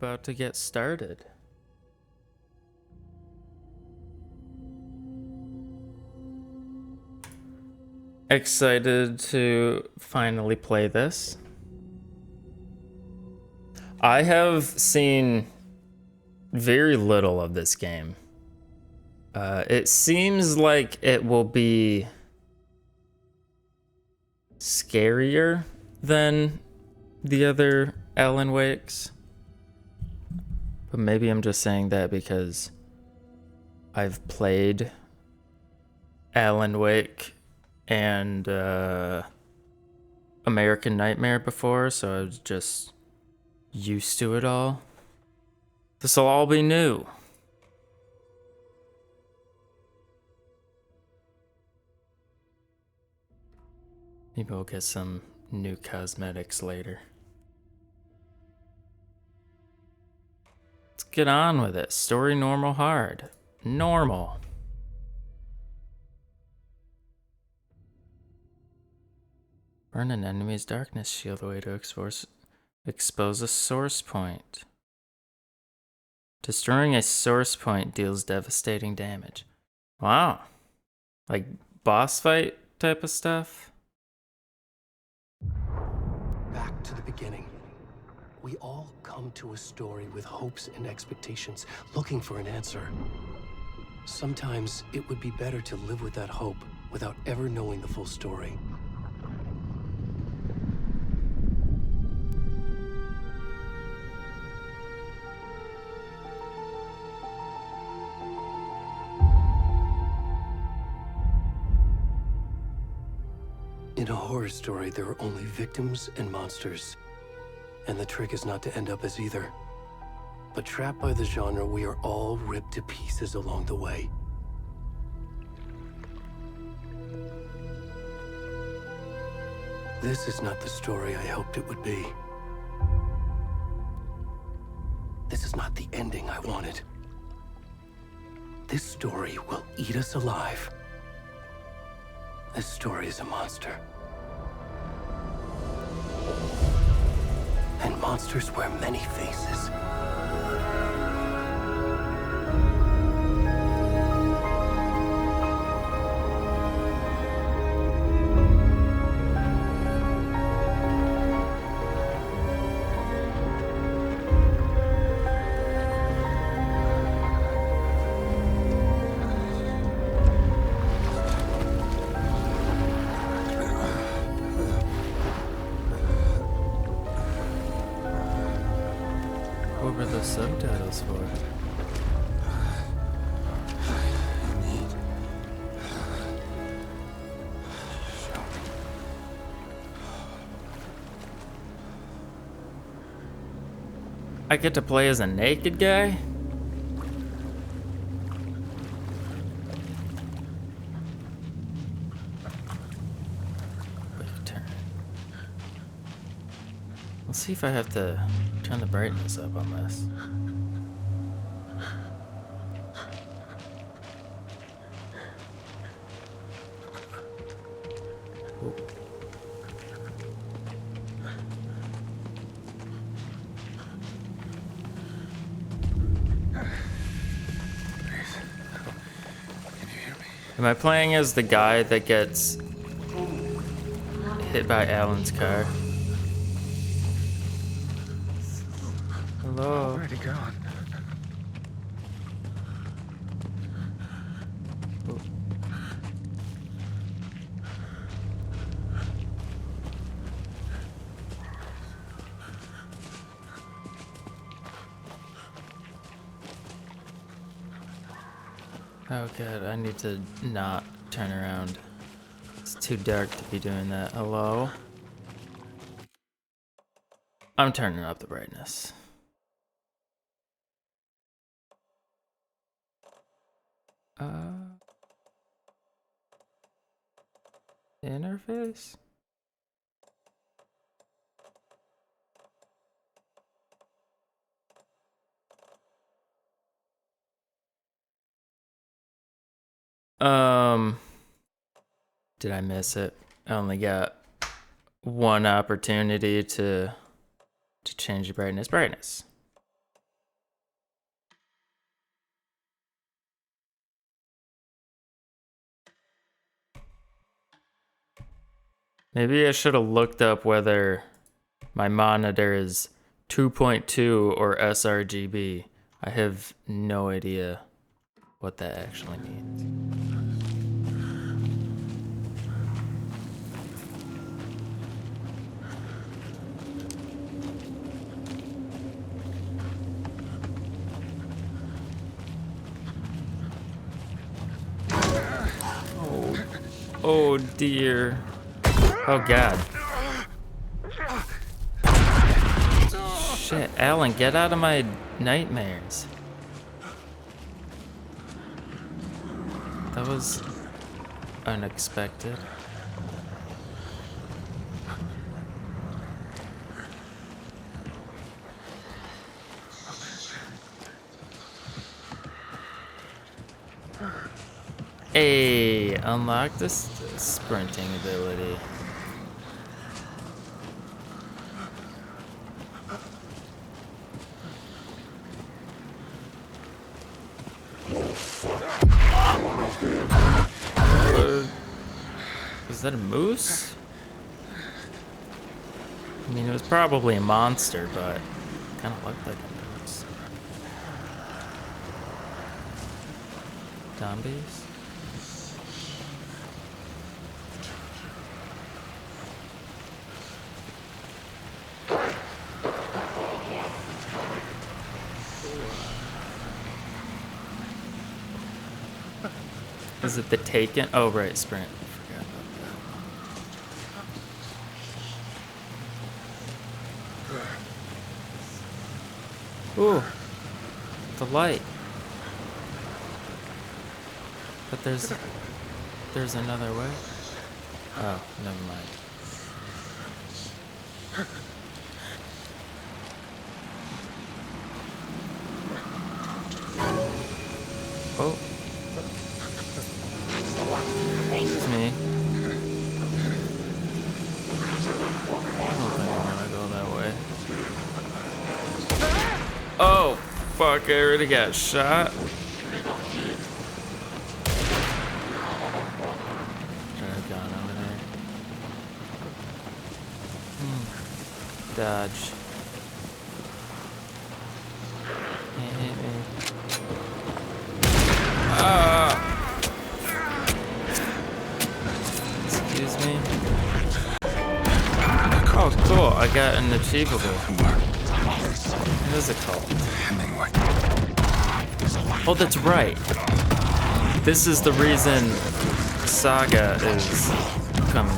about to get started. Excited to finally play this. I have seen very little of this game. It seems like it will be scarier than the other Alan Wakes. But maybe I'm just saying that because I've played Alan Wake and American Nightmare before, so I was just used to it all. This'll all be new. Maybe we'll get some new cosmetics later. Let's get on with it. Story normal hard. Normal. Burn an enemy's darkness shield away to expose a source point. Destroying a source point deals devastating damage. Wow. Like boss fight type of stuff? Back to the beginning. We all come to a story with hopes and expectations, looking for an answer. Sometimes it would be better to live with that hope without ever knowing the full story. In a horror story, there are only victims and monsters. And the trick is not to end up as either. But trapped by the genre, we are all ripped to pieces along the way. This is not the story I hoped it would be. This is not the ending I wanted. This story will eat us alive. This story is a monster. And monsters wear many faces. What were the subtitles for? I get to play as a naked guy? Quick turn. Let's see if I have to turn the brightness up on this. Ooh. Am I playing as the guy that gets hit by Alan's car? Hello? Where'd he go? Oh god, I need to not turn around. It's too dark to be doing that. Hello? I'm turning up the brightness. Interface? Did I miss it? I only got one opportunity to change the brightness. Maybe I should have looked up whether my monitor is 2.2 or sRGB. I have no idea what that actually means. Oh dear. Oh god. Shit, Alan, get out of my nightmares. That was unexpected. Hey, unlock this sprinting ability. Was that a moose? I mean, it was probably a monster, but it kind of looked like a moose. Zombies? Is it the Taken? Oh, right, sprint. I forgot about that. Ooh, the light. But there's another way. Oh, never mind. Oh. Excuse me. I don't think I'm gonna go that way. Oh, fuck, I already got shot. Gone over there. Dodge. Can't hit me. Excuse me. Oh, cool. I got an achievable. What is it called? Oh, that's right. This is the reason Saga is coming.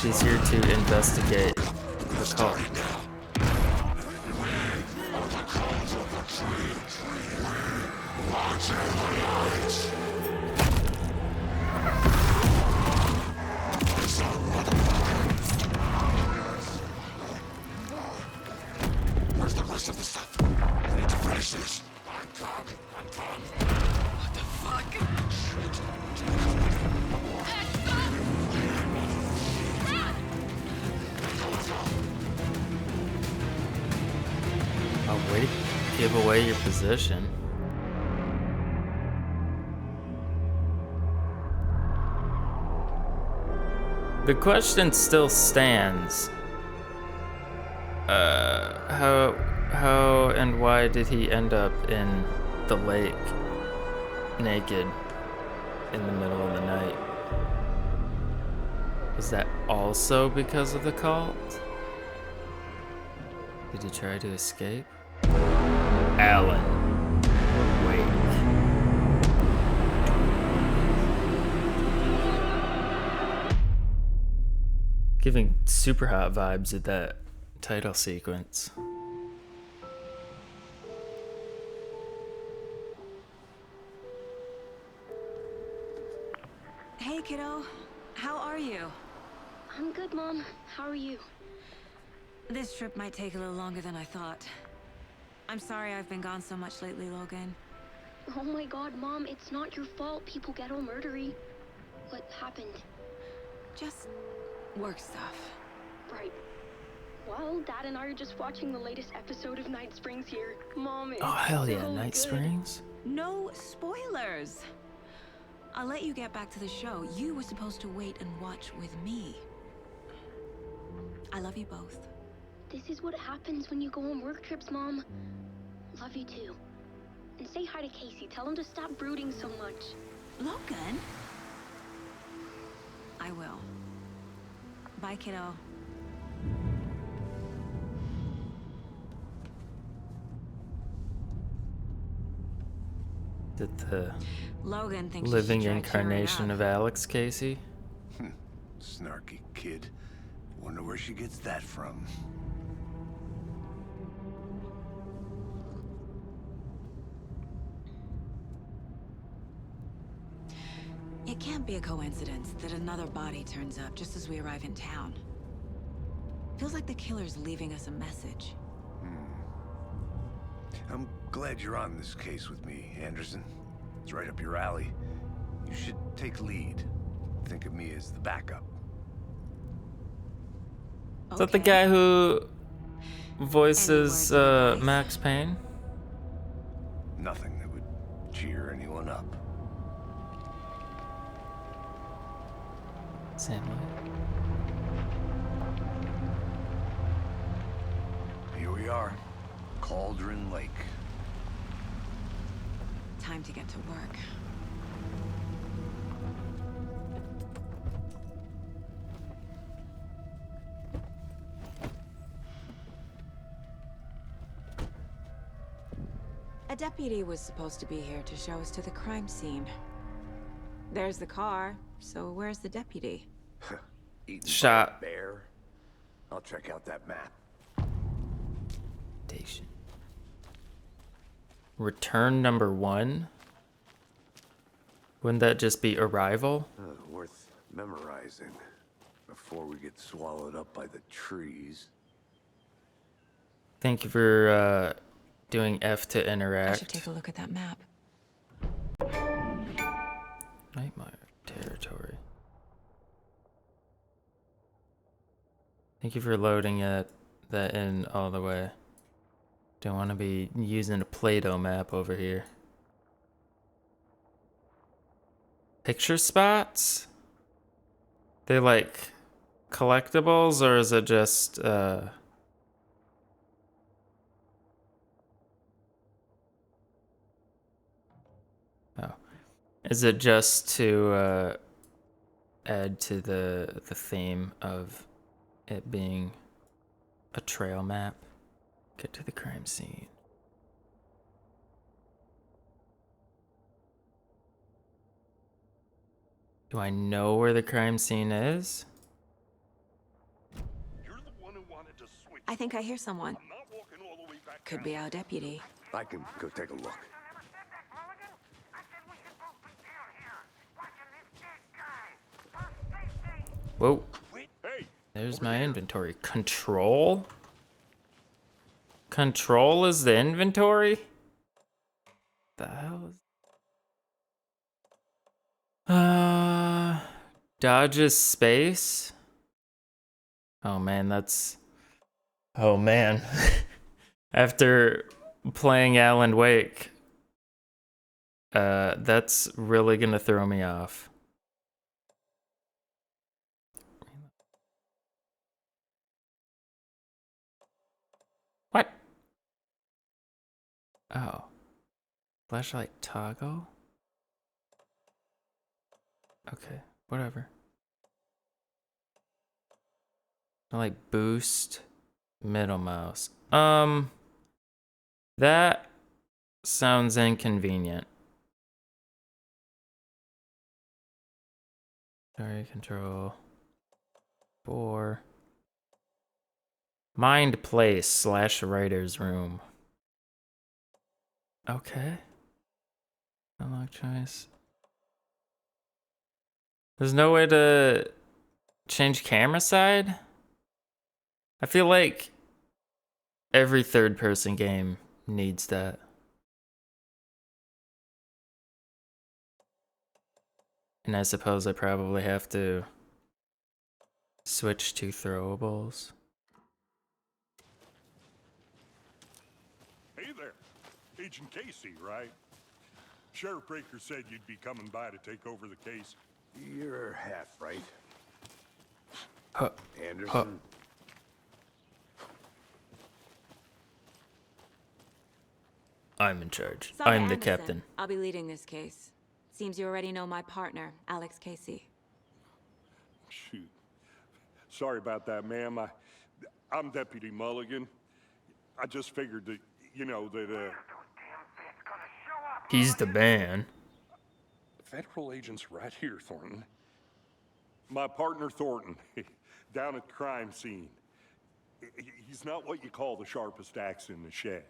She's here to investigate the cult. Where's the rest of the stuff? I need to finish this. I'm done. What the fuck? Shit. Oh, wait. Give away your position. The question still stands. How and why did he end up in the lake naked in the middle of the night? Was that also because of the cult? Did he try to escape? Alan, wait. Giving super hot vibes at that title sequence. Hey, kiddo. How are you? I'm good, Mom. How are you? This trip might take a little longer than I thought. I'm sorry I've been gone so much lately, Logan. Oh my god, Mom, it's not your fault people get all murdery. What happened? Just work stuff. Right. Well, Dad and I are just watching the latest episode of Night Springs here. Mom, it's Oh, hell yeah, so Night good. Springs? No spoilers. I'll let you get back to the show. You were supposed to wait and watch with me. I love you both. This is what happens when you go on work trips, Mom. Love you too. And say hi to Casey. Tell him to stop brooding so much. Logan? I will. Bye, kiddo. Did the Logan thinks living you should try cheering incarnation up. of Alex Casey? Snarky kid. Wonder where she gets that from. It can't be a coincidence that another body turns up just as we arrive in town. Feels like the killer's leaving us a message. I'm glad you're on this case with me, Anderson. It's right up your alley. You should take lead. Think of me as the backup. Is that the Okay. guy who voices Any words of advice? Max Payne? Nothing that would cheer anyone up. Samuel. Here we are. Cauldron Lake. Time to get to work. A deputy was supposed to be here to show us to the crime scene. There's the car, so where's the deputy? Eaten Shot. by a bear. I'll check out that map. Station. Return number 1? Wouldn't that just be arrival? Worth memorizing before we get swallowed up by the trees. Thank you for doing F to I should interact. take a look at that map. Nightmare territory. Thank you for loading that in all the way. Don't want to be using a Play-Doh map over here. Picture spots? They like collectibles, or is it just oh. Is it just to add to the theme of it being a trail map? Get to the crime scene. Do I know where the crime scene is? You're the one who wanted to switch. I think I hear someone. I'm not walking all the way back Could down. be our deputy. I can go take a look. Whoa, Wait, hey, there's my inventory. Control? Control is the inventory? The hell is... dodges space? Oh man, that's... Oh man. After playing Alan Wake, that's really gonna throw me off. What? Oh. Flashlight toggle? Okay, whatever. I like boost, middle mouse. That sounds inconvenient. Sorry, control. 4. Mind place / writer's room. Okay. Unlock choice. There's no way to change camera side? I feel like every third-person game needs that. And I suppose I probably have to switch to throwables. hey there. Agent Casey, right? Sheriff Breaker said you'd be coming by to take over the case. You're half right. Huh. Anderson. I'm in charge. Saga I'm the Anderson. captain. I'll be leading this case. Seems you already know my partner, Alex Casey. Shoot. Sorry about that, ma'am. I'm Deputy Mulligan. I just figured that, He's the man. Federal agent's right here, Thornton. My partner, Thornton, down at the crime scene. He's not what you call the sharpest axe in the shed.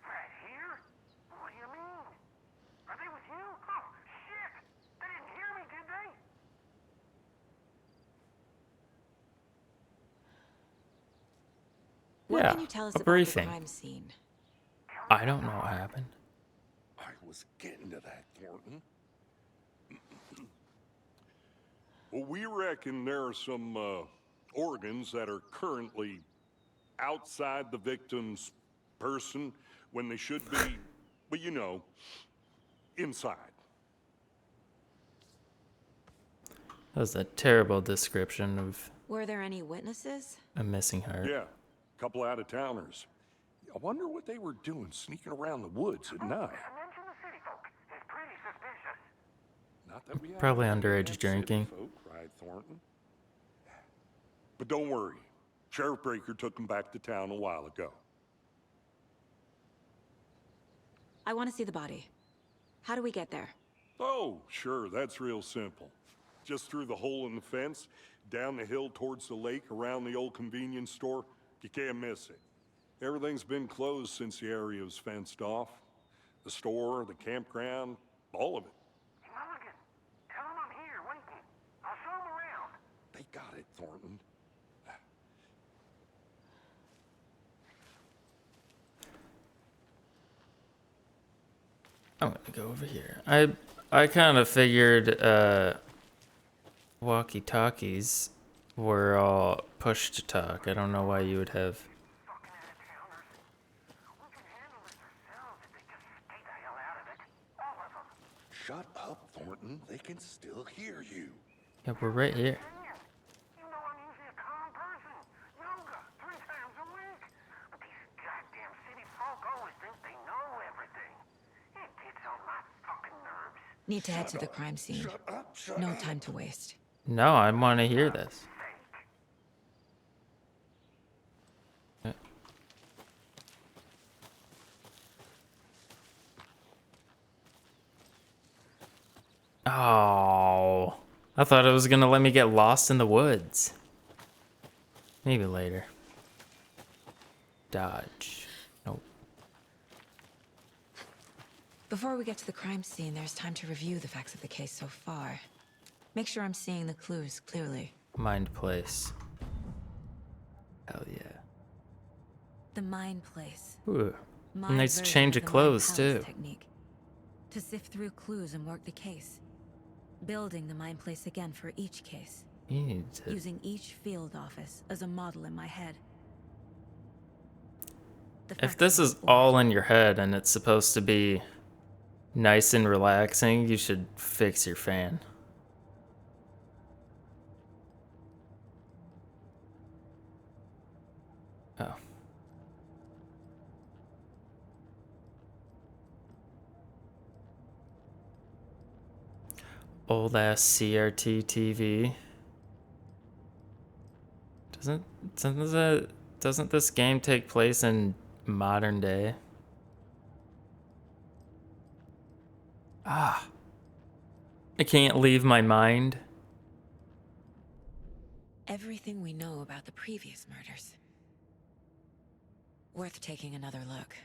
Right here? What do you mean? Are they with you? Oh, shit! They didn't hear me, did they? What Yeah, can you tell us a about briefing. the crime scene? I don't know what happened. I was getting to that, Thornton. Well, we reckon there are some organs that are currently outside the victim's person when they should be, well, inside. That was a terrible description of Were there any witnesses? a missing heart. Yeah, a couple out-of-towners. I wonder what they were doing sneaking around the woods at night. Mention the city folk. It's pretty suspicious. Not that we have Probably anything underage against city drinking. folk, right, Thornton? But don't worry. Sheriff Breaker took them back to town a while ago. I want to see the body. How do we get there? Oh, sure, that's real simple. Just through the hole in the fence, down the hill towards the lake, around the old convenience store. You can't miss it. Everything's been closed since the area was fenced off. The store, the campground, all of it. Mulligan, tell them I'm here waiting. I'll show them around. They got it, Thornton. I'm gonna go over here. I kind of figured walkie-talkies were all push to talk. I don't know why you would have. Fucking out-of-towners. We can handle this ourselves if they just stay the hell out of it. All of them. Shut up, Thornton. They can still hear you. Yeah, we're right here. You know I'm usually a calm person. Yoga 3 times a week. But these goddamn city folk always think they know everything. It gets on my fucking nerves. Need to head to the crime scene. Shut up, shut No up. time to waste. No, I want to hear this. Oh, I thought it was gonna let me get lost in the woods. Maybe later. Dodge. Nope. Before we get to the crime scene, there's time to review the facts of the case so far. Make sure I'm seeing the clues clearly. Mind place. Hell yeah. The mind place. Ooh. My Nice version change of of the clothes mind too. palace technique. To sift through clues and work the case. Building the mind place again for each case. You need to. Using each field office as a model in my head. The If facts this are is important. all in your head and it's supposed to be nice and relaxing, you should fix your fan. Oh. Old ass CRT TV. Doesn't this game take place in modern day? Ah. I can't leave my mind. Everything we know about the previous murders. Worth taking another look.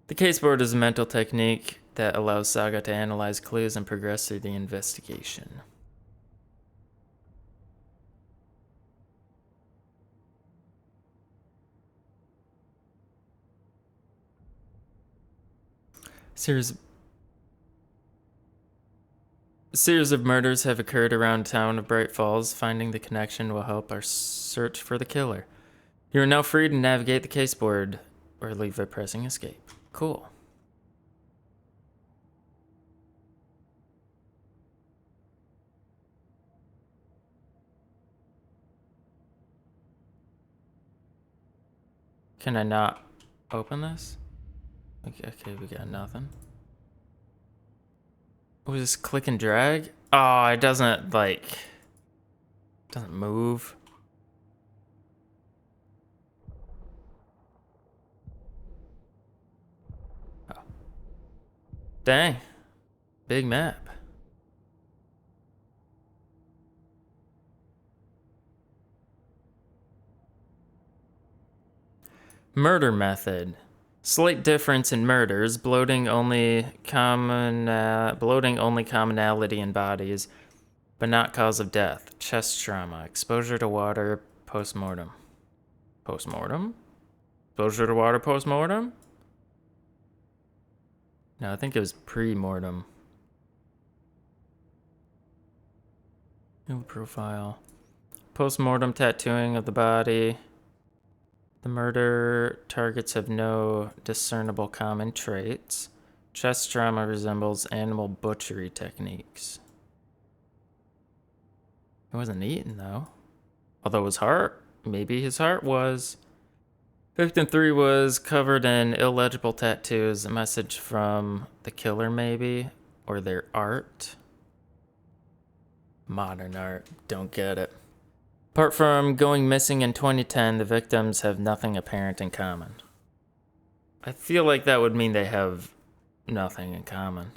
The case board is a mental technique that allows Saga to analyze clues and progress through the investigation. A series of murders have occurred around town of Bright Falls. Finding the connection will help our search for the killer. You are now free to navigate the case board or leave by pressing escape. Cool. Can I not open this? Okay, we got nothing. Oh, just click and drag? Oh, it doesn't, like, doesn't move. Oh. Dang. Big map. Murder method. Slight difference in murders. Bloating only commonality in bodies, but not cause of death. Chest trauma. Exposure to water. Post-mortem. Post-mortem? Exposure to water post-mortem? No, I think it was pre-mortem. New profile. Post-mortem tattooing of the body. The murder targets have no discernible common traits. Chest trauma resembles animal butchery techniques. He wasn't eaten, though. Although his heart, maybe his heart was. Victim 3 was covered in illegible tattoos. A message from the killer, maybe? Or their art? Modern art. Don't get it. Apart from going missing in 2010, the victims have nothing apparent in common. I feel like that would mean they have nothing in common.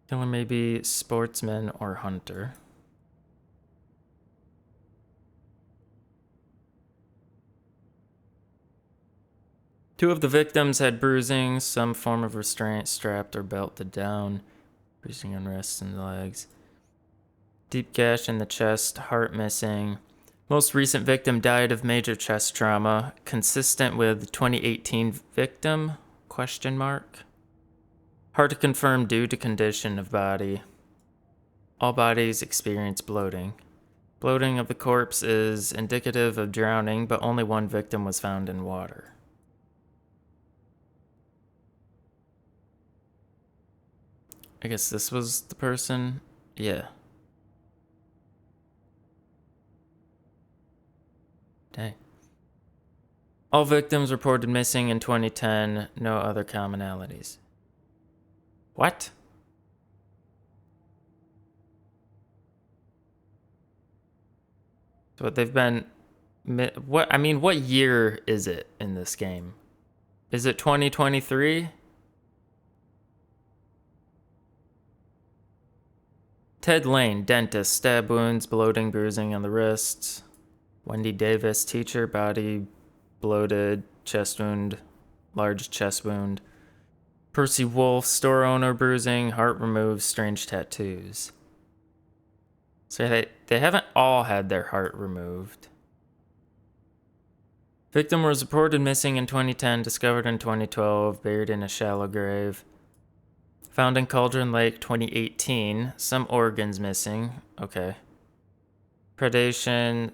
Killer may be sportsman or hunter. Two of the victims had bruising, some form of restraint, strapped or belted down, bruising on wrists and legs. Deep gash in the chest, heart missing. Most recent victim died of major chest trauma, consistent with 2018 victim, ? Hard to confirm due to condition of body. All bodies experience bloating. Bloating of the corpse is indicative of drowning, but only one victim was found in water. I guess this was the person? Yeah. Dang. All victims reported missing in 2010. No other commonalities. What? So they've been... What? I mean, what year is it in this game? Is it 2023? Ted Lane, dentist, stab wounds, bloating, bruising on the wrists. Wendy Davis, teacher, body bloated, chest wound, large chest wound. Percy Wolf, store owner, bruising, heart removed, strange tattoos. So they haven't all had their heart removed. Victim was reported missing in 2010, discovered in 2012, buried in a shallow grave. Found in Cauldron Lake 2018, some organs missing. Okay. Predation.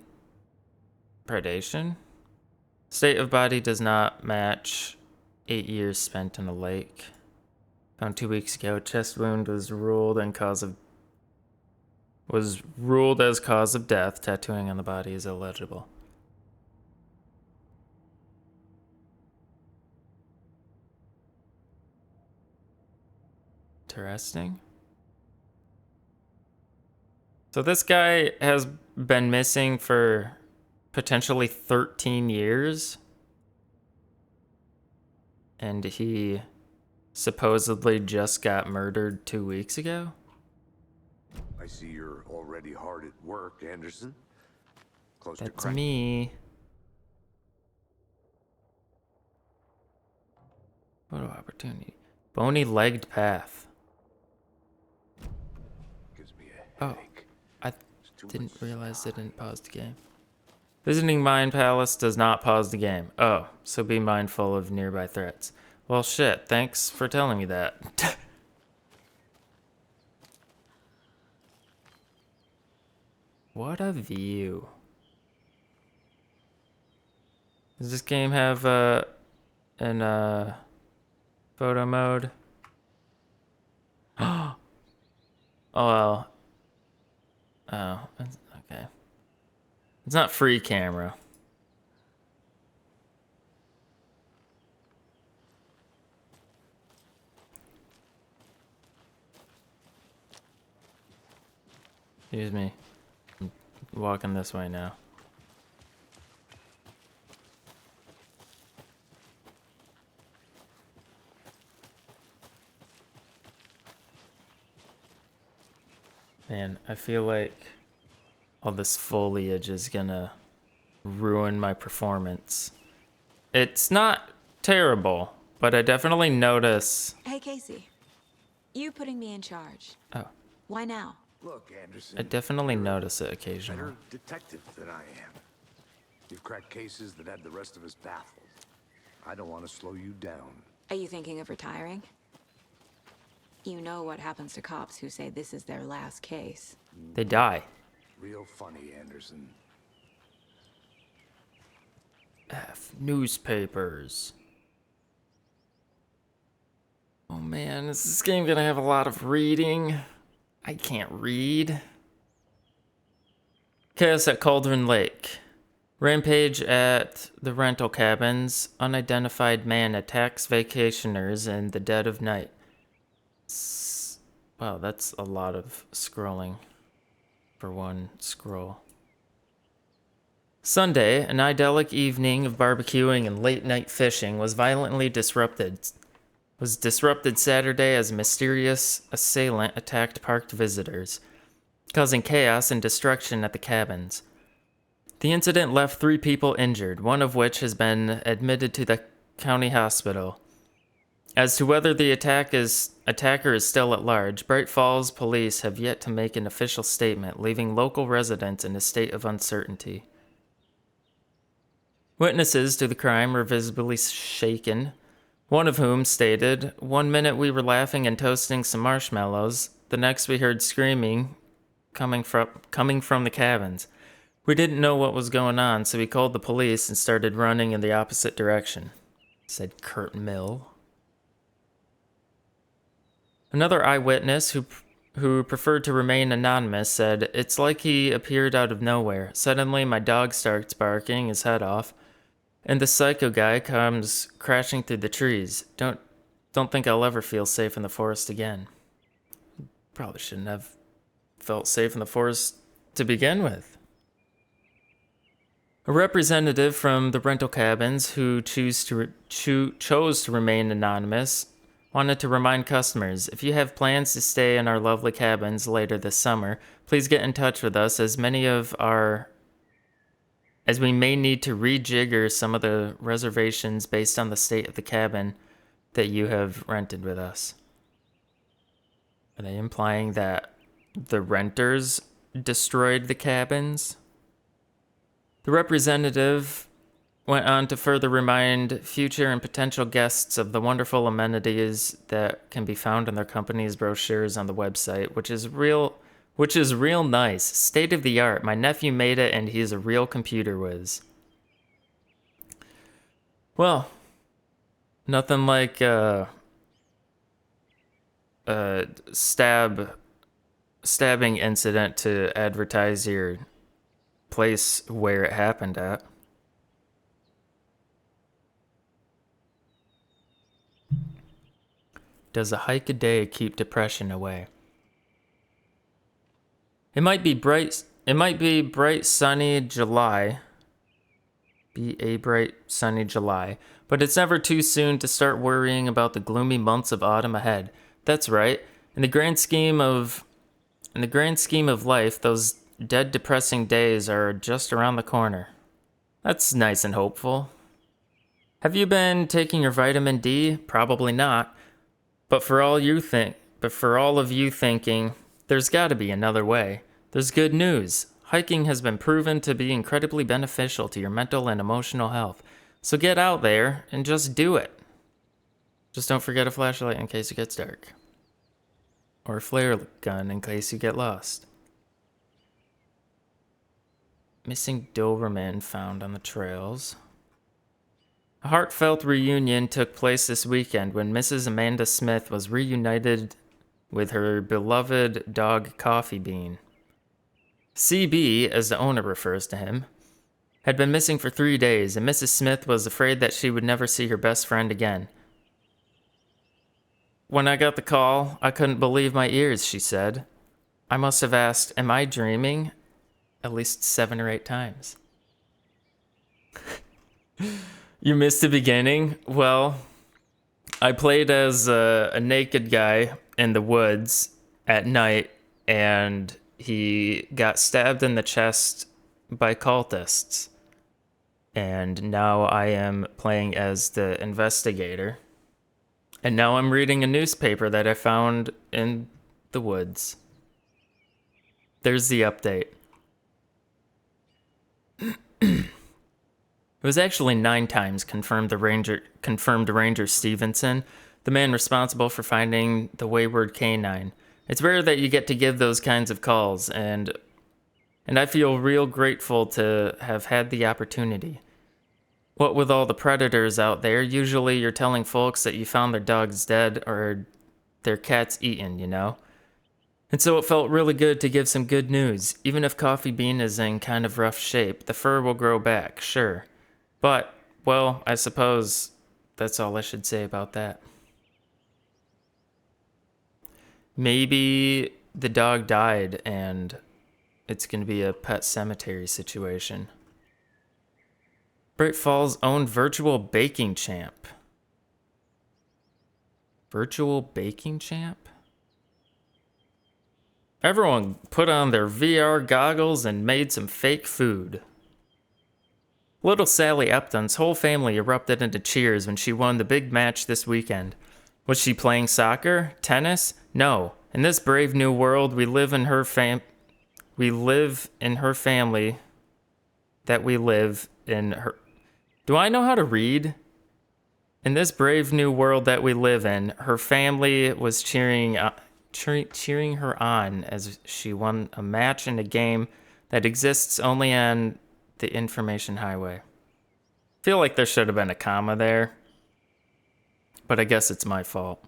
State of body does not match 8 years spent in a lake. Found 2 weeks ago. Chest wound was ruled as cause of death. Tattooing on the body is illegible. Interesting. So this guy has been missing for potentially 13 years. And he supposedly just got murdered 2 weeks ago? I see you're already hard at work, Anderson. Close to That's crack. me. Photo opportunity. Bony legged path. Gives me a Oh, headache. I Too didn't much realize they time. didn't pause the game. Visiting Mind Palace does not pause the game. Oh, so be mindful of nearby threats. Well, shit, thanks for telling me that. What a view. Does this game have in photo mode. Oh well. Oh, okay. It's not free camera. Excuse me. I'm walking this way now. Man, I feel like all this foliage is gonna ruin my performance. It's not terrible, but I definitely notice. Hey, Casey. You putting me in charge. Oh, Look, Why now? Anderson. I definitely you're a notice it occasionally. better detective than I am. You've cracked cases that had the rest of us baffled. I don't want to slow you down. Are you thinking of retiring? You know what happens to cops who say this is their last case. They die. Real funny, Anderson. F newspapers. Oh man, is this game gonna have a lot of reading? I can't read. Chaos at Cauldron Lake. Rampage at the rental cabins. Unidentified man attacks vacationers in the dead of night. Wow, that's a lot of scrolling for one scroll. Sunday, an idyllic evening of barbecuing and late-night fishing was violently disrupted. Saturday as a mysterious assailant attacked parked visitors, causing chaos and destruction at the cabins. The incident left 3 people injured, one of which has been admitted to the county hospital. As to whether the attacker is still at large, Bright Falls police have yet to make an official statement, leaving local residents in a state of uncertainty. Witnesses to the crime were visibly shaken, one of whom stated, "One minute we were laughing and toasting some marshmallows, the next we heard screaming coming from the cabins. We didn't know what was going on, so we called the police and started running in the opposite direction," said Kurt Mill. Another eyewitness who preferred to remain anonymous said, "It's like he appeared out of nowhere. Suddenly my dog starts barking his head off, and the psycho guy comes crashing through the trees. Don't think I'll ever feel safe in the forest again." Probably shouldn't have felt safe in the forest to begin with. A representative from the rental cabins who chose to remain anonymous wanted to remind customers, "If you have plans to stay in our lovely cabins later this summer, please get in touch with us as we may need to rejigger some of the reservations based on the state of the cabin that you have rented with us." Are they implying that the renters destroyed the cabins? The representative went on to further remind future and potential guests of the wonderful amenities that can be found in their company's brochures on the website, which is real nice. State of the art. My nephew made it and he's a real computer whiz. Well, nothing like stabbing incident to advertise your place where it happened at. Does a hike a day keep depression away? It might be bright sunny July. Be a bright sunny July, but it's never too soon to start worrying about the gloomy months of autumn ahead. That's right. In the grand scheme of life, those dead depressing days are just around the corner. That's nice and hopeful. Have you been taking your vitamin D? Probably not. But for all of you thinking, there's got to be another way. There's good news. Hiking has been proven to be incredibly beneficial to your mental and emotional health. So get out there and just do it. Just don't forget a flashlight in case it gets dark. Or a flare gun in case you get lost. Missing Doberman found on the trails. A heartfelt reunion took place this weekend when Mrs. Amanda Smith was reunited with her beloved dog Coffee Bean. CB, as the owner refers to him, had been missing for 3 days, and Mrs. Smith was afraid that she would never see her best friend again. When I got the call, I couldn't believe my ears, she said. I must have asked, am I dreaming? At least 7 or 8 times. You missed the beginning? Well, I played as a naked guy in the woods at night, and he got stabbed in the chest by cultists. And now I am playing as the investigator. And now I'm reading a newspaper that I found in the woods. There's the update. It was actually 9 times, confirmed Ranger Stevenson, the man responsible for finding the wayward canine. It's rare that you get to give those kinds of calls, and I feel real grateful to have had the opportunity. What with all the predators out there, usually you're telling folks that you found their dogs dead or their cats eaten, you know? And so it felt really good to give some good news. Even if Coffee Bean is in kind of rough shape, the fur will grow back, sure. But, well, I suppose that's all I should say about that. Maybe the dog died and it's going to be a pet cemetery situation. Bright Falls' own virtual baking champ. Virtual baking champ? Everyone put on their VR goggles and made some fake food. Little Sally Epton's whole family erupted into cheers when she won the big match this weekend. Was she playing soccer? Tennis? No. In this brave new world, we live in her family that we live in her. Do I know how to read? In this brave new world that we live in, her family was cheering her on as she won a match in a game that exists only on the information highway. Feel like there should have been a comma there, but I guess it's my fault.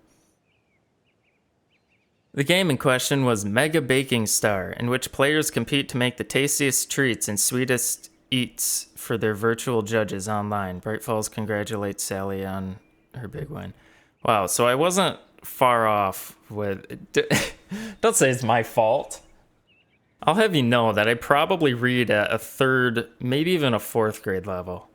The game in question was Mega Baking Star, in which players compete to make the tastiest treats and sweetest eats for their virtual judges online. Bright Falls congratulates Sally on her big win. Wow, so I wasn't far off with... Don't say it's my fault. I'll have you know that I probably read at a 3rd, maybe even a 4th grade level.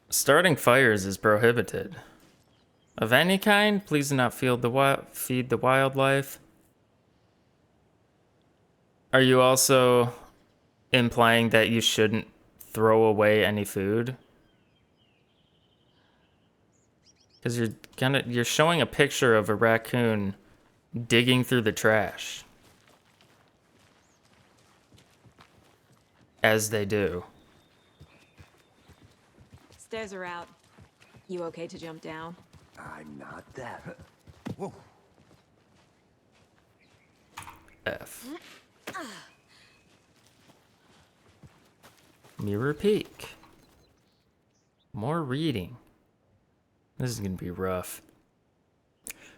Starting fires is prohibited. Of any kind, please do not feed the wildlife. Are you also implying that you shouldn't throw away any food? Because you're showing a picture of a raccoon digging through the trash. As they do. Stairs are out. You okay to jump down? I'm not that. Whoa. F. Mirror Peak. More reading. This is going to be rough.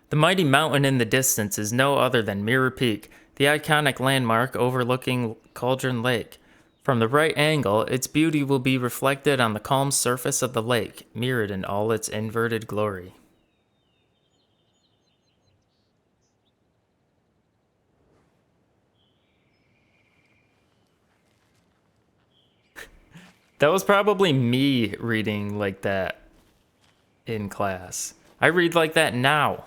The mighty mountain in the distance is no other than Mirror Peak, the iconic landmark overlooking Cauldron Lake. From the right angle, its beauty will be reflected on the calm surface of the lake, mirrored in all its inverted glory. That was probably me reading like that in class. I read like that now.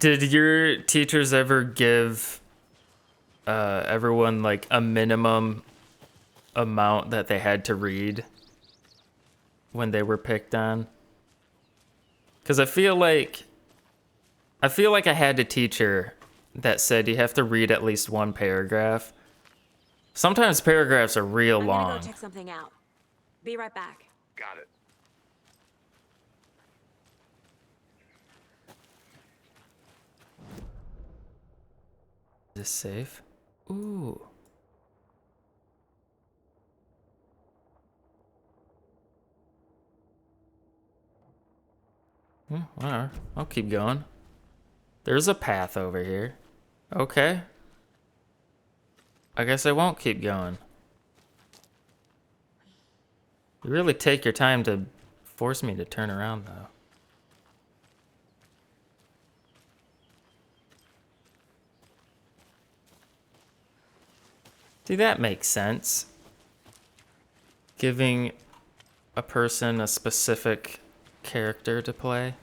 Did your teachers ever give everyone like a minimum amount that they had to read when they were picked on? Because I feel like I had a teacher that said you have to read at least one paragraph. Sometimes paragraphs are real I'm long. gonna go check something out. Be right back. Got it. Is this safe? Ooh. Whatever. I'll keep going. There's a path over here. Okay. I guess I won't keep going. You really take your time to force me to turn around, though. See, that makes sense. Giving a person a specific character to play.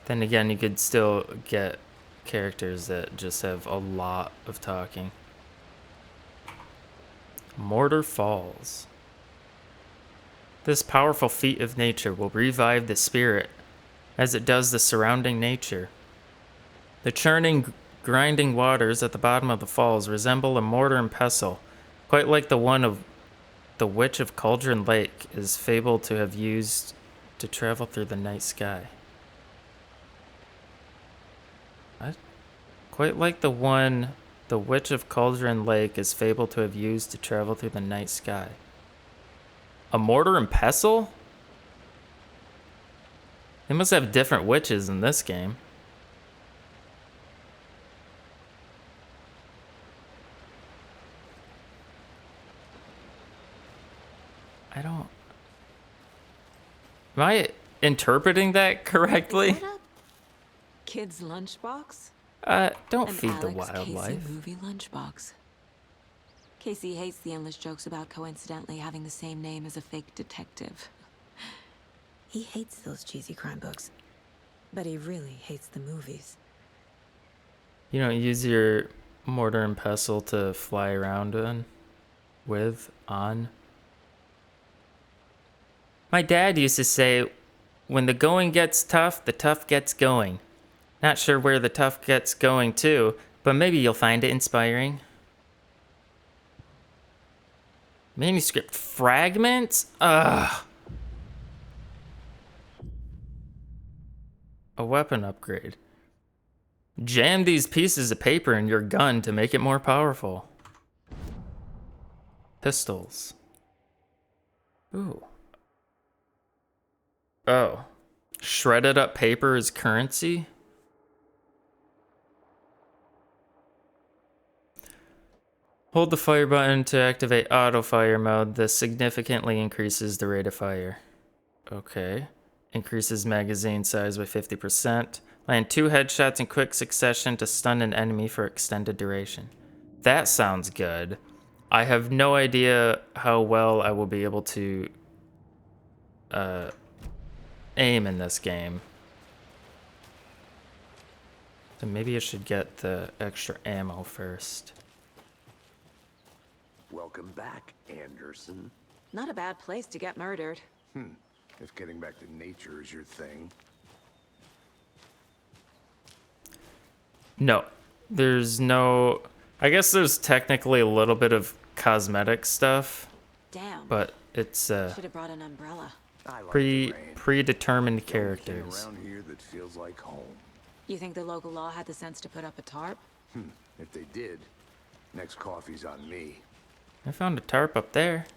Then again, you could still get characters that just have a lot of talking. Mortar Falls. This powerful feat of nature will revive the spirit as it does the surrounding nature. The churning, grinding waters at the bottom of the falls resemble a mortar and pestle, quite like the one of the Witch of Cauldron Lake is fabled to have used to travel through the night sky. What? Quite like the one the Witch of Cauldron Lake is fabled to have used to travel through the night sky. A mortar and pestle? They must have different witches in this game. I don't... Am I interpreting that correctly? Is that a kid's lunchbox? Don't An feed the Alex wildlife. Casey movie lunchbox. Casey hates the endless jokes about coincidentally having the same name as a fake detective. He hates those cheesy crime books, but he really hates the movies. You don't use your mortar and pestle to fly around on? My dad used to say, when the going gets tough, the tough gets going. Not sure where the tough gets going to, but maybe you'll find it inspiring. Manuscript fragments? Ugh. A weapon upgrade. Jam these pieces of paper in your gun to make it more powerful. Pistols. Ooh. Oh. Shredded up paper is currency? Hold the fire button to activate auto fire mode. This significantly increases the rate of fire. Okay. Increases magazine size by 50%. Land 2 headshots in quick succession to stun an enemy for extended duration. That sounds good. I have no idea how well I will be able to aim in this game. So maybe I should get the extra ammo first. Welcome back, Anderson. Not a bad place to get murdered. If getting back to nature is your thing. No, there's no... I guess there's technically a little bit of cosmetic stuff, Damn. but it's Should have brought an umbrella. I like the rain. predetermined The only thing characters. around here that feels like home. You think the local law had the sense to put up a tarp? If they did, next coffee's on me. I found a tarp up there.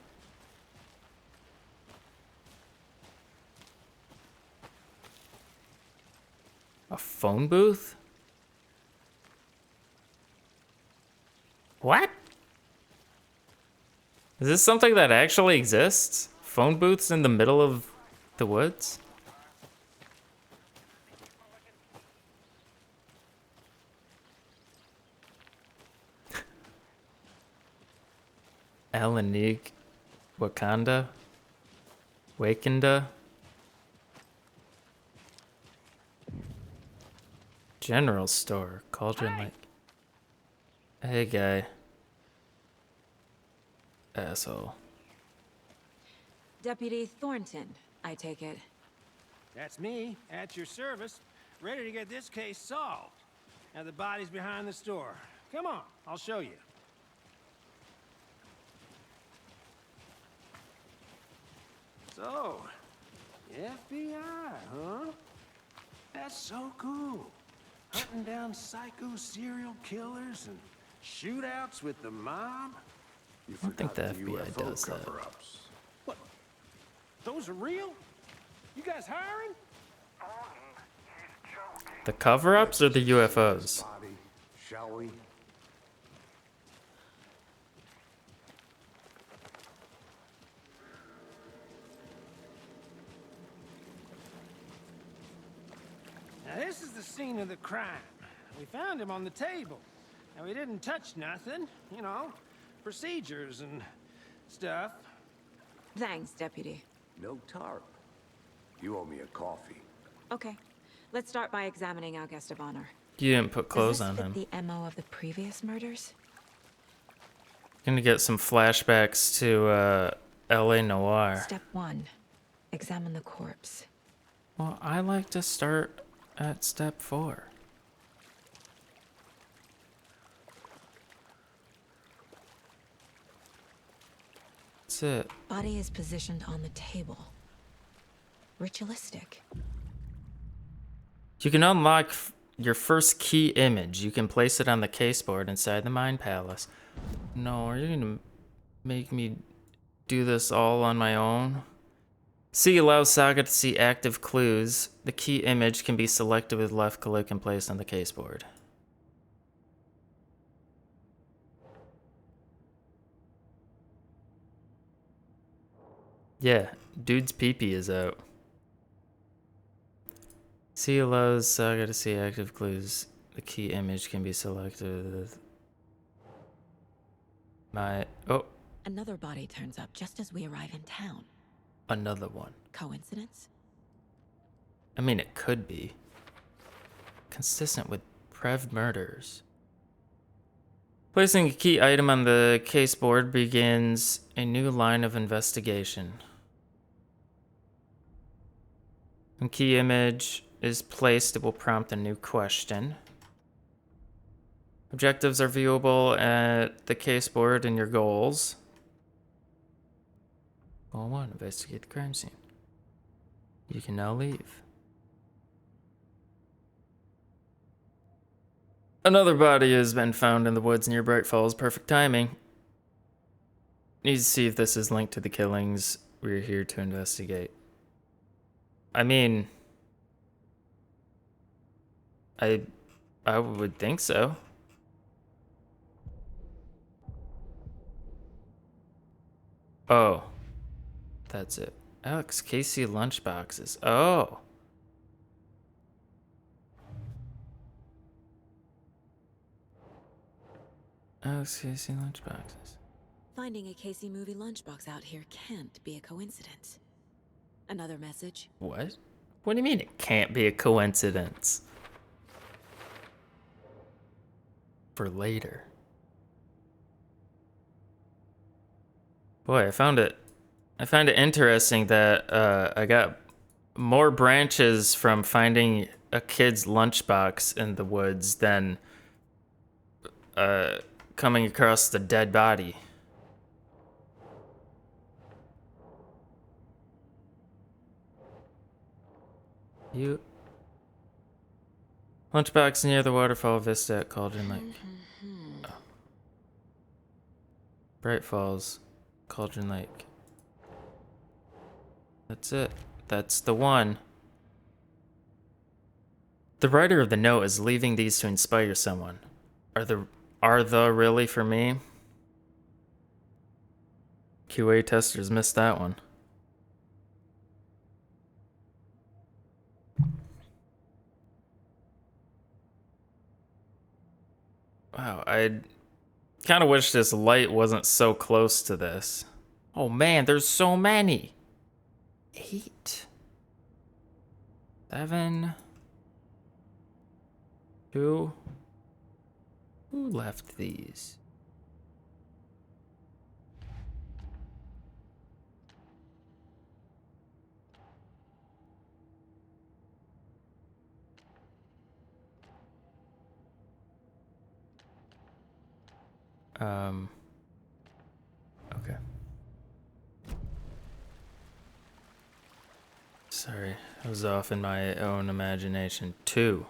A phone booth? What? Is this something that actually exists? Phone booths in the middle of the woods? Alanig, Wakanda, Wakanda. General store, Cauldron Lake. Hey, guy. Asshole. Deputy Thornton, I take it. That's me, at your service, ready to get this case solved. Now the body's behind the store. Come on, I'll show you. So, FBI, huh? That's so cool. Hunting down psycho serial killers and shootouts with the mob. You I don't think forgot the FBI UFO does that. cover-ups. What? Those are real? You guys hiring? The cover-ups or the UFOs? Body, shall we? Now this is the scene of the crime. We found him on the table. Now we didn't touch nothing, you know, procedures and stuff. Thanks, Deputy. No tarp. You owe me a coffee. Okay, let's start by examining our guest of honor. You didn't put clothes Does on this him. fit the MO of the previous murders? Gonna get some flashbacks to LA Noir. Step 1. Examine the corpse. Well, I like to start at step 4. That's it. Body is positioned on the table. Ritualistic. You can unlock your first key image. You can place it on the caseboard inside the Mind Palace. No, are you gonna make me do this all on my own? C allows Saga to see active clues. The key image can be selected with left click and placed on the caseboard. Yeah, dude's pee-pee is out. C allows Saga to see active clues. The key image can be selected with oh, Another body turns up just as we arrive in town. another one. Coincidence? I mean, it could be. Consistent with Prev murders. Placing a key item on the caseboard begins a new line of investigation. When key image is placed, it will prompt a new question. Objectives are viewable at the caseboard and your goals. Goal 1, investigate the crime scene. You can now leave. Another body has been found in the woods near Bright Falls. Perfect timing. Need to see if this is linked to the killings. We're here to investigate. I mean, I would think so. Oh, that's it. Alex Casey lunchboxes. Oh. Alex Casey lunchboxes. Finding a Casey movie lunchbox out here can't be a coincidence. Another message? What? What do you mean it can't be a coincidence? For later. Boy, I found it interesting that I got more branches from finding a kid's lunchbox in the woods than coming across the dead body. You lunchbox near the waterfall vista at Cauldron Lake. Oh. Bright Falls, Cauldron Lake. That's it. That's the one. The writer of the note is leaving these to inspire someone. Are the really for me? QA testers missed that one. Wow, I kind of wish this light wasn't so close to this. Oh man, there's so many. 8, 7, 2. Who left these? Okay. Sorry, I was off in my own imagination. 2.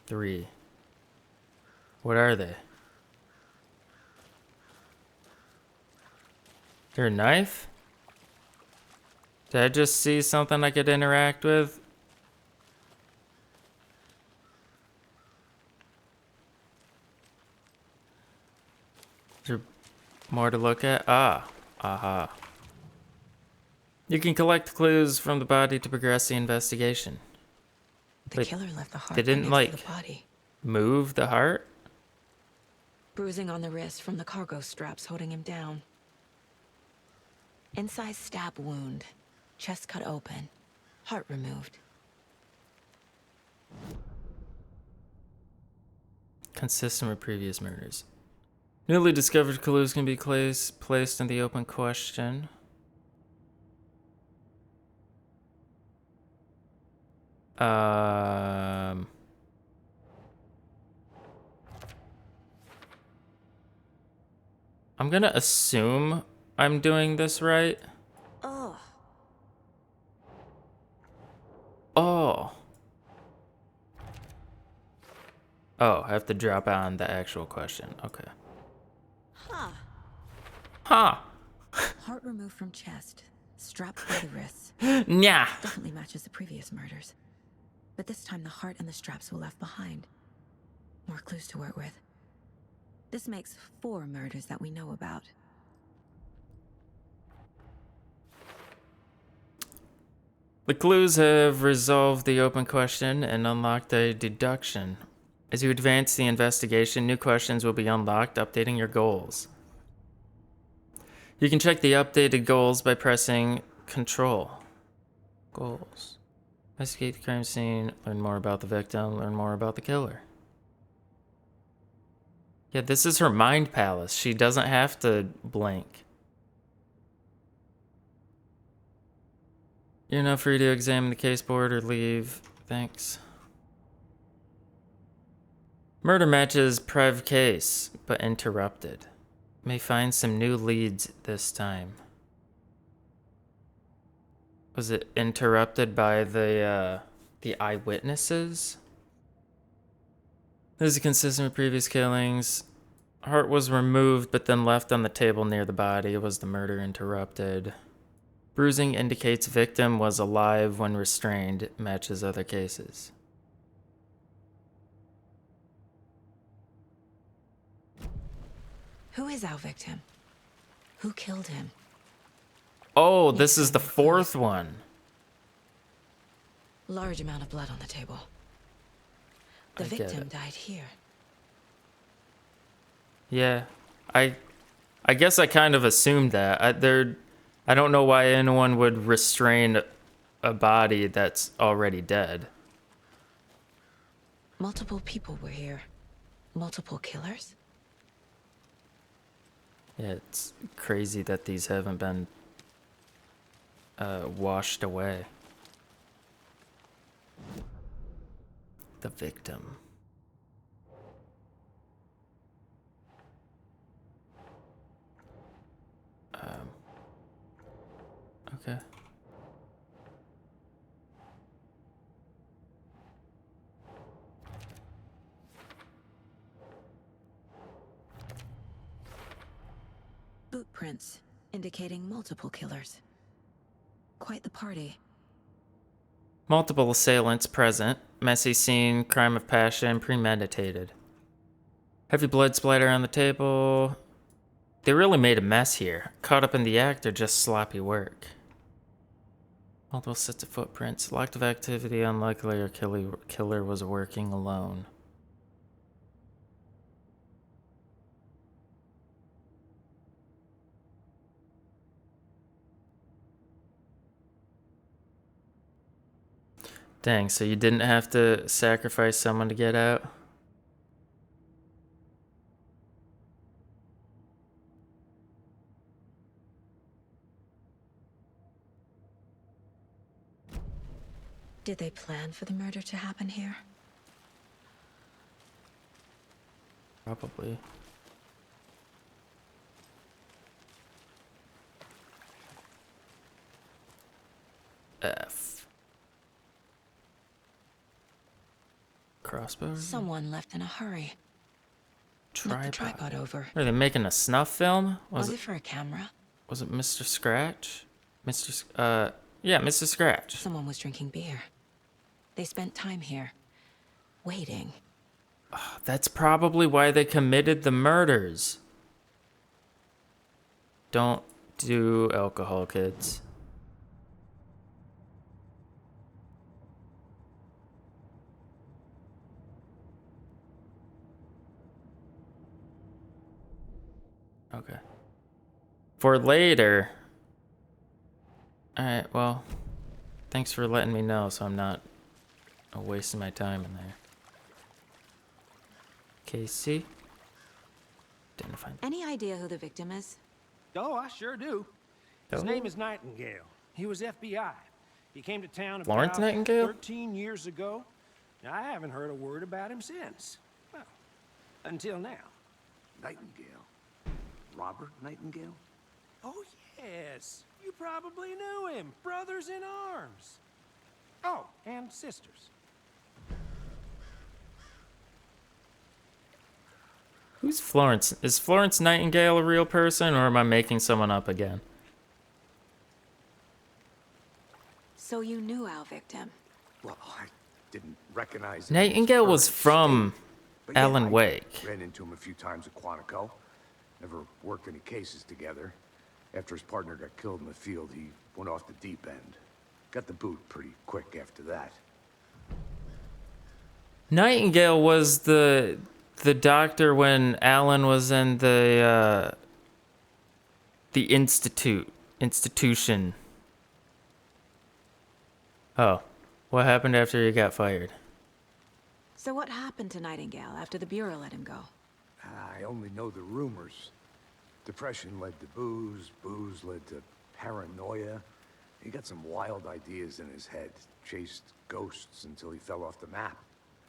3. What are they? They're a knife? Did I just see something I could interact with? Is there more to look at? Ah. Aha. You can collect clues from the body to progress the investigation. The killer left the heart they didn't, right next to like, the body. Move the heart? Bruising on the wrist from the cargo straps holding him down. Inside stab wound. Chest cut open. Heart removed. Consistent with previous murders. Newly discovered clues can be placed in the open question. I'm gonna assume I'm doing this right. Oh. Oh. Oh, I have to drop on the actual question. Okay. Huh. Huh. Heart removed from chest. Strapped by the wrists. Nya. Definitely matches the previous murders. But this time the heart and the straps were left behind. More clues to work with. This makes 4 murders that we know about. The clues have resolved the open question and unlocked a deduction. As you advance the investigation, new questions will be unlocked, updating your goals. You can check the updated goals by pressing Control. Goals. Investigate the crime scene, learn more about the victim, learn more about the killer. Yeah, this is her mind palace. She doesn't have to blink. You're now free to examine the case board or leave. Thanks. Murder matches Prev case, but interrupted. May find some new leads this time. Was it interrupted by the eyewitnesses? This is consistent with previous killings. Heart was removed, but then left on the table near the body. Was the murder interrupted? Bruising indicates victim was alive when restrained. Matches other cases. Who is our victim? Who killed him? Oh, this is the 4th one. Large amount of blood on the table. The I get victim it. died here. Yeah, I guess I kind of assumed that. I don't know why anyone would restrain a body that's already dead. Multiple people were here. Multiple killers? Yeah, it's crazy that these haven't been washed away. The victim. Okay. Boot prints, indicating multiple killers. Quite the party. Multiple assailants present. Messy scene, crime of passion, premeditated. Heavy blood splatter on the table. They really made a mess here. Caught up in the act or just sloppy work? Multiple sets of footprints. Lack of activity, unlikely or killer was working alone. Dang, so you didn't have to sacrifice someone to get out? Did they plan for the murder to happen here? Probably. F. Crossbow? Someone left in a hurry. Knocked the tripod over. Are they making a snuff film? Was it for a camera? Was it Mr. Scratch? Yeah, Mr. Scratch. Someone was drinking beer. They spent time here, waiting. That's probably why they committed the murders. Don't do alcohol, kids. Okay. For later. Alright, well, thanks for letting me know so I'm not wasting my time in there. Casey? Didn't find. Any idea who the victim is? Oh, I sure do. His Oh. name is Nightingale. He was FBI. He came to town Florence about Nightingale? 13 years ago. Now, I haven't heard a word about him since. Well, until now. Nightingale? Robert Nightingale? Oh, yes. You probably knew him. Brothers in arms. Oh, and sisters. Who's Florence? Is Florence Nightingale a real person, or am I making someone up again? So you knew our victim. Well, I didn't recognize him. Nightingale was from But yeah, Alan I Wake. Ran into him a few times at Quantico. Never worked any cases together. After his partner got killed in the field, he went off the deep end. Got the boot pretty quick after that. Nightingale was the doctor when Alan was in the institution. Oh, what happened after he got fired? So what happened to Nightingale after the Bureau let him go? I only know the rumors. Depression led to booze, booze led to paranoia. He got some wild ideas in his head, chased ghosts until he fell off the map.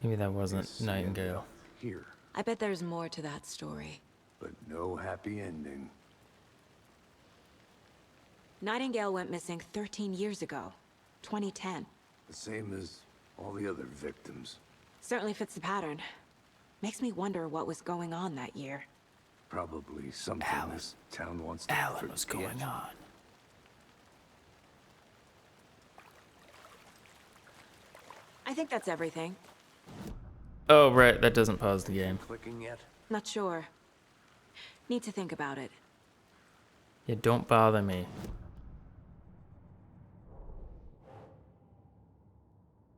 Maybe that wasn't Yes, he ended Nightingale. up here, I bet there's more to that story. but no happy ending. Nightingale went missing 13 years ago, 2010. The same as all the other victims. Certainly fits the pattern. Makes me wonder what was going on that year. Probably something this town wants to Alan was forget. going on. I think that's everything. Oh, right, that doesn't pause the game. Clicking yet? Not sure. Need to think about it. Yeah, don't bother me.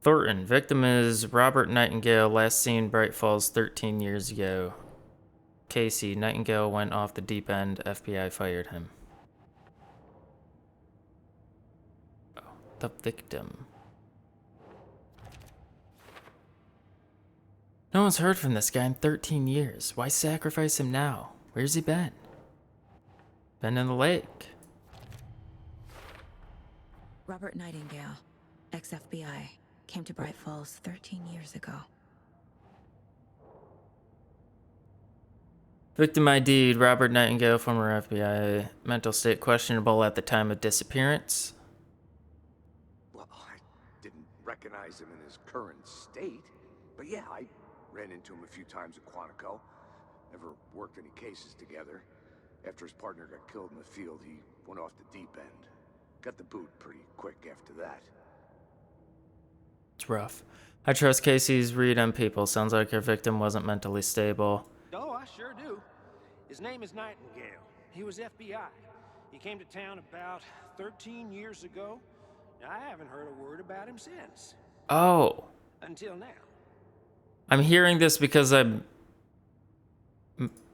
Thornton, victim is Robert Nightingale, last seen Bright Falls 13 years ago. Casey, Nightingale went off the deep end, FBI fired him. Oh, the victim. No one's heard from this guy in 13 years. Why sacrifice him now? Where's he been? Been in the lake. Robert Nightingale, ex-FBI, came to Bright Falls 13 years ago. Victim ID, Robert Nightingale, former FBI. Mental state questionable at the time of disappearance. Well, I didn't recognize him in his current state. But yeah, I ran into him a few times at Quantico. Never worked any cases together. After his partner got killed in the field, he went off the deep end. Got the boot pretty quick after that. It's rough. I trust Casey's read on people. Sounds like her victim wasn't mentally stable. Oh, I sure do. His name is Nightingale. He was FBI. He came to town about 13 years ago. I haven't heard a word about him since. Oh. Until now. I'm hearing this because I'm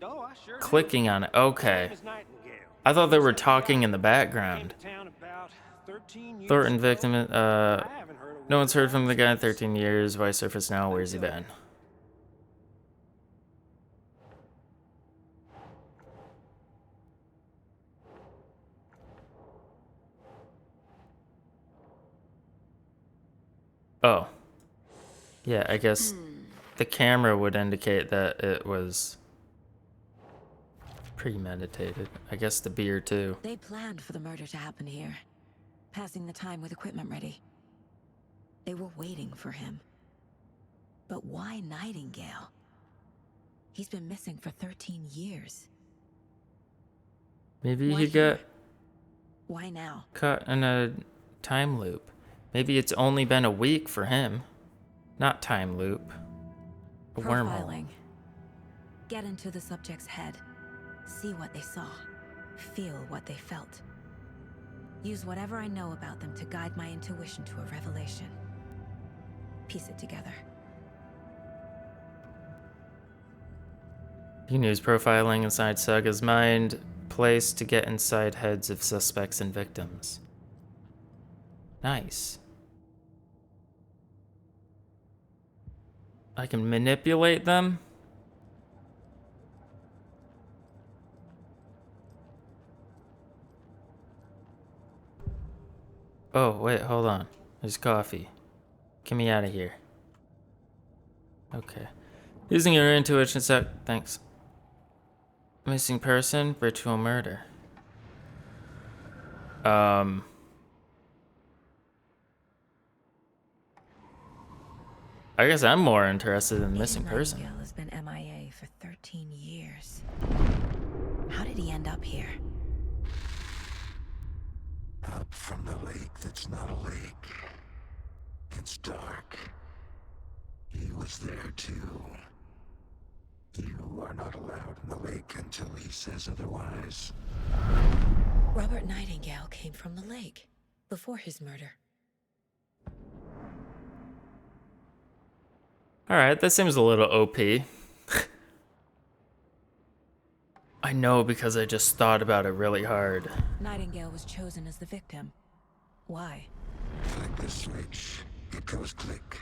Oh, I sure clicking on it. Okay. His name is Nightingale. I thought they were talking in the Came background. to town about 13 years Thornton, ago. victim, I haven't heard a no word one's heard about from him the guy in since. 13 years. Why surface now? Where's he been? Oh. Yeah, I guess the camera would indicate that it was premeditated. I guess the beer too. They planned for the murder to happen here, passing the time with equipment ready. They were waiting for him. But why Nightingale? He's been missing for 13 years. Maybe Why he here? got Why now? caught in a time loop. Maybe it's only been a week for him. Not time loop. A wormhole. Profiling. Get into the subject's head. See what they saw. Feel what they felt. Use whatever I know about them to guide my intuition to a revelation. Piece it together. You can use profiling inside Saga's mind, place to get inside heads of suspects and victims. Nice. I can manipulate them? Oh, wait, hold on. There's coffee. Get me out of here. Okay. Using your intuition set. Thanks. Missing person, ritual murder. I guess I'm more interested in missing person. Nightingale has been MIA for 13 years. How did he end up here? Up from the lake that's not a lake. It's dark. He was there too. You are not allowed in the lake until he says otherwise. Robert Nightingale came from the lake before his murder. Alright, that seems a little OP. I know because I just thought about it really hard. Nightingale was chosen as the victim. Why? Flick the switch. It goes click.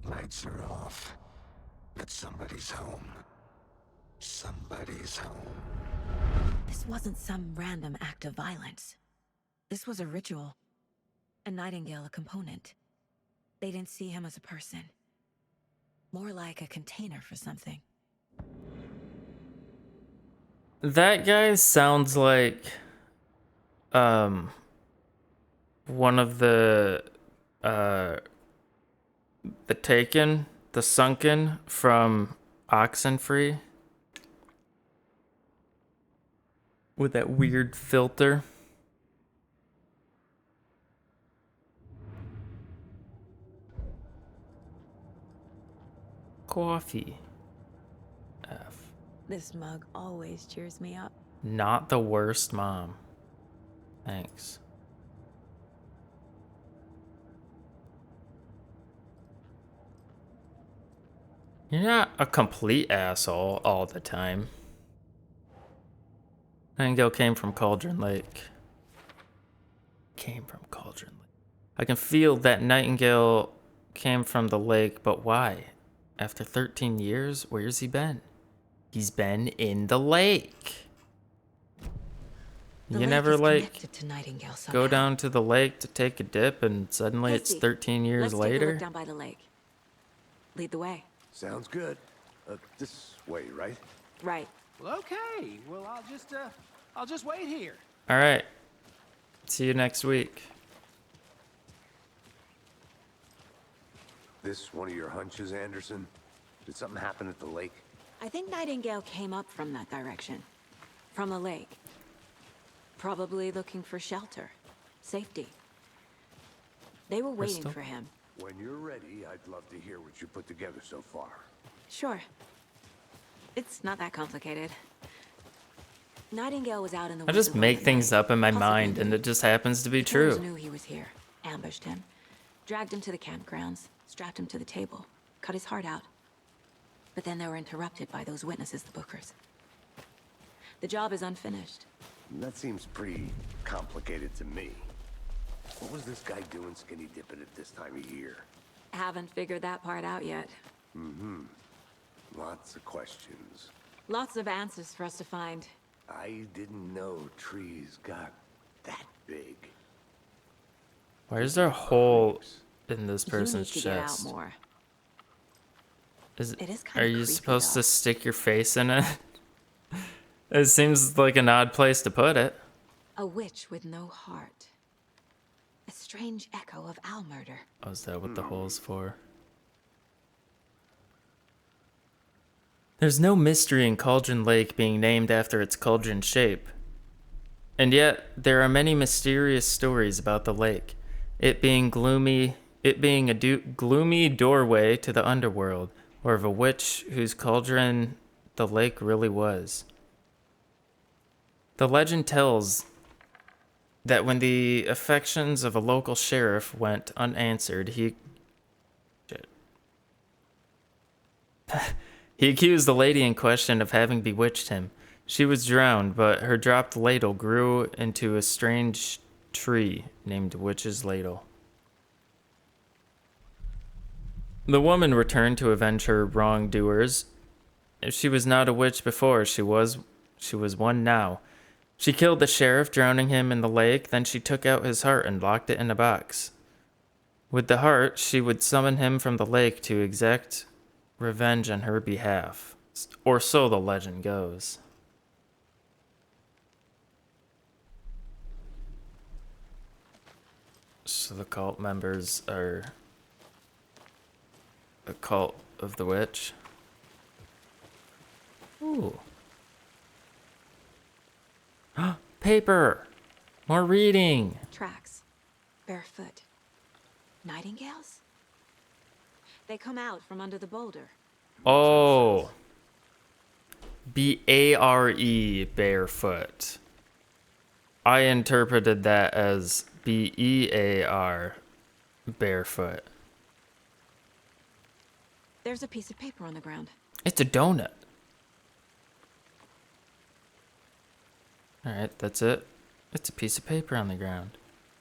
Lights are off. But somebody's home. Somebody's home. This wasn't some random act of violence. This was a ritual. And Nightingale a component. They didn't see him as a person. More like a container for something. That guy sounds like one of the Taken, the Sunken from Oxenfree. With that weird filter. Coffee. F. This mug always cheers me up. Not the worst mom. Thanks. You're not a complete asshole all the time. Nightingale came from Cauldron Lake. Came from Cauldron Lake. I can feel that Nightingale came from the lake, but why? After 13 years, where's he been? He's been in the lake. The You lake never is like connected to Nightingale somehow. go down to the lake to take a dip and suddenly it's Casey, 13 years let's take a later? look down by the lake. Lead the way. Sounds good. This way, right? Right. Well, okay. Well, I'll just wait here. All right. See you next week. This one of your hunches, Anderson? Did something happen at the lake? I think Nightingale came up from that direction. From the lake. Probably looking for shelter. Safety. They were waiting Crystal? for him. When you're ready, I'd love to hear what you put together so far. Sure. It's not that complicated. Nightingale was out in the I woods just alone make at things night, up in my possibly mind and it just happens to be Killers true. knew he was here, ambushed him, dragged him to the campgrounds, strapped him to the table, cut his heart out. But then they were interrupted by those witnesses, the Bookers. The job is unfinished. That seems pretty complicated to me. What was this guy doing skinny dipping at this time of year? Haven't figured that part out yet. Lots of questions. Lots of answers for us to find. I didn't know trees got that big. Why is there a hole in this You person's need to get out chest? more. Is It is Are kinda you creepy, supposed though. to stick your face in it? It seems like an odd place to put it. A witch with no heart. A strange echo of owl murder. Oh, is that what the hole's for? There's no mystery in Cauldron Lake being named after its cauldron shape. And yet, there are many mysterious stories about the lake. It being a gloomy doorway to the underworld, or of a witch whose cauldron the lake really was. The legend tells that when the affections of a local sheriff went unanswered, he accused the lady in question of having bewitched him. She was drowned, but her dropped ladle grew into a strange tree named Witch's Ladle. The woman returned to avenge her wrongdoers. If she was not a witch before, she was one now. She killed the sheriff, drowning him in the lake. Then she took out his heart and locked it in a box. With the heart, she would summon him from the lake to exact revenge on her behalf. Or so the legend goes. So the cult members are a cult of the witch. Ooh. Paper! More reading! Tracks. Barefoot. Nightingales? They come out from under the boulder. Oh. B-A-R-E, barefoot. I interpreted that as B-E-A-R, barefoot. There's a piece of paper on the ground. It's a donut. Alright, that's it. It's a piece of paper on the ground.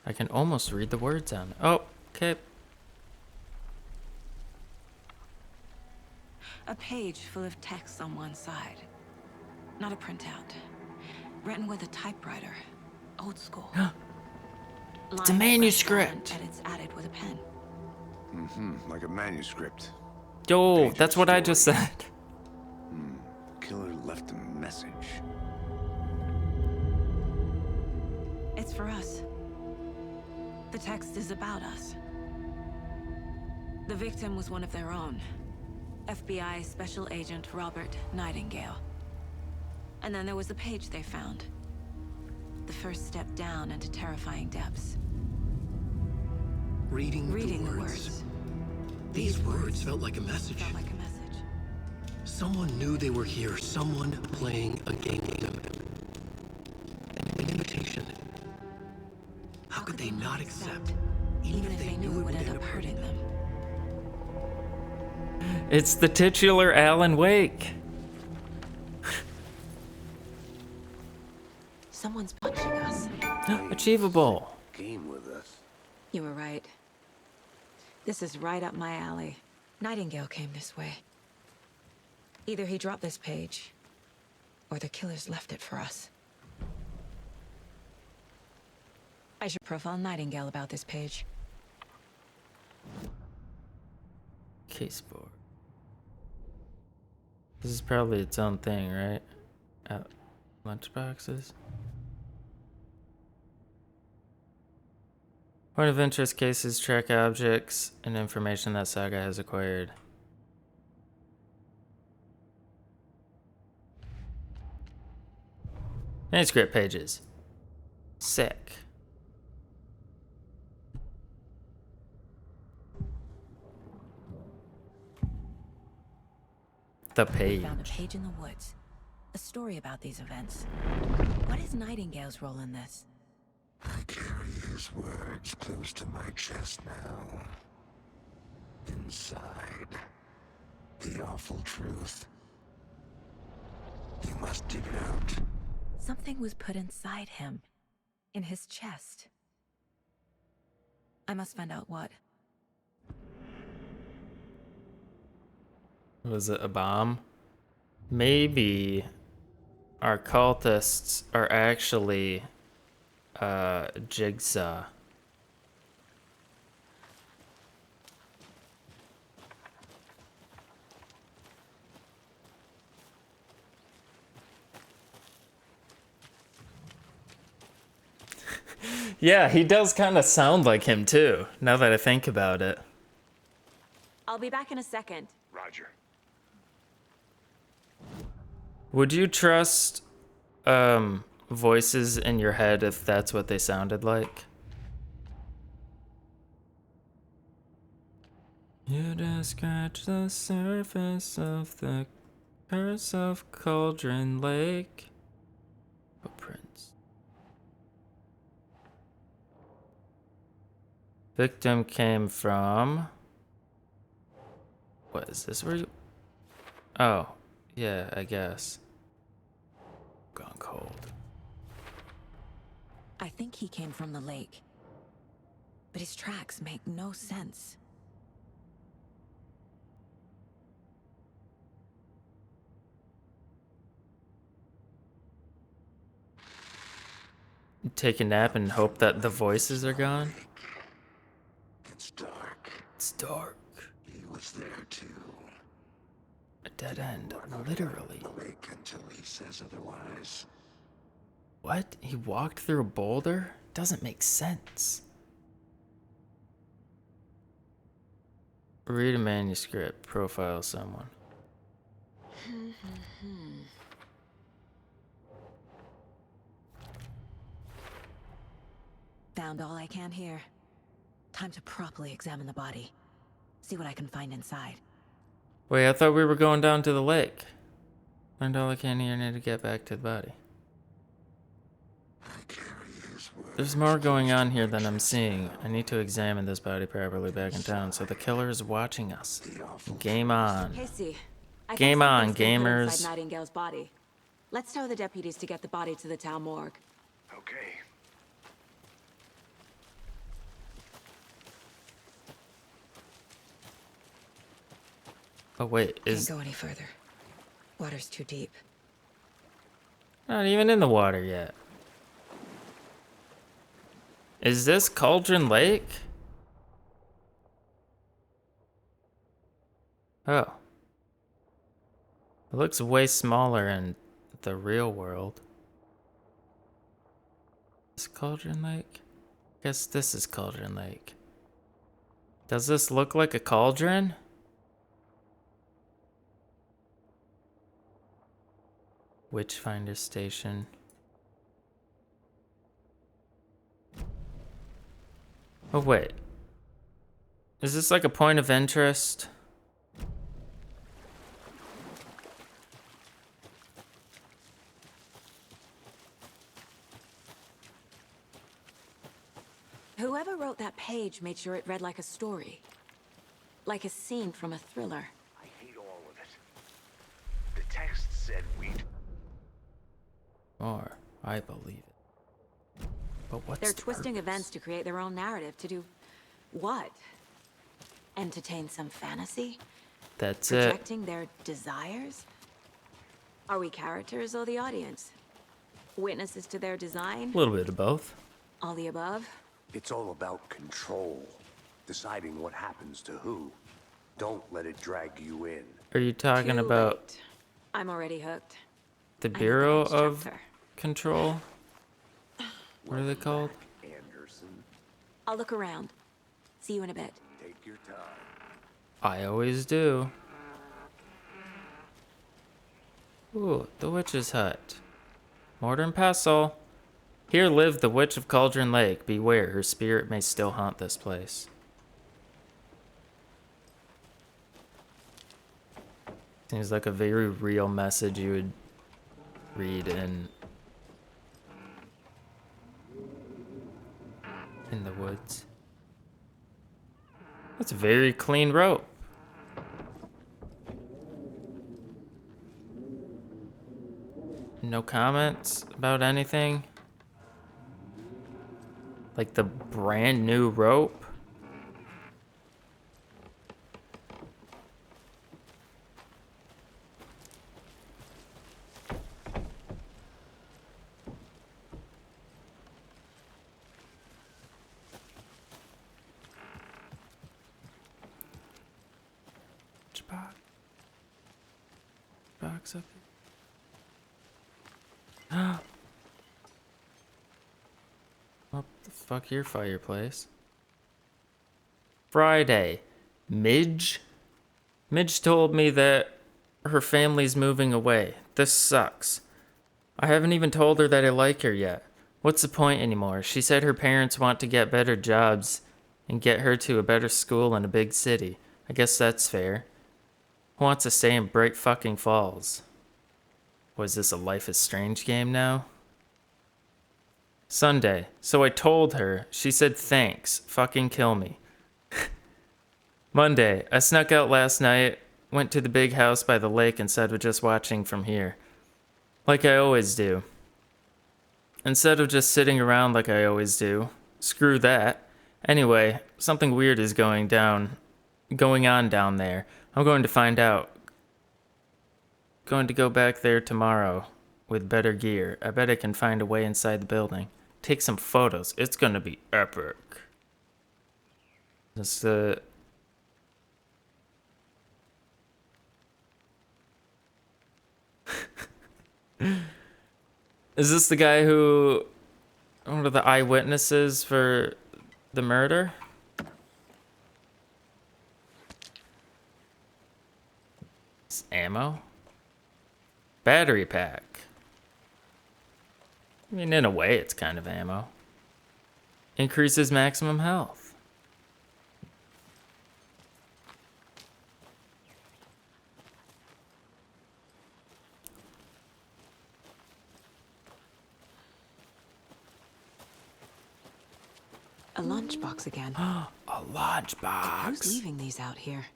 I can almost read the words on it. Oh, okay. A page full of text on one side. Not a printout. Written with a typewriter. Old school. It's a manuscript. Edits added with a pen. Mm-hmm, like a manuscript. Yo, Page that's of what I just story. said. Killer left a message. It's for us. The text is about us. The victim was one of their own. FBI Special Agent Robert Nightingale. And then there was the page they found. The first step down into terrifying depths. Reading The the words. These words felt like a message. Felt like a message. Someone knew they were here. Someone playing a game. An invitation. How could they not accept? Even if they knew it would end up hurting them. It's the titular Alan Wake. Someone's punching us. Achievable. Game with us. You were right. This is right up my alley. Nightingale came this way. Either he dropped this page, or the killers left it for us. I should profile Nightingale about this page. Case board. This is probably its own thing, right? Lunchboxes. Point of interest cases track objects and information that Saga has acquired. Manuscript pages. Sick. The page. Found a page in the woods. A story about these events. What is Nightingale's role in this? I carry his words close to my chest now. Inside, the awful truth. You must dig it out. Something was put inside him. In his chest. I must find out what. Was it a bomb? Maybe our cultists are actually Jigsaw. Yeah, he does kind of sound like him too, now that I think about it. I'll be back in a second. Roger. Would you trust voices in your head if that's what they sounded like? You just scratch the surface of the curse of Cauldron Lake. Footprints. Victim came from... What is this? Where you... Oh, yeah, I guess. Gone cold. I think he came from the lake. But his tracks make no sense. Take a nap and hope that the voices are gone? It's dark. It's dark. He was there too. A dead end, We're not literally. allowed in the lake until he says otherwise. What? He walked through a boulder? Doesn't make sense. Read a manuscript. Profile someone. Found all I can here. Time to properly examine the body. See what I can find inside. Wait, I thought we were going down to the lake. Learned all I can here, need to get back to the body. I carry his word. There's more going on here than I'm seeing. I need to examine this body properly back in town, so the killer is watching us. Game on. Casey, I Game think on, something's been put gamers. inside Nightingale's body. Let's tell the deputies to get the body to the town morgue. Okay. Oh wait, Can't is go any further. Water's too deep. not even in the water yet. Is this Cauldron Lake? Oh. It looks way smaller in the real world. Is Cauldron Lake? Guess this is Cauldron Lake. Does this look like a cauldron? Witchfinder Station. Oh wait. Is this like a point of interest? Whoever wrote that page made sure it read like a story. Like a scene from a thriller. I hate all of it. The text said we'd... Or I believe it. But what's They're the twisting purpose? events to create their own narrative to do what? Entertain some fantasy? That's it. Projecting their desires? Are we characters or the audience? Witnesses to their design? A little bit of both. All the above? It's all about control. Deciding what happens to who. Don't let it drag you in. Are you talking Too about late. I'm already hooked. the I need the Bureau next of chapter. Control? What are they called? Anderson, I'll look around. See you in a bit. take your time. I always do. Ooh, the witch's hut. Mortar and pestle. Here lived the witch of Cauldron Lake. Beware, her spirit may still haunt this place. Seems like a very real message you would read in the woods. That's a very clean rope. No comments about anything? Like the brand new rope? Box up here. What the fuck, your fireplace? Friday. Midge? Midge told me that her family's moving away. This sucks. I haven't even told her that I like her yet. What's the point anymore? She said her parents want to get better jobs and get her to a better school in a big city. I guess that's fair. Who wants to stay in Bright fucking Falls? Was this a Life is Strange game now? Sunday. So I told her. She said thanks. Fucking kill me. Monday. I snuck out last night, went to the big house by the lake instead of just watching from here. Like I always do. Instead of just sitting around like I always do. Screw that. Anyway, something weird is going on down there. I'm going to find out. Going to go back there tomorrow with better gear. I bet I can find a way inside the building. Take some photos. It's gonna be epic. This Is this the guy who one of the eyewitnesses for the murder? It's ammo? Battery pack. I mean, in a way, it's kind of ammo. Increases maximum health. A lunchbox again. A lunchbox. Who's leaving these out here?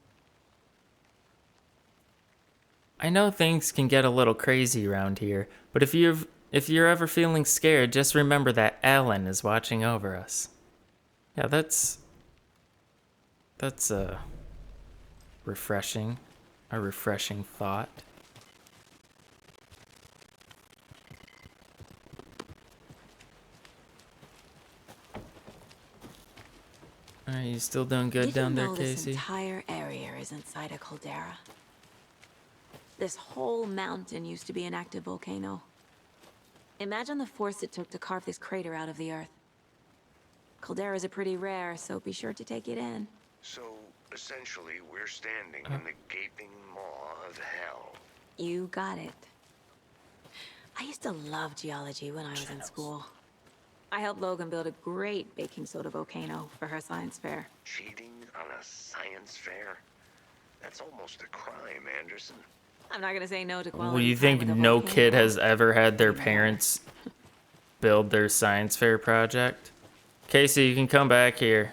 I know things can get a little crazy around here, but if you're ever feeling scared, just remember that Alan is watching over us. Yeah, that's a refreshing thought. Are you still doing good down there, Casey? This entire area is inside a caldera. This whole mountain used to be an active volcano. Imagine the force it took to carve this crater out of the earth. Calderas are pretty rare, so be sure to take it in. So, essentially, we're standing in the gaping maw of hell. You got it. I used to love geology when I was in school. I helped Logan build a great baking soda volcano for her science fair. Cheating on a science fair? That's almost a crime, Anderson. I'm not gonna say no to quality. Well, you time think with a no volcano. kid has ever had their parents build their science fair project? Casey, you can come back here.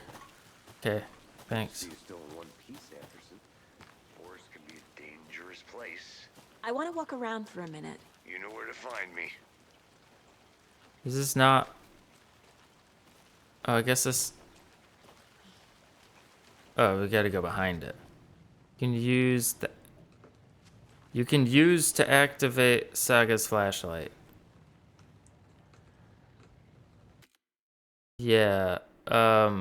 Okay, thanks. You're still in one piece, Anderson. Forest can be a dangerous place. I want to walk around for a minute. You know where to find me. Is this not... Oh, I guess this... Oh, we gotta go behind it. You can use the... You can use to activate Saga's flashlight. Yeah, I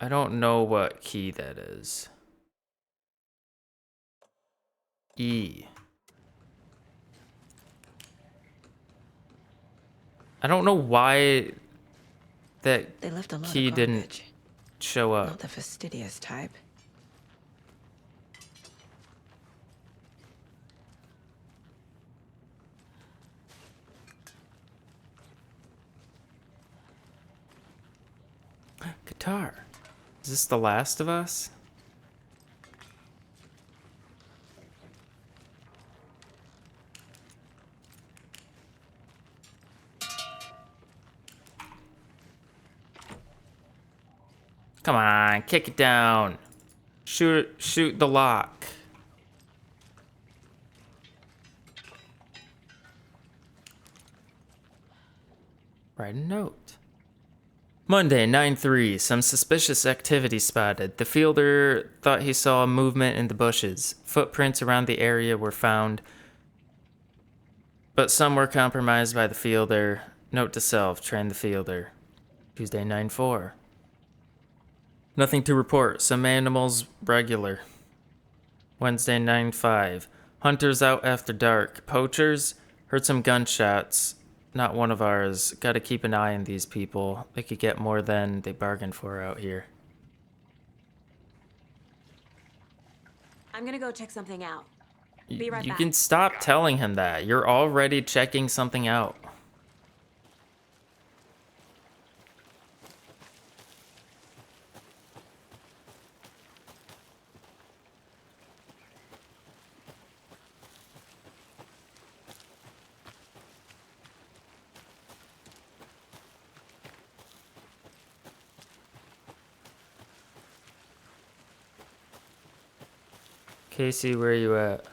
don't know what key that is. E. I don't know why that They left a lot key of didn't garbage. show up. Not the fastidious type. Guitar. Is this The Last of Us? Come on, kick it down. Shoot the lock. Write a note. Monday, 9/3. Some suspicious activity spotted. The fielder thought he saw movement in the bushes. Footprints around the area were found, but some were compromised by the fielder. Note to self, train the fielder. Tuesday, 9/4. Nothing to report. Some animals regular. Wednesday, 9/5. Hunters out after dark. Poachers heard some gunshots not one of ours. Got to keep an eye on these people. They could get more than they bargained for out here. I'm gonna go check something out. Be right You back. can stop telling him that. You're already checking something out. Casey, where you at?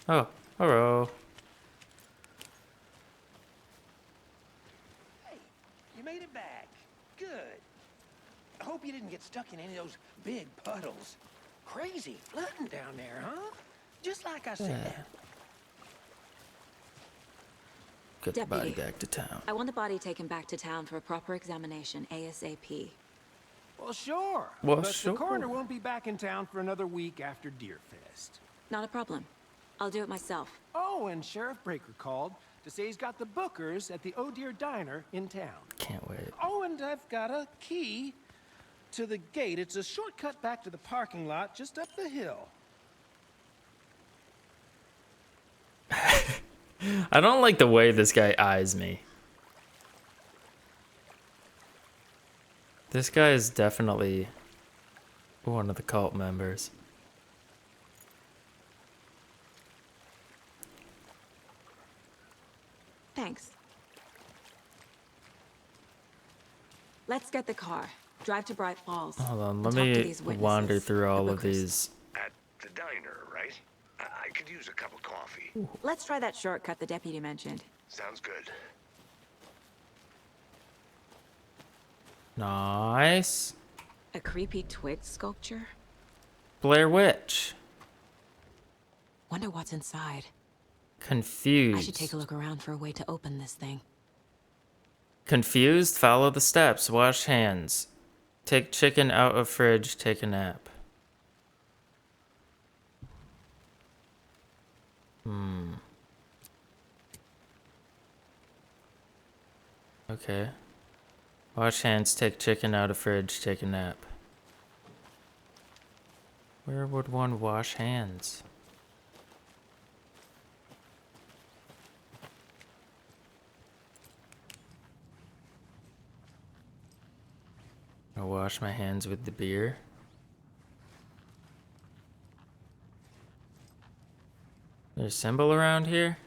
Oh, hello. Hey, you made it back. Good. I hope you didn't get stuck in any of those big puddles. Crazy flooding down there, huh? Just like I said. Get the body Deputy. back to town. I want the body taken back to town for a proper examination ASAP. Well, sure. Well, but sure. the coroner won't be back in town for another week after Deerfest. Not a problem. I'll do it myself. Oh, and Sheriff Breaker called to say he's got the Bookers at the Oh Dear Diner in town. Can't wait. Oh, and I've got a key to the gate. It's a shortcut back to the parking lot just up the hill. I don't like the way this guy eyes me. This guy is definitely one of the cult members. Thanks. Let's get the car. Drive to Bright Falls. Hold on, and let talk to me these witnesses, wander through the all of Bookers. these. At the diner, right? I could use a cup of coffee. Let's try that shortcut the deputy mentioned. Sounds good. Nice. A creepy twig sculpture? Blair Witch. Wonder what's inside. Confused. I should take a look around for a way to open this thing. Confused? Follow the steps. Wash hands. Take chicken out of fridge. Take a nap. Okay. Wash hands. Take chicken out of fridge. Take a nap. Where would one wash hands? I wash my hands with the beer. There's a symbol around here?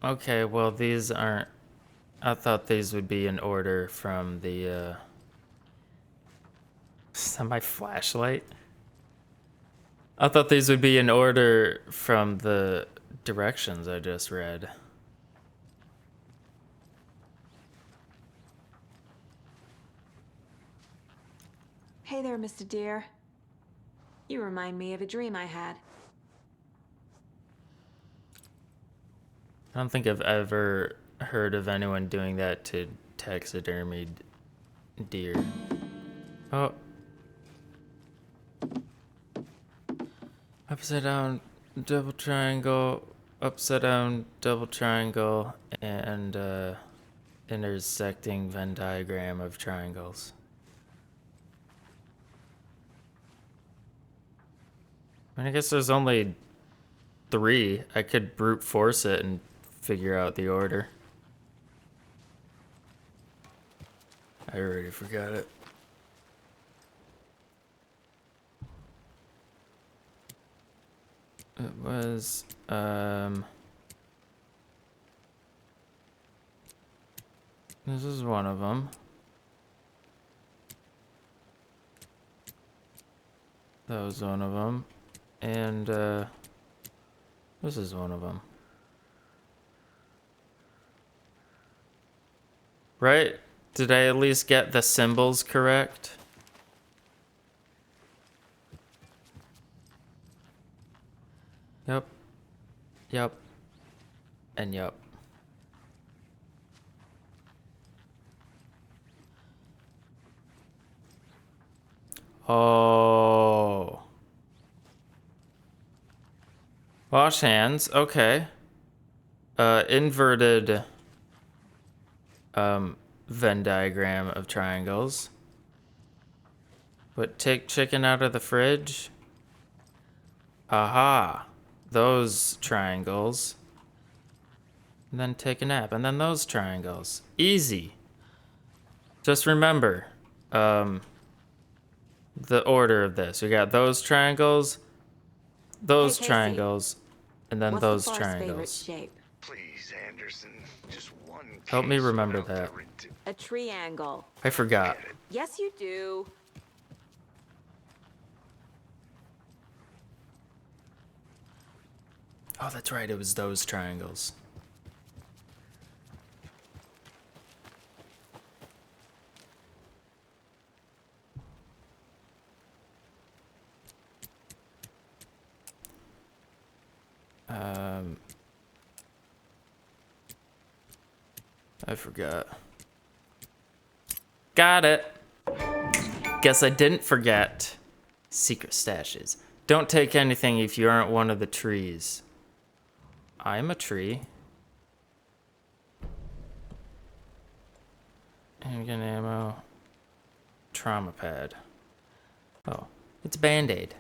Okay, well these aren't... I thought these would be in order from the, Is that my flashlight? I thought these would be in order from the directions I just read. Hey there, Mr. Deer. You remind me of a dream I had. I don't think I've ever heard of anyone doing that to taxidermied deer. Oh. Upside down, double triangle, upside down, double triangle, and intersecting Venn diagram of triangles. I mean, I guess there's only 3. I could brute force it and figure out the order. I already forgot it. It was, this is one of them. That was one of them. And, this is one of them. Right? Did I at least get the symbols correct? Yep. Yep. And yep. Oh. Wash hands. Okay. Inverted Venn diagram of triangles. But take chicken out of the fridge. Aha. Those triangles. And then take a nap. And then those triangles. Easy. Just remember, the order of this. We got those triangles, those Hey, Casey. triangles, and then What's those the far's favorite triangles. shape? Please, Anderson, just one Help me case remember without that. the rid- A triangle. I forgot. Yes, you do. Oh, that's right. It was those triangles. I forgot. Got it. Guess I didn't forget. Secret stashes. Don't take anything if you aren't one of the trees. I'm a tree. Handgun ammo. Trauma pad. Oh, it's Band-Aid.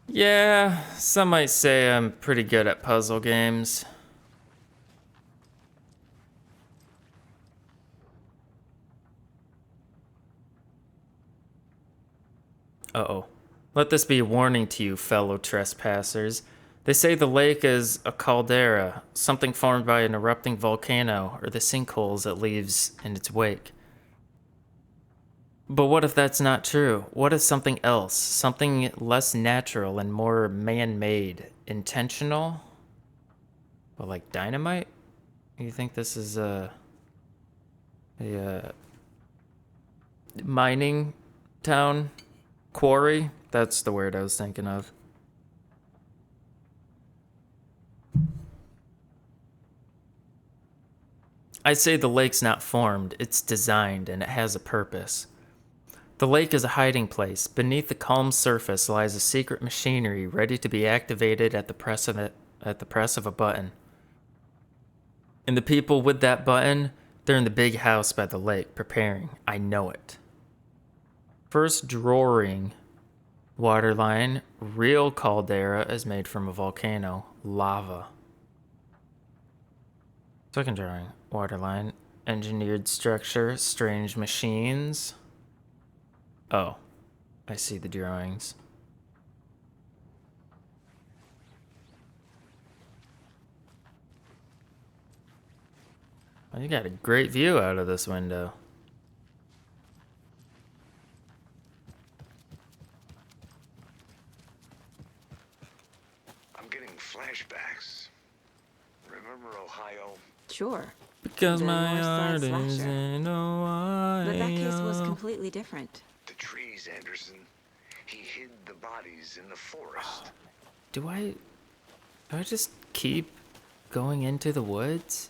Yeah, some might say I'm pretty good at puzzle games. Uh-oh. Let this be a warning to you, fellow trespassers. They say the lake is a caldera, something formed by an erupting volcano, or the sinkholes it leaves in its wake. But what if that's not true? What if something else, something less natural and more man-made, intentional? Well, like dynamite? You think this is a mining town? Quarry? That's the word I was thinking of. I say the lake's not formed, it's designed, and it has a purpose. The lake is a hiding place. Beneath the calm surface lies a secret machinery ready to be activated at the press of a button. And the people with that button, they're in the big house by the lake, preparing. I know it. First drawing. Waterline, real caldera is made from a volcano, lava. Second drawing, waterline, engineered structure, strange machines. Oh, I see the drawings. Well, you got a great view out of this window. Flashbacks. Remember Ohio? Sure. Because The my North heart Side is slasher. in Ohio. But that case was completely different. The trees, Anderson. He hid the bodies in the forest. Do I just keep going into the woods?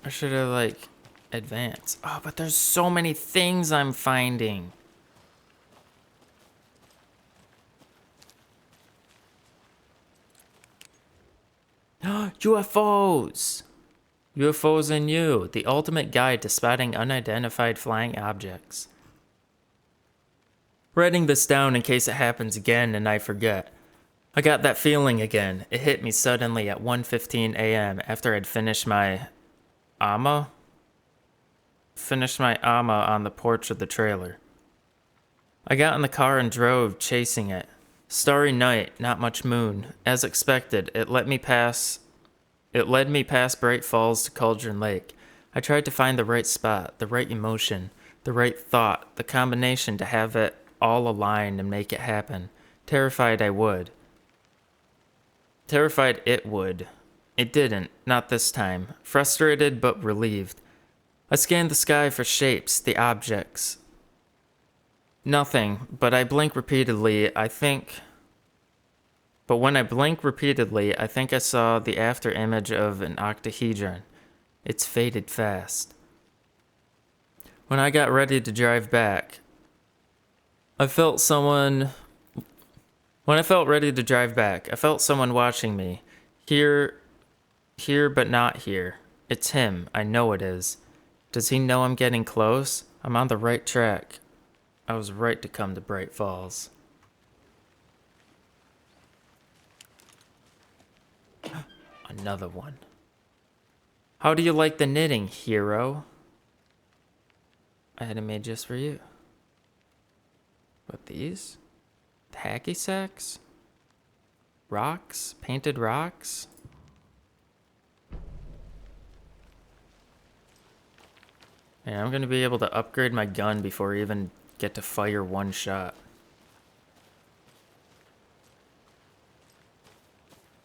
Or should I, like, advance? Oh, but there's so many things I'm finding. UFOs! UFOs and You, the ultimate guide to spotting unidentified flying objects. Writing this down in case it happens again and I forget. I got that feeling again. It hit me suddenly at 1:15 a.m. after I'd finished my AMA on the porch of the trailer. I got in the car and drove, chasing it. Starry night, not much moon. As expected, it led me past Bright Falls to Cauldron Lake. I tried to find the right spot, the right emotion, the right thought, the combination to have it all aligned and make it happen. Terrified it would. It didn't, not this time. Frustrated but relieved. I scanned the sky for shapes, the objects. Nothing, but when I blink repeatedly, I think I saw the after image of an octahedron. It's faded fast. When I got ready to drive back, I felt someone... When I felt ready to drive back, I felt someone watching me. Here but not here. It's him. I know it is. Does he know I'm getting close? I'm on the right track. I was right to come to Bright Falls. Another one. How do you like the knitting, hero? I had it made just for you. What, these? The hacky sacks? Rocks? Painted rocks? Yeah, I'm gonna be able to upgrade my gun before I even get to fire one shot.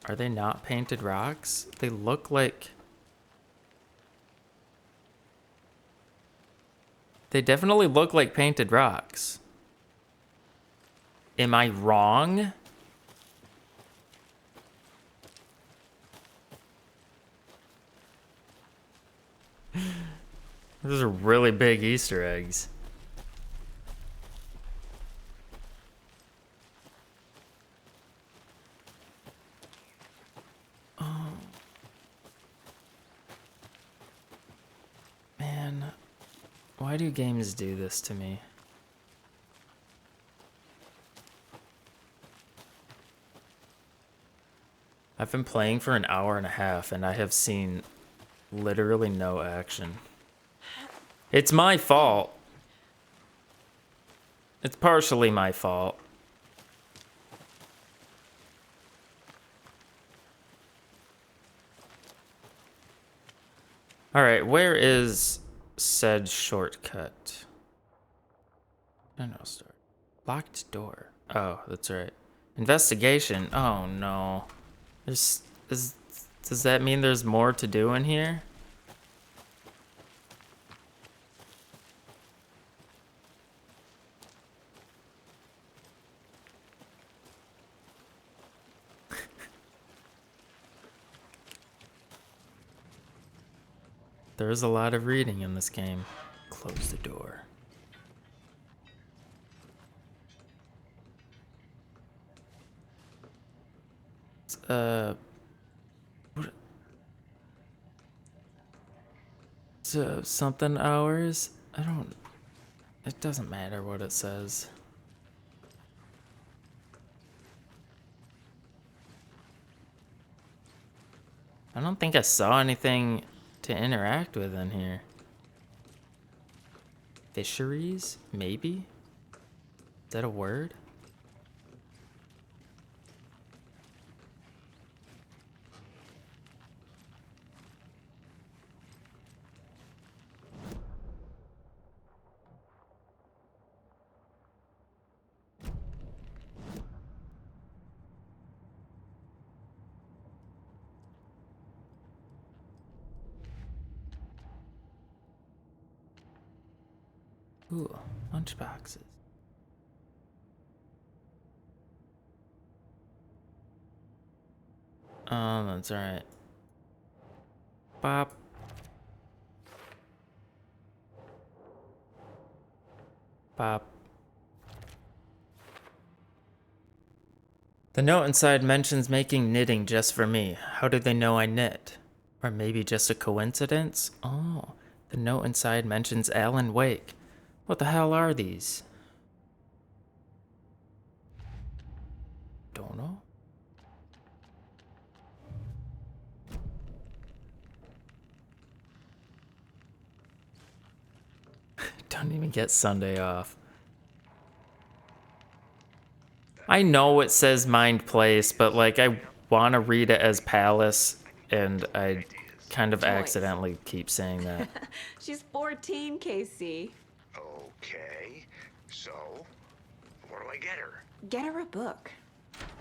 Are they not painted rocks? They look like... They definitely look like painted rocks. Am I wrong? Those are really big Easter eggs. Oh. Man, why do games do this to me? I've been playing for an hour and a half and I have seen literally no action. It's my fault. It's partially my fault. Alright, where is said shortcut? No, start. Locked door. Oh, that's right. Investigation. Oh no. Does that mean there's more to do in here? There's a lot of reading in this game. Close the door. What? Something hours? I don't... It doesn't matter what it says. I don't think I saw anything to interact with in here. Fisheries? Maybe? Is that a word? Ooh, lunchboxes. Oh, that's alright. Bop. Bop. The note inside mentions making knitting just for me. How did they know I knit? Or maybe just a coincidence? Oh, the note inside mentions Alan Wake. What the hell are these? Don't know. Don't even get Sunday off. I know it says Mind Place, but like I want to read it as Palace, and I kind of accidentally keep saying that. She's 14, Casey. Okay, so what do I get her? Get her a book.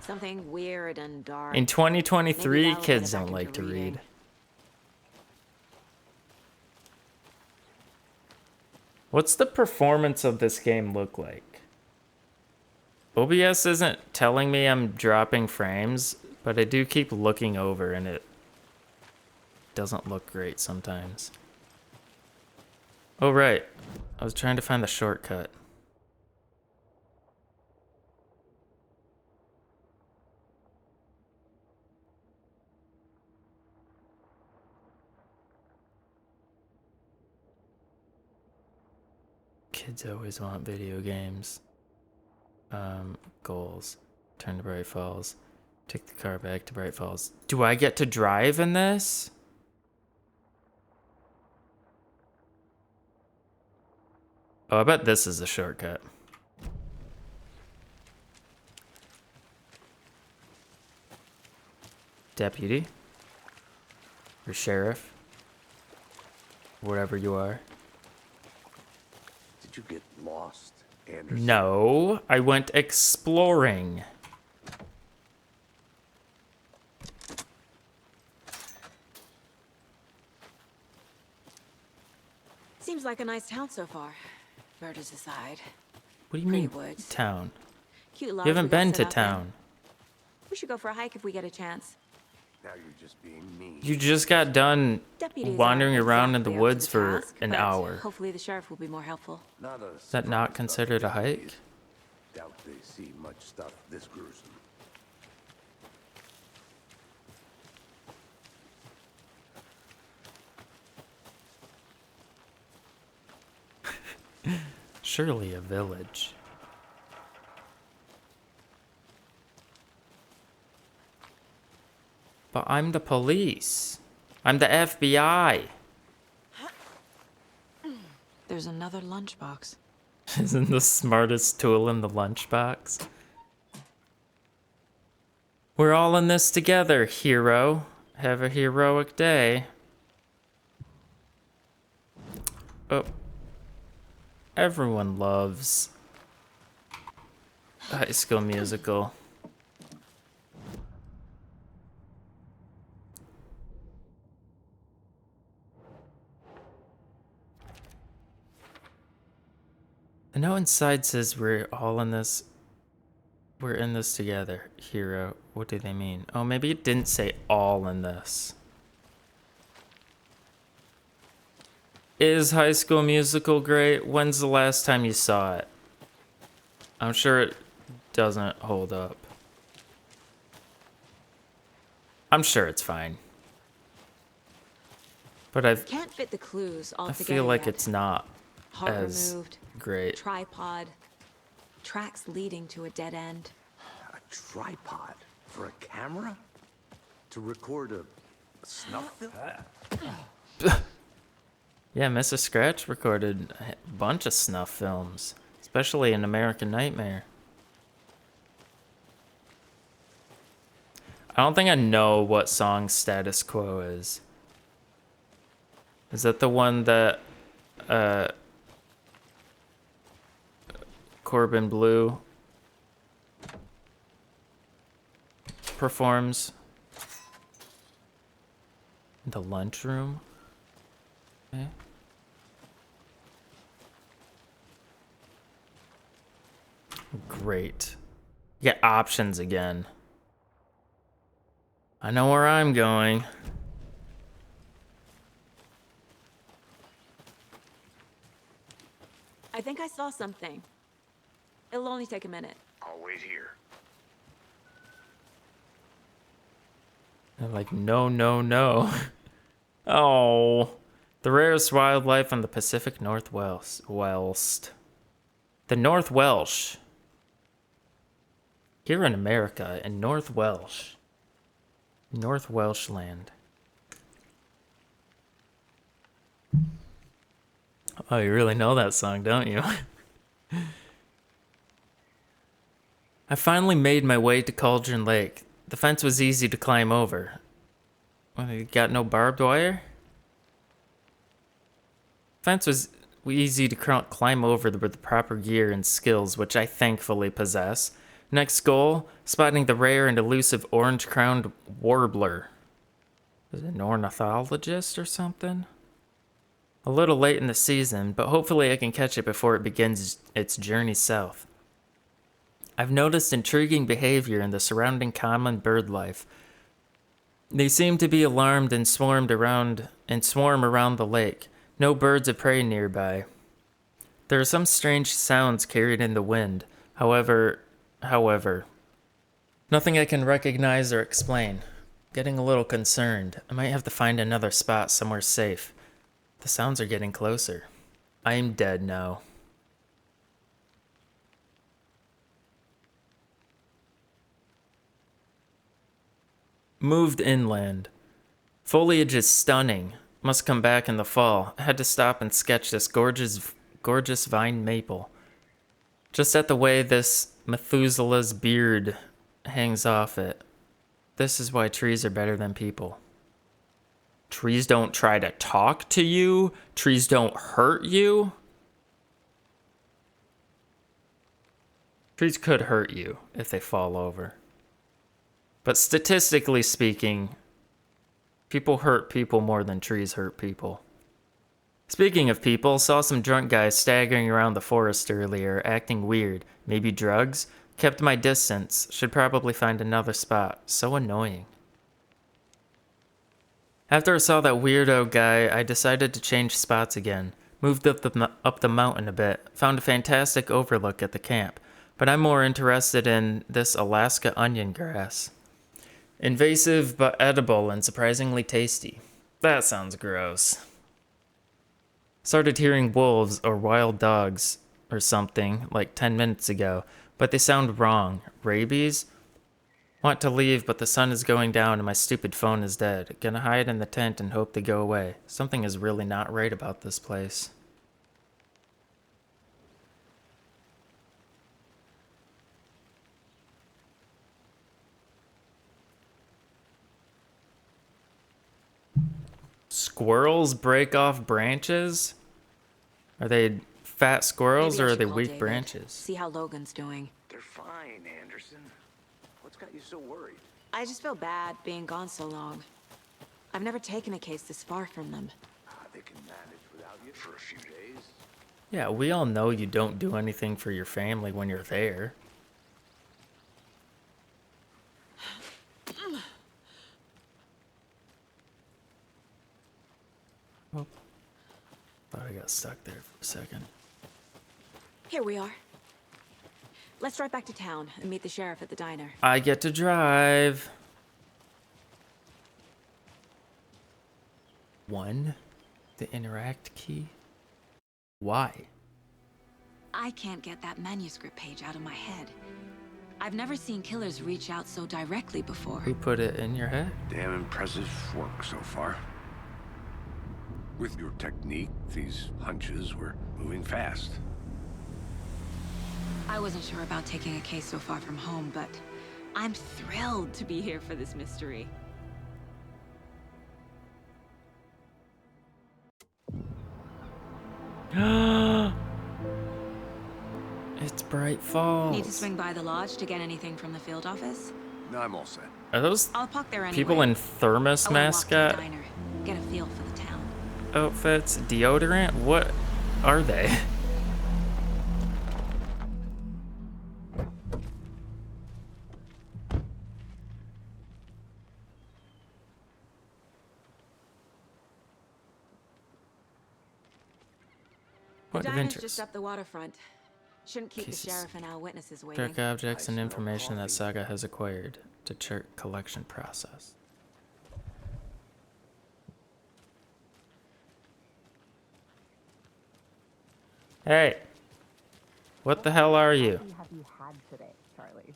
Something weird and dark. In 2023, Maybe kids that'll don't get her like to back into read. reading. What's the performance of this game look like? OBS isn't telling me I'm dropping frames, but I do keep looking over and it doesn't look great sometimes. Oh, right. I was trying to find the shortcut. Kids always want video games. Goals. Turn to Bright Falls. Take the car back to Bright Falls. Do I get to drive in this? Oh, I bet this is a shortcut. Deputy. Or sheriff. Whatever you are. Did you get lost, Anderson? No, I went exploring. Seems like a nice town so far. Murders aside. What do you mean, Pretty woods. town? Cute You lodge we haven't got been set to up in. town. We should go for a hike if we get a chance. Now you're just being mean. You just got done Deputies wandering aren't around in the exactly up to woods the for task, an but hour. Hopefully the sheriff will be more helpful. Not a Is that not considered a hike? Doubt they see much stuff this gruesome. Surely a village. But I'm the police. I'm the FBI. There's another lunchbox. Isn't the smartest tool in the lunchbox? We're all in this together, hero. Have a heroic day. Oh. Everyone loves High School Musical. The note inside says we're all in this. We're in this together, hero. What do they mean? Oh, maybe it didn't say all in this. Is High School Musical great? When's the last time you saw it? I'm sure it doesn't hold up. I'm sure it's fine. But Can't fit the clues all I together feel like yet. it's not Heart as removed. great. Tripod. Tracks leading to a dead end. A tripod for a camera? To record a snuff film? Yeah, Mrs. Scratch recorded a bunch of snuff films, especially in American Nightmare. I don't think I know what song Status Quo is. Is that the one that Corbin Blue performs in the lunchroom? Okay. Great. You get options again. I know where I'm going. I think I saw something. It'll only take a minute. I'll wait here. They're like, no, no, no. Oh. The rarest wildlife on the Pacific Northwest. The North Welsh. Here in America, in North Welsh. North Welsh land. Oh, you really know that song, don't you? I finally made my way to Cauldron Lake. The fence was easy to climb over. Well, you got no barbed wire? Fence was easy to climb over with the proper gear and skills, which I thankfully possess. Next goal, spotting the rare and elusive orange-crowned warbler. Is it an ornithologist or something? A little late in the season, but hopefully I can catch it before it begins its journey south. I've noticed intriguing behavior in the surrounding common bird life. They seem to be alarmed and swarm around the lake. No birds of prey nearby. There are some strange sounds carried in the wind. However, nothing I can recognize or explain. Getting a little concerned. I might have to find another spot somewhere safe. The sounds are getting closer. I am dead now. Moved inland. Foliage is stunning. Must come back in the fall. I had to stop and sketch this gorgeous vine maple. Just at the way this Methuselah's beard hangs off it. This is why trees are better than people. Trees don't try to talk to you. Trees don't hurt you. Trees could hurt you if they fall over. But statistically speaking, people hurt people more than trees hurt people. Speaking of people, saw some drunk guys staggering around the forest earlier, acting weird. Maybe drugs? Kept my distance. Should probably find another spot. So annoying. After I saw that weirdo guy, I decided to change spots again. Moved up the mountain a bit. Found a fantastic overlook at the camp. But I'm more interested in this Alaska onion grass. Invasive but edible and surprisingly tasty. That sounds gross. Started hearing wolves or wild dogs or something like 10 minutes ago, but they sound wrong. Rabies? Want to leave, but the sun is going down and my stupid phone is dead. Gonna hide in the tent and hope they go away. Something is really not right about this place. Squirrels break off branches? Are they fat squirrels or are they weak branches? See how Logan's doing. They're fine, Anderson. What's got you so worried? I just feel bad being gone so long. I've never taken a case this far from them. They can manage without you for a few days. Yeah, we all know you don't do anything for your family when you're there. Oh, thought I got stuck there for a second. Here we are. Let's drive back to town and meet the sheriff at the diner. I get to drive. 1. The interact key. Why? I can't get that manuscript page out of my head. I've never seen killers reach out so directly before. Who put it in your head? Damn impressive work so far. With your technique, these hunches were moving fast. I wasn't sure about taking a case so far from home, but I'm thrilled to be here for this mystery. It's Bright Falls. Need to swing by the lodge to get anything from the field office? No, I'm all set. Are those I'll park there anyway. people in Thermos I wanna walk to the mascot diner, get a feel for the town. outfits? Deodorant? What are they? What The of diner's interest? just up the waterfront. Shouldn't keep Cases. the sheriff and our witnesses waiting. Dark objects and information that Saga has acquired to chart collection process. Hey, what the hell are you? Have you had today, Charlie?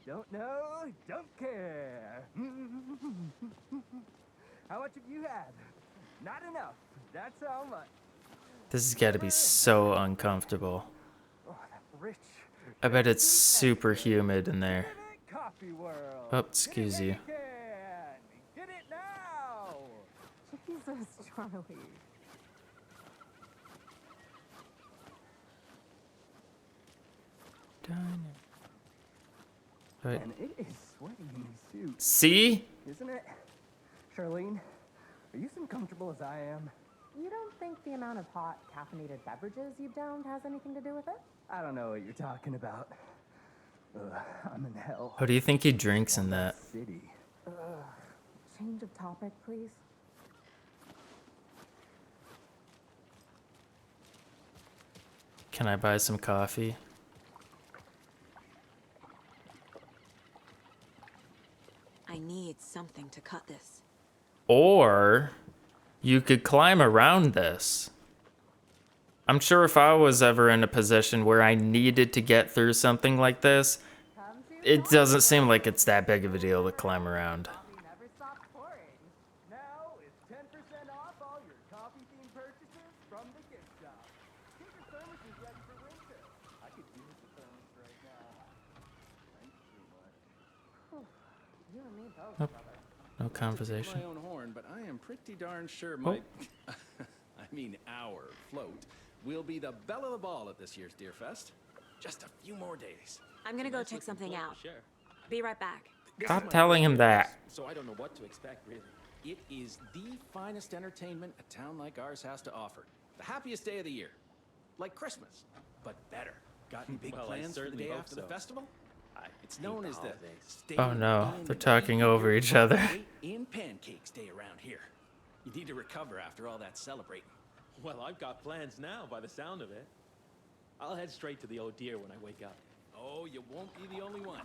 Don't know, don't care. How much have you had? Not enough. That's how much. This has got to be so uncomfortable. Oh, that rich. I bet it's super humid in there. Coffee world. Oh, excuse you. Get it now. Jesus, Charlie. Right. And it is sweaty in these suits. See? Isn't it? Charlene, are you as uncomfortable as I am? You don't think the amount of hot, caffeinated beverages you've downed has anything to do with it? I don't know what you're talking about. I'm in hell. How do you think he drinks in that? City. Change of topic, please. Can I buy some coffee? I need something to cut this. Or you could climb around this. I'm sure if I was ever in a position where I needed to get through something like this, it doesn't seem like it's that big of a deal to climb around. Never stops pouring. Now it's 10% off all your coffee-themed purchases from the gift shop. Get your thermoses ready for winter. I could use the thermos right now. Thanks too much. You and me both, Nope. brother. No conversation. My own horn, but I am pretty darn sure my, I mean our float will be the belle of the ball at this year's Deer Fest. Just a few more days. I'm gonna go check something out. Be right back. Stop telling him that. So I don't know what to expect, really. It is the finest entertainment a town like ours has to offer. The happiest day of the year. Like Christmas, but better. Got any big plans for the day after the festival? It's known as the Stay Oh no, in they're talking over each other. in Pancakes Day around here. You need to recover after all that celebrating. Well, I've got plans now by the sound of it. I'll head straight to the Old Deer when I wake up. Oh, you won't be the only one.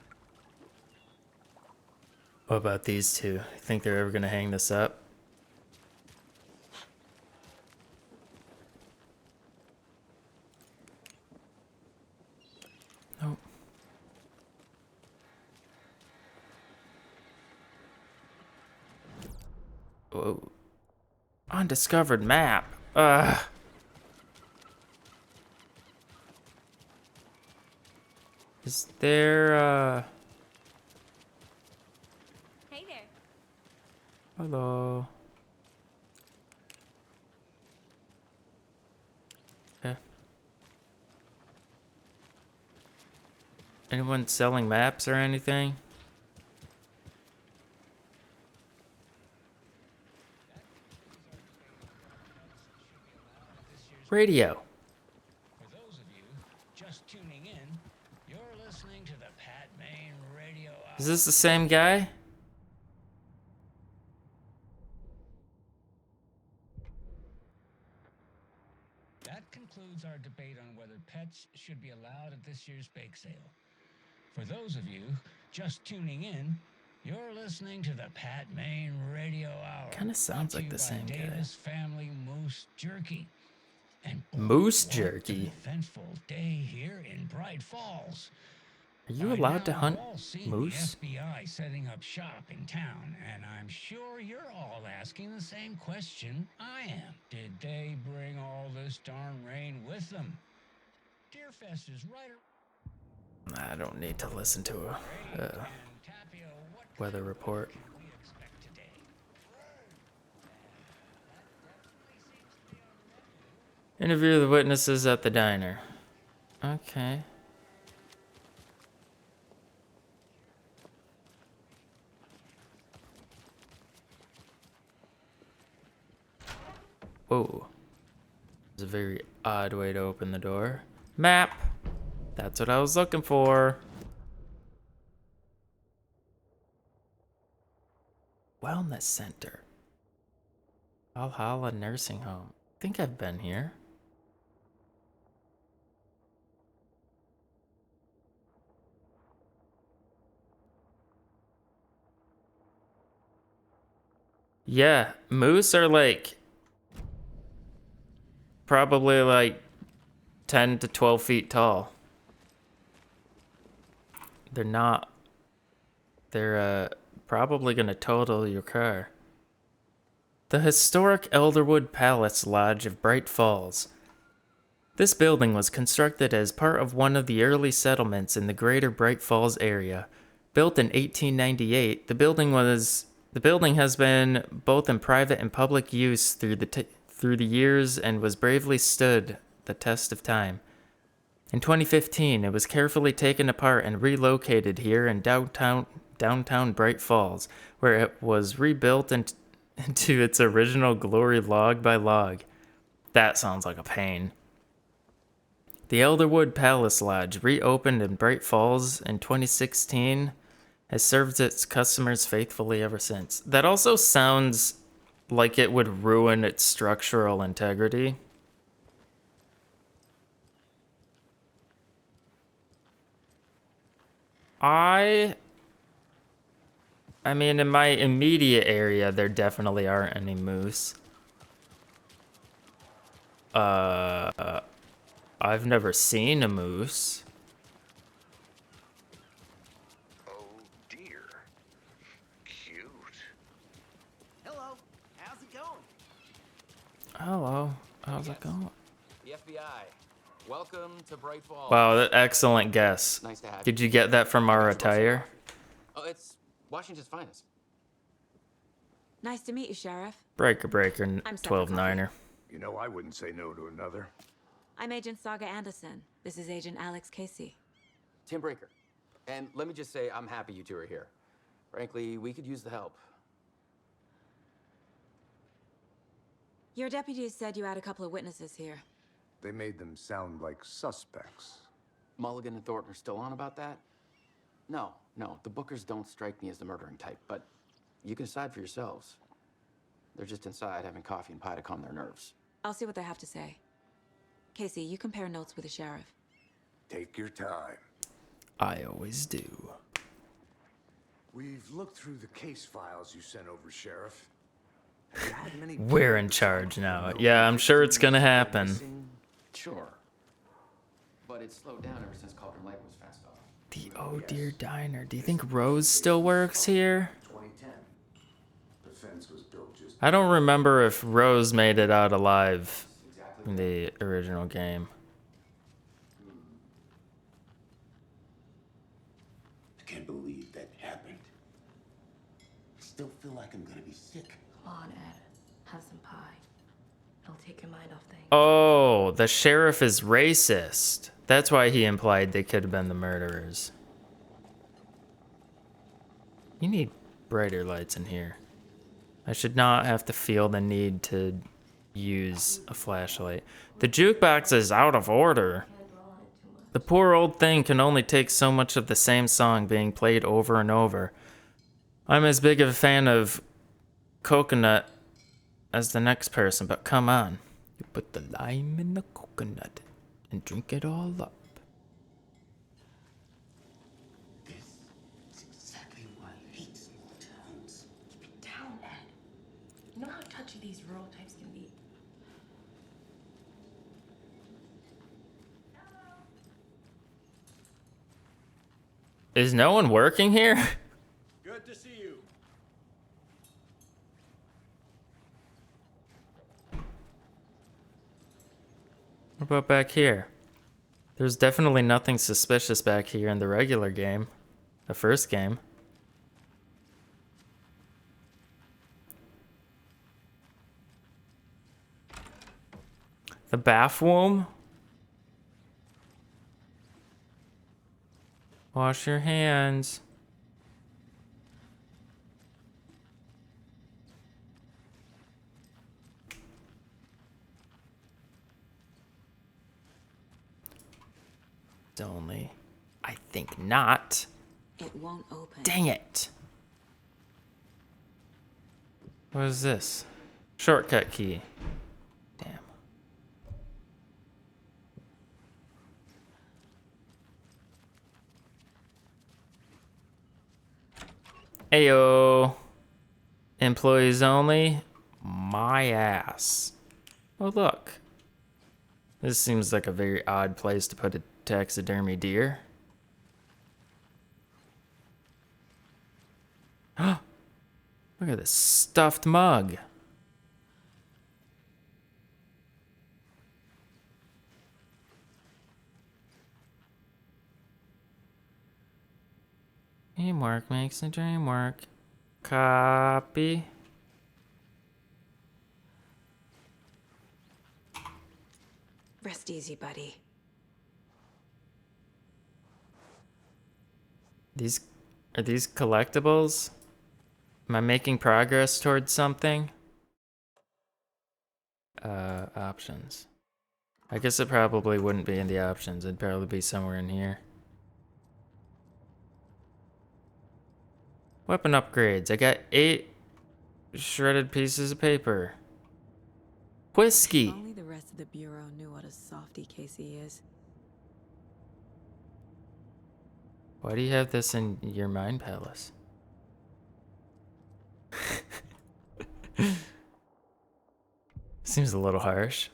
What about these two? Think they're ever gonna hang this up? Nope. Whoa. Undiscovered map. Ugh. Is there, Hey there. Hello. Okay. Anyone selling maps or anything? Radio. For those of you just tuning in, you're listening to the Pat Main Radio Hour. Is this the same guy? That concludes our debate on whether pets should be allowed at this year's bake sale. For those of you just tuning in, you're listening to the Pat Main Radio Hour. Kind of sounds like the brought to same you by guy. Davis Family Moose Jerky. And Moose what an jerky. eventful day here in Bright Falls. Are you By allowed to now, hunt you've all seen moose? The FBI setting up shop in town, and I'm sure you're all asking the same question I am. Did they bring all this darn rain with them? Deerfest is right. I don't need to listen to a weather report. Interview the witnesses at the diner. Okay. Whoa. It's a very odd way to open the door. Map! That's what I was looking for. Wellness Center. Valhalla Nursing Home. I think I've been here. Yeah, moose are like probably like 10 to 12 feet tall. They're not. They're probably gonna total your car. The historic Elderwood Palace Lodge of Bright Falls. This building was constructed as part of one of the early settlements in the greater Bright Falls area. Built in 1898, the building has been both in private and public use through the years and was bravely stood the test of time. In 2015, it was carefully taken apart and relocated here in downtown Bright Falls, where it was rebuilt into its original glory log by log. That sounds like a pain. The Elderwood Palace Lodge, reopened in Bright Falls in 2016, has served its customers faithfully ever since. That also sounds like it would ruin its structural integrity. I mean, in my immediate area, there definitely aren't any moose. I've never seen a moose. Oh dear. Cute. Hello. How's it going? Hello. How's it going? The FBI. Welcome to Bright Falls. Wow, excellent guess. Nice to have Did you get that from our attire? Oh, it's Washington's finest. Nice to meet you, Sheriff. Breaker, I'm 12-9er. You know, I wouldn't say no to another. I'm Agent Saga Anderson. This is Agent Alex Casey. Tim Breaker. And let me just say, I'm happy you two are here. Frankly, we could use the help. Your deputies said you had a couple of witnesses here. They made them sound like suspects. Mulligan and Thornton are still on about that? No, the Bookers don't strike me as the murdering type, but you can decide for yourselves. They're just inside having coffee and pie to calm their nerves. I'll see what they have to say. Casey, you compare notes with the sheriff. Take your time. I always do. We've looked through the case files you sent over, Sheriff. Have you had many We're in charge now. Yeah, I'm sure it's gonna happen. Sure. But it's slowed down ever since Cauldron Lake was fenced off. The Oh Dear Diner. Do you think Rose still works here? 2010. The fence was built just I don't remember if Rose made it out alive in the original game. I can't believe that happened. I still feel like I'm gonna be sick. Come on, Ed. Have some pie. It'll take your mind off things. Oh, the sheriff is racist. That's why he implied they could have been the murderers. You need brighter lights in here. I should not have to feel the need to use a flashlight. The jukebox is out of order. The poor old thing can only take so much of the same song being played over and over. I'm as big of a fan of Coconut as the next person, but come on. You put the lime in the coconut and drink it all up. This is exactly why I hate small towns. Keep it down, Ed. You know how touchy these rural types can be. Is no one working here? Good to see you. What about back here? There's definitely nothing suspicious back here in the regular game. The first game. The bathroom? Wash your hands. Only. I think not. It won't open. Dang it. What is this? Shortcut key. Damn. Ayo. Employees only? My ass. Oh, look. This seems like a very odd place to put a taxidermy deer. Look at this stuffed mug. Teamwork makes the dream work. Copy. Rest easy, buddy. Are these collectibles? Am I making progress towards something? Options. I guess it probably wouldn't be in the options. It'd probably be somewhere in here. Weapon upgrades. I got 8 shredded pieces of paper. Whiskey. If only the rest of the Bureau knew what a softy Casey is. Why do you have this in your mind palace? Seems a little harsh.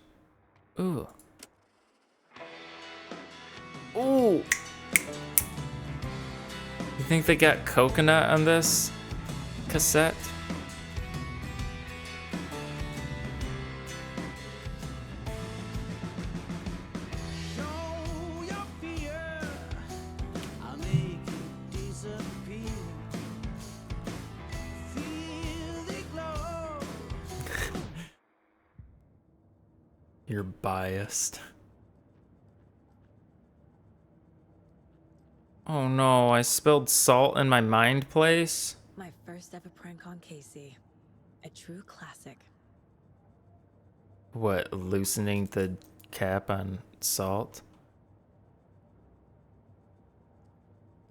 Ooh. Ooh. You think they got coconut on this cassette? You're biased. Oh no, I spilled salt in my mind place. My first ever prank on Casey. A true classic. What, loosening the cap on salt?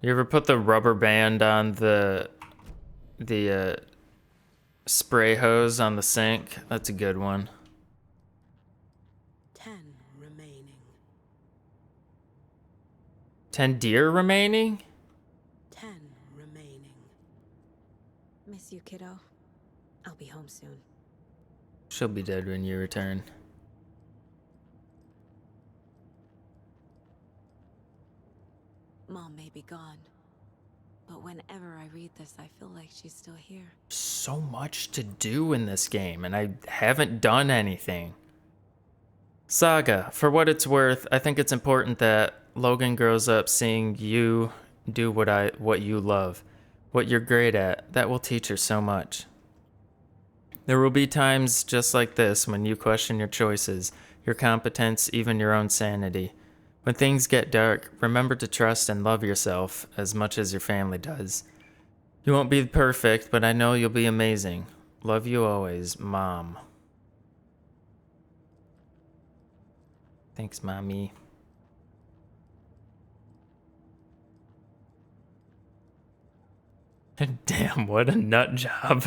You ever put the rubber band on the spray hose on the sink? That's a good one. 10 remaining. 10 deer remaining? 10 remaining. Miss you, kiddo. I'll be home soon. She'll be dead when you return. Mom may be gone, but whenever I read this, I feel like she's still here. So much to do in this game, and I haven't done anything. Saga, for what it's worth, I think it's important that Logan grows up seeing you do what you love, what you're great at. That will teach her so much. There will be times just like this when you question your choices, your competence, even your own sanity. When things get dark, remember to trust and love yourself as much as your family does. You won't be perfect, but I know you'll be amazing. Love you always, Mom. Thanks, Mommy. Damn, what a nut job.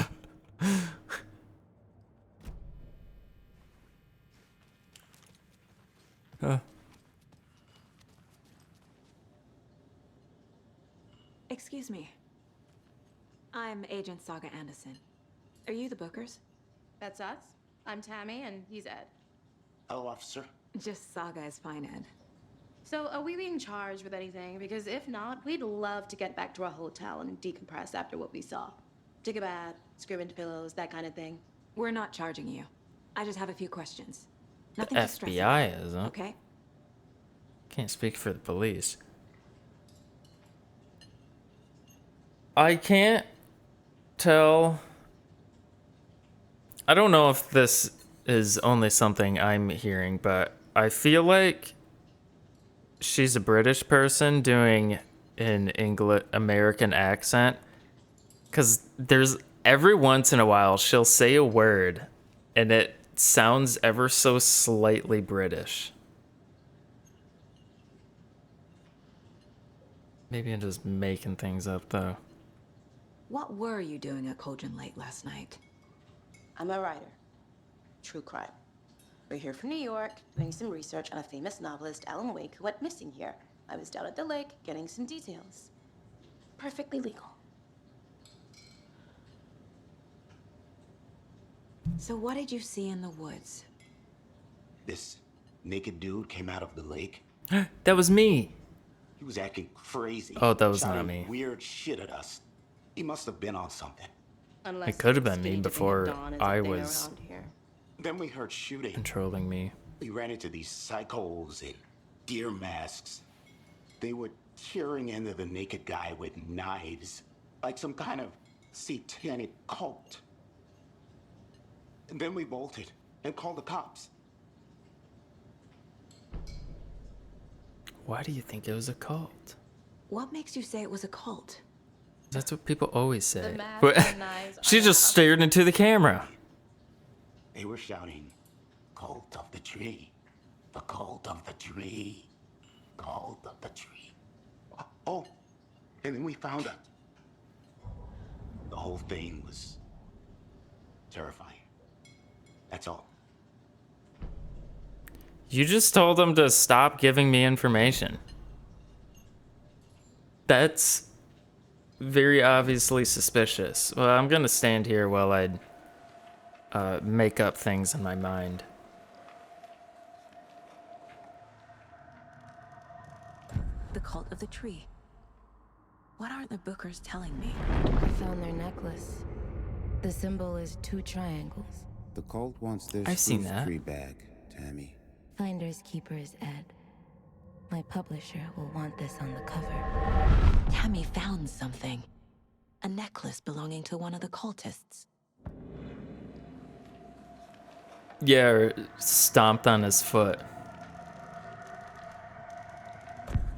Excuse me. I'm Agent Saga Anderson. Are you the Bookers? That's us. I'm Tammy, and he's Ed. Hello, officer. Just Saga is fine, Ed. So, are we being charged with anything? Because if not, we'd love to get back to our hotel and decompress after what we saw. Take a bath, scream into pillows, that kind of thing. We're not charging you. I just have a few questions. The Nothing to stress FBI about, isn't. okay? Can't speak for the police. I can't tell. I don't know if this is only something I'm hearing, but I feel like she's a British person doing an American accent. Because there's every once in a while she'll say a word and it sounds ever so slightly British. Maybe I'm just making things up though. What were you doing at Cauldron Lake last night? I'm a writer. True crime. We're here from New York, doing some research on a famous novelist, Alan Wake, who went missing here. I was down at the lake, getting some details. Perfectly legal. So what did you see in the woods? This naked dude came out of the lake. That was me. He was acting crazy. Oh, that was not shouting me. Weird shit at us. He must have been on something. Unless It could have been me skinny dipping at before dawn is a I thing was around here. Then we heard shooting. controlling me. We ran into these psychos in deer masks. They were tearing into the naked guy with knives, like some kind of satanic cult. And then we bolted and called the cops. Why do you think it was a cult? What makes you say it was a cult? That's what people always say. mask But and knives she are just not- stared into the camera. They were shouting, "Cult of the tree. The cult of the tree. Cult of the tree. Oh, and then we found her. The whole thing was terrifying. That's all. You just told him to stop giving me information. That's very obviously suspicious. Well, I'm gonna stand here while I make up things in my mind. The cult of the tree. What aren't the Bookers telling me? I found their necklace. The symbol is 2 triangles. The cult wants their I've seen spruce that. tree back, Tammy. Finders keepers, Ed. My publisher will want this on the cover. Tammy found something. A necklace belonging to one of the cultists. Yeah, or stomped on his foot.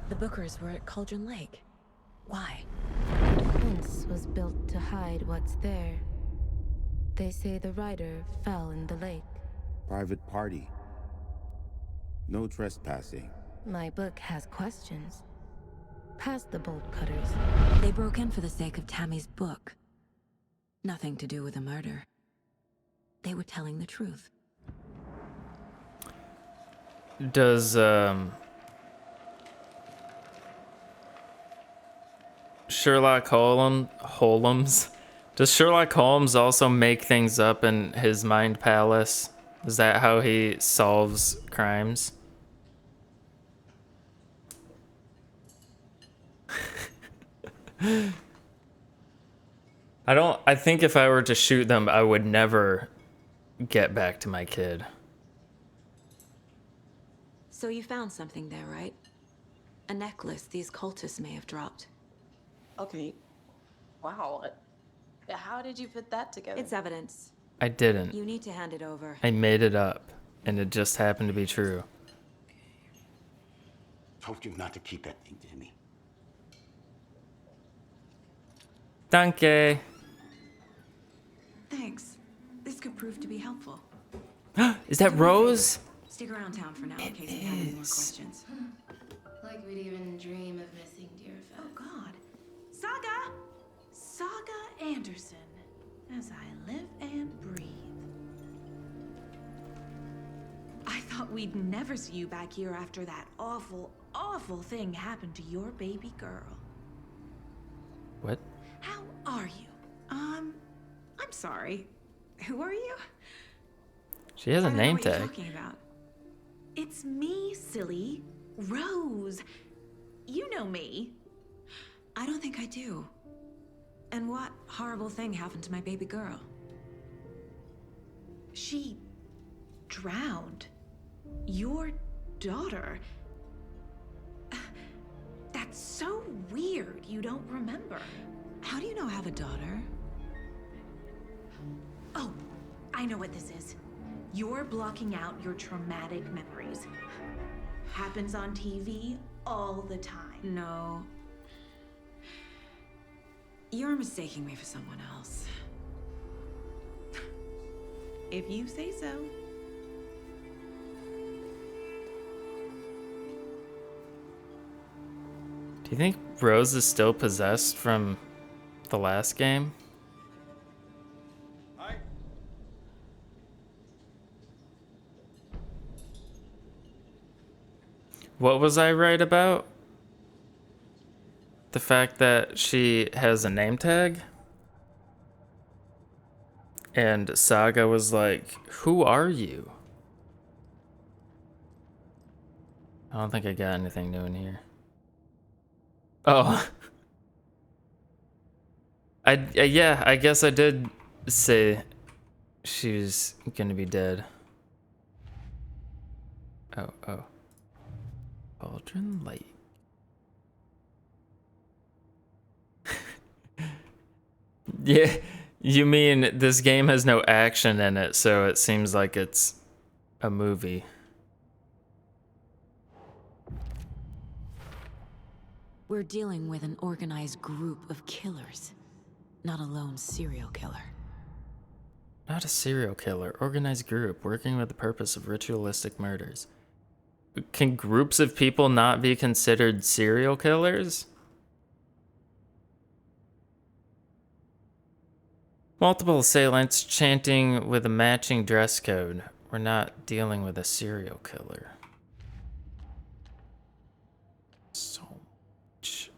The Bookers were at Cauldron Lake. Why? The fence was built to hide what's there. They say the rider fell in the lake. Private party. No trespassing. My book has questions. Past the bolt cutters. They broke in for the sake of Tammy's book. Nothing to do with the murder. They were telling the truth. Does Sherlock Holmes? Does Sherlock Holmes also make things up in his mind palace? Is that how he solves crimes? I think if I were to shoot them, I would never get back to my kid. So you found something there, right? A necklace these cultists may have dropped. Okay. Wow. How did you put that together? It's evidence. I didn't. You need to hand it over. I made it up, and it just happened to be true. Told you not to keep that thing, Tammy. Danke. Thanks. This could prove to be helpful. Is that Rose? Stick around town for now in case you have any more questions. Like we'd even dream of missing Deerfest. Oh God. Saga Anderson. As I live and breathe. I thought we'd never see you back here after that awful, awful thing happened to your baby girl. What? How are you? I'm sorry. Who are you? She has a I don't know name what you're tag. talking about. It's me, silly. Rose. You know me. I don't think I do. And what horrible thing happened to my baby girl? She drowned. Your daughter. That's so weird you don't remember. How do you know I have a daughter? Oh, I know what this is. You're blocking out your traumatic memories. Happens on TV all the time. No. You're mistaking me for someone else. If you say so. Do you think Rose is still possessed from the last game? What was I right about? The fact that she has a name tag? And Saga was like, "Who are you?" I don't think I got anything new in here. Oh. Yeah, I guess I did say she was gonna be dead. Oh. Cauldron Lake. Yeah, you mean this game has no action in it, so it seems like it's a movie. We're dealing with an organized group of killers, not a lone serial killer. Not a serial killer, organized group working with the purpose of ritualistic murders. can groups of people not be considered serial killers? Multiple assailants chanting with a matching dress code. We're not dealing with a serial killer. So much.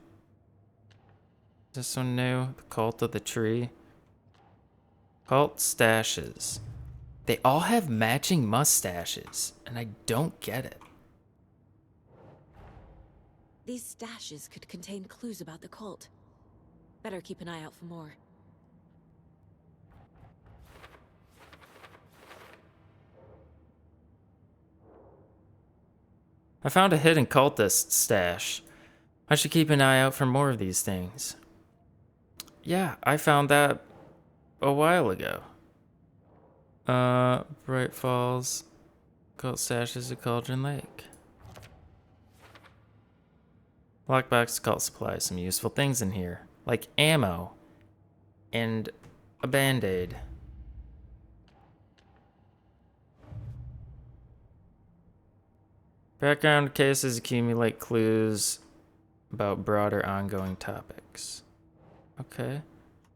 Is this one new? The Cult of the Tree. Cult stashes. They all have matching mustaches, and I don't get it. These stashes could contain clues about the cult. Better keep an eye out for more. I found a hidden cultist stash. I should keep an eye out for more of these things. Yeah, I found that a while ago. Bright Falls. Cult stashes at Cauldron Lake. Lockbox cult supplies. Some useful things in here. Like ammo. And a band-aid. Background cases accumulate clues about broader ongoing topics. Okay.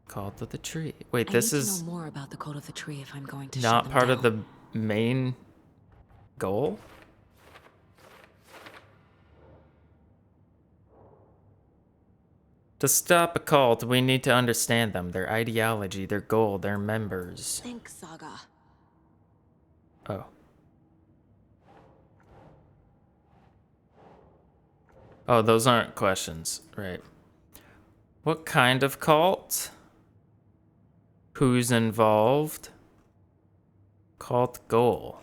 Cult of the Tree. Wait, this I need is to know more about the Cult of the Tree if I'm going to not shut them part down. of the main goal? To stop a cult, we need to understand them, their ideology, their goal, their members. Think, Saga. Oh. Oh, those aren't questions. Right. What kind of cult? Who's involved? Cult goal.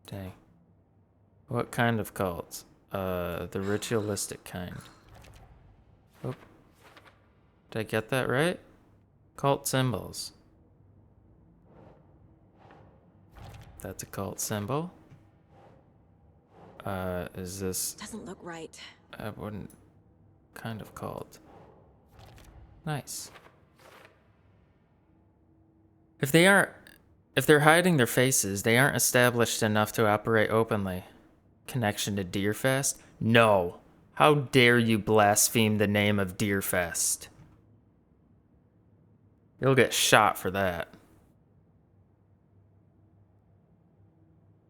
Dang. What kind of cult? The ritualistic kind. Oh. Did I get that right? Cult symbols. That's a cult symbol. Is this... Doesn't look right. I wouldn't... Kind of cult. Nice. If they're hiding their faces, they aren't established enough to operate openly. Connection to Deerfest? No. How dare you blaspheme the name of Deerfest? You'll get shot for that.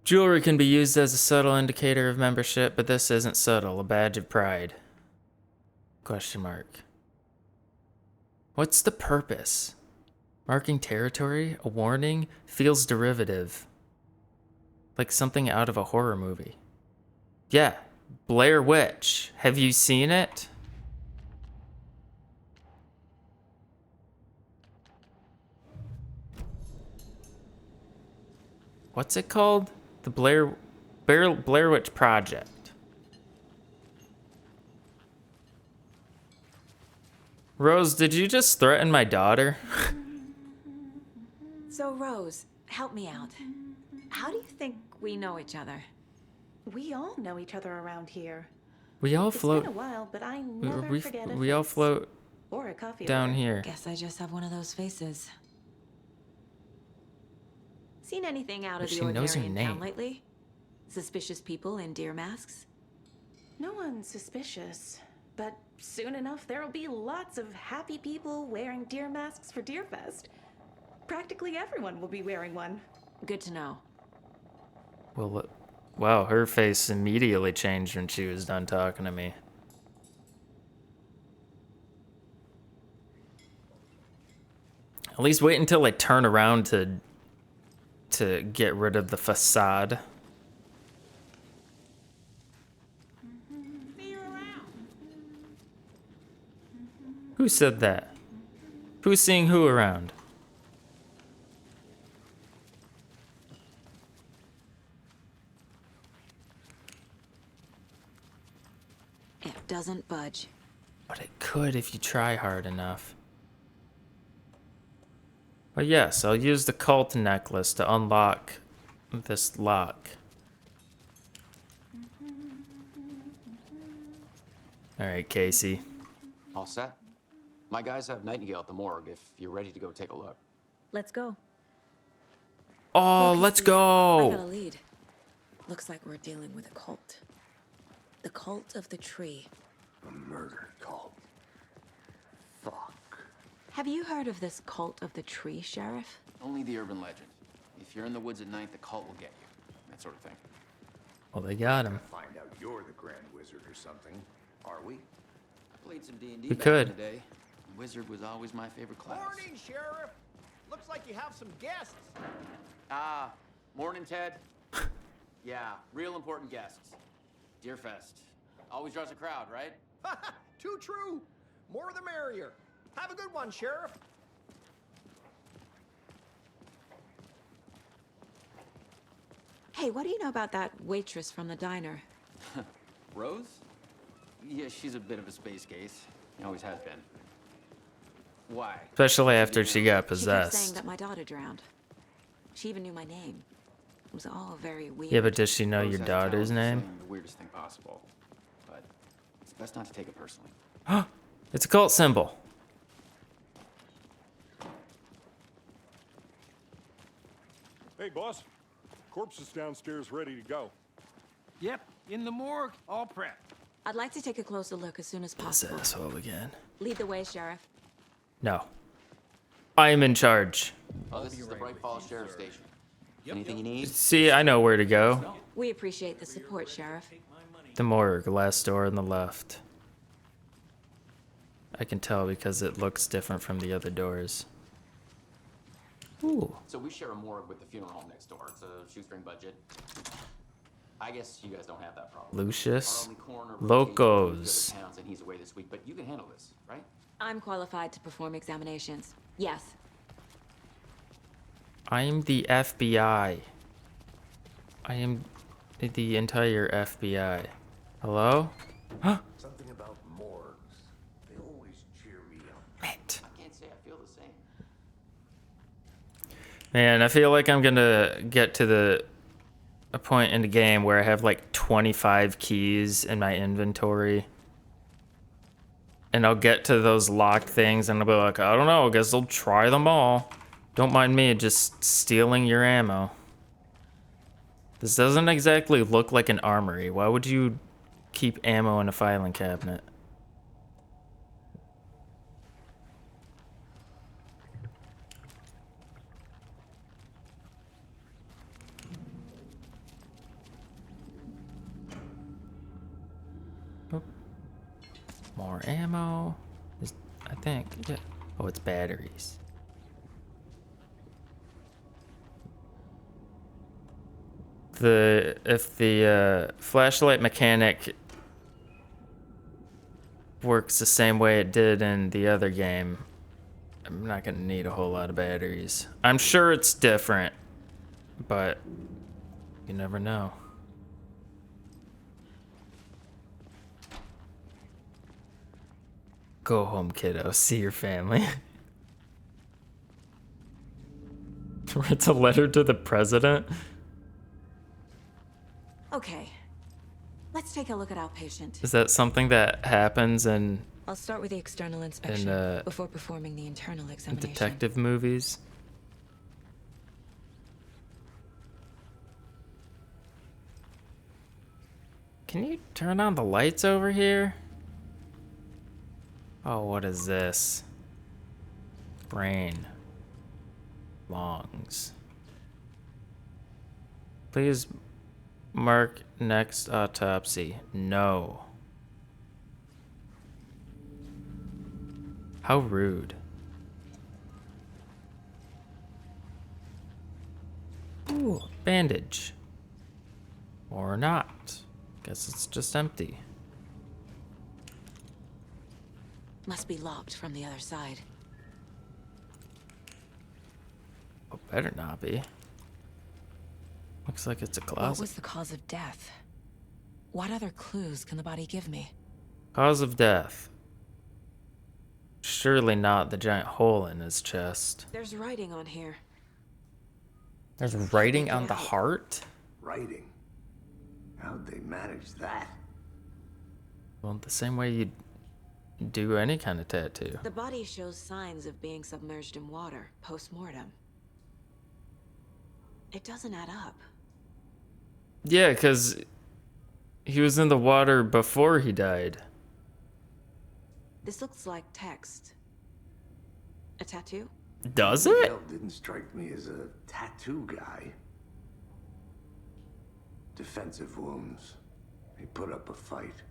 Jewelry can be used as a subtle indicator of membership, but this isn't subtle, a badge of pride. Question mark. What's the purpose? Marking territory? A warning? Feels derivative. Like something out of a horror movie. Yeah, Blair Witch. Have you seen it? What's it called? The Blair Witch Project. Rose, did you just threaten my daughter? So, Rose, help me out. How do you think we know each other? We all know each other around here. We all float. It's been a while, but I never forget a we all face. float Or a coffee down order. here. Guess I just have one of those faces. Seen anything out of But the she knows ordinary your in name. town lately? Suspicious people in deer masks? No one's suspicious. But soon enough, there'll be lots of happy people wearing deer masks for Deerfest. Practically everyone will be wearing one. Good to know. Well, wow, her face immediately changed when she was done talking to me. At least wait until I turn around to get rid of the facade. Who said that? Who's seeing who around? It doesn't budge. But it could if you try hard enough. But yes, I'll use the cult necklace to unlock this lock. Alright, Casey. All set? My guys have Nightingale at the morgue if you're ready to go take a look. Let's go. Oh, let's I got a go. lead. Looks like we're dealing with a cult. The cult of the tree. A murder cult. Fuck. Have you heard of this cult of the tree, Sheriff? Only the urban legend. If you're in the woods at night, the cult will get you. That sort of thing. Well, they got him. Find out you're the Grand Wizard or something, are we? Played some D&D We back could. in the day. Wizard was always my favorite class. Morning, Sheriff. Looks like you have some guests. Ah, morning, Ted. Yeah, real important guests. Deerfest. Always draws a crowd, right? Too true. More the merrier. Have a good one, Sheriff. Hey, what do you know about that waitress from the diner? Rose? Yeah, she's a bit of a space case. Always has been. Why? Especially after she got She kept saying possessed. that my daughter drowned. She even knew my name. It was all very weird. Yeah, but does she know Rose your has a talent daughter's for name? saying the weirdest thing possible. But it's best not to take it personally. It's a cult symbol. Hey, boss. Corpse is downstairs ready to go. Yep, in the morgue, all prepped. I'd like to take a closer look as soon as This possible. asshole again. Lead the way, Sheriff. No. I am in charge. Oh, this is the Bright Falls Sheriff Station. Anything you need? See, I know where to go. We appreciate the support, Sheriff. The morgue, last door on the left. I can tell because it looks different from the other doors. Ooh. So we share a morgue with the funeral home next door. It's a shoestring budget. I guess you guys don't have that problem. Lucius. Our only coroner Locos. rotates between the towns, and he's away this week, but you can handle this, right? I'm qualified to perform examinations. Yes. I am the FBI. I am the entire FBI. Hello? Something about morgues. They always cheer me up. I can't say I feel the same. Man, I feel like I'm gonna get to a point in the game where I have like 25 keys in my inventory. And I'll get to those locked things and I'll be like, I don't know, I guess I'll try them all. Don't mind me just stealing your ammo. This doesn't exactly look like an armory. Why would you keep ammo in a filing cabinet? Oh. More ammo. I think. Yeah. Oh, it's batteries. If the flashlight mechanic works the same way it did in the other game, I'm not gonna need a whole lot of batteries. I'm sure it's different, but you never know. Go home, kiddo. See your family. It's a letter to the president. Okay. Let's take a look at our patient. Is that something that happens in I'll start with the external inspection before performing the internal examination. detective movies? Can you turn on the lights over here? Oh, what is this? Brain. Lungs. Please mark next autopsy. No. How rude. Ooh, bandage. Or not. Guess it's just empty. Must be locked from the other side. Oh, better not be. Looks like it's a What closet. was the cause of death? What other clues can the body give me? Cause of death. Surely not the giant hole in his chest. There's writing on here. There's writing on the heart? Writing? How'd they manage that? Well, the same way you'd do any kind of tattoo. The body shows signs of being submerged in water post-mortem. It doesn't add up. Yeah, because he was in the water before he died. This looks like text. A tattoo? Does it? Miguel didn't strike me as a tattoo guy. Defensive wounds. He put up a fight.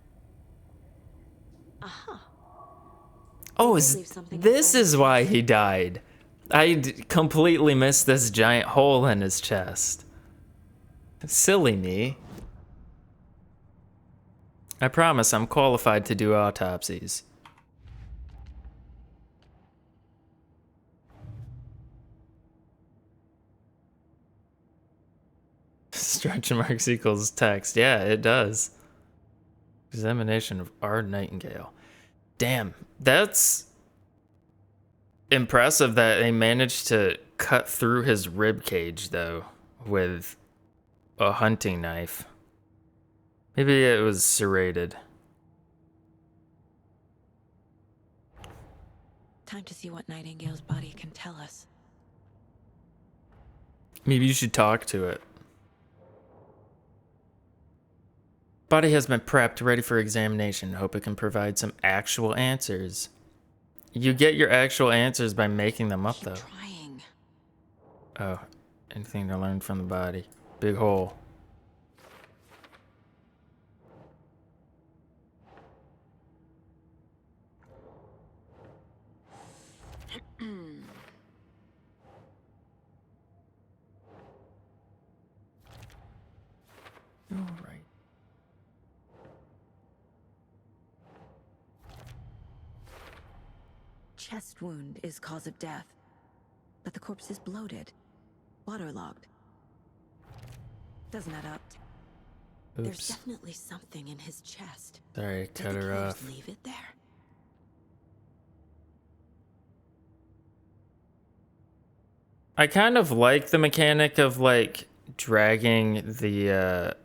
Aha. Oh, this is why he died. Completely missed this giant hole in his chest. Silly me. I promise I'm qualified to do autopsies. Stretch marks equals text. Yeah, it does. Examination of R. Nightingale. Damn, that's impressive that they managed to cut through his rib cage though with a hunting knife. Maybe it was serrated. Time to see what Nightingale's body can tell us. Maybe you should talk to it. Body has been prepped, ready for examination. Hope it can provide some actual answers. You get your actual answers by making them up, though. Trying. Oh, anything to learn from the body. Big hole. All right. Chest wound is cause of death, but the corpse is bloated, waterlogged. Doesn't add up. Oops. There's definitely something in his chest. Sorry, Did cut the her killers off. leave it there? I kind of like the mechanic of like dragging the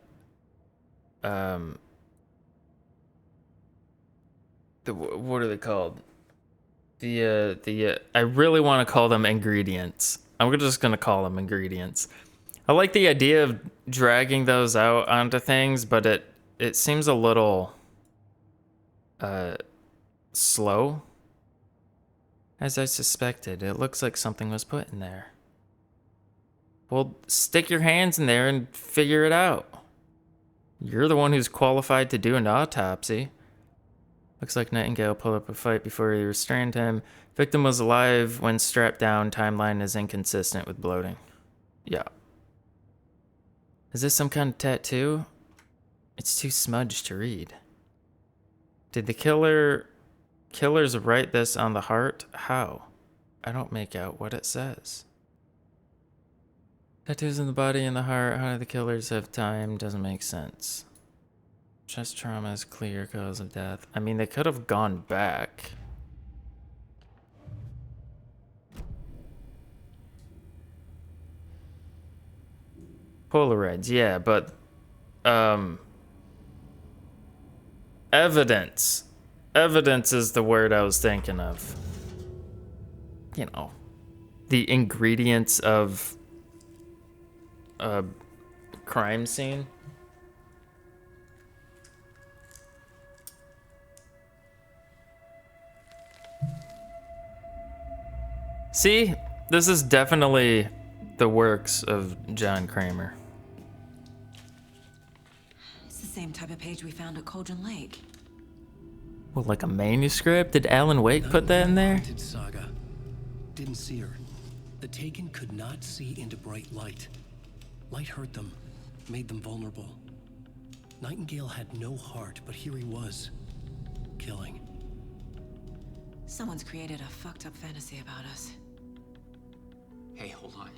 what are they called? I really want to call them ingredients. I'm just gonna call them ingredients. I like the idea of dragging those out onto things, but it seems a little slow. As I suspected, it looks like something was put in there. Well, stick your hands in there and figure it out. You're the one who's qualified to do an autopsy. Looks like Nightingale pulled up a fight before he restrained him. Victim was alive when strapped down. Timeline is inconsistent with bloating. Yeah. Is this some kind of tattoo? It's too smudged to read. Did the killers write this on the heart? How? I don't make out what it says. Tattoos in the body and the heart. How do the killers have time? Doesn't make sense. Chest trauma is clear cause of death. I mean, they could have gone back. Polaroids, yeah, but evidence. Evidence is the word I was thinking of. You know, the ingredients of a crime scene. See, this is definitely the works of John Kramer. It's the same type of page we found at Cauldron Lake. Well, like a manuscript? Did Alan Wake put that in there? Saga. Didn't see her. The Taken could not see into bright light. Light hurt them, made them vulnerable. Nightingale had no heart, but here he was, killing. Someone's created a fucked up fantasy about us. Hey, hold on.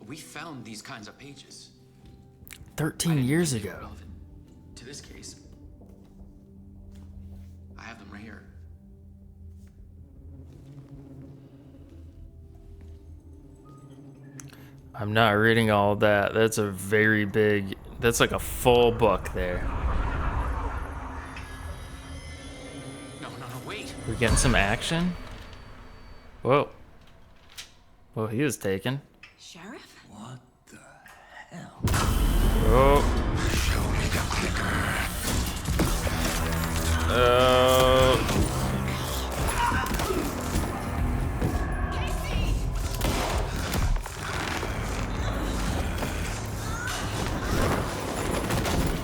We found these kinds of pages. 13 years ago. Relevant to this case. I have them right here. I'm not reading all that. That's a very big... That's like a full book there. No, wait. We're getting some action? Whoa. Well, he was taken. Sheriff? hell? Oh. Show me the clicker.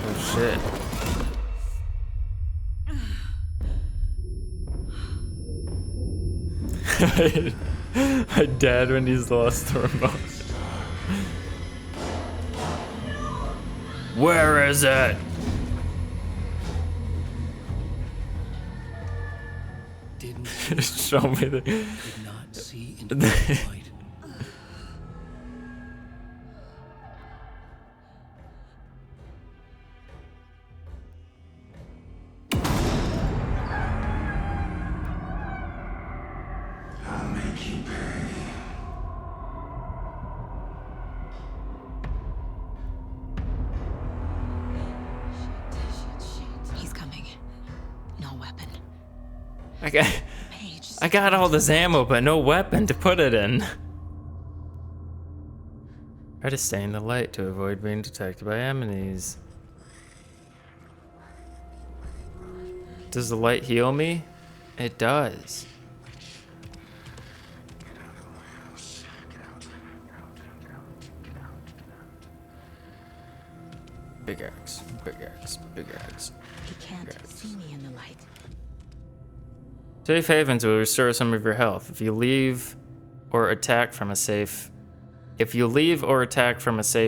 Oh shit. My dad when he's lost the remote. Where is it? Didn't show me the. Could not see into the light. I'll make you pay. He's coming. No weapon. I got all this ammo, but no weapon to put it in. Try to stay in the light to avoid being detected by enemies. Does the light heal me? It does. Big axe, big axe, big axe. He can't see me in the light. Safe havens will restore some of your health. If you leave or attack from a safe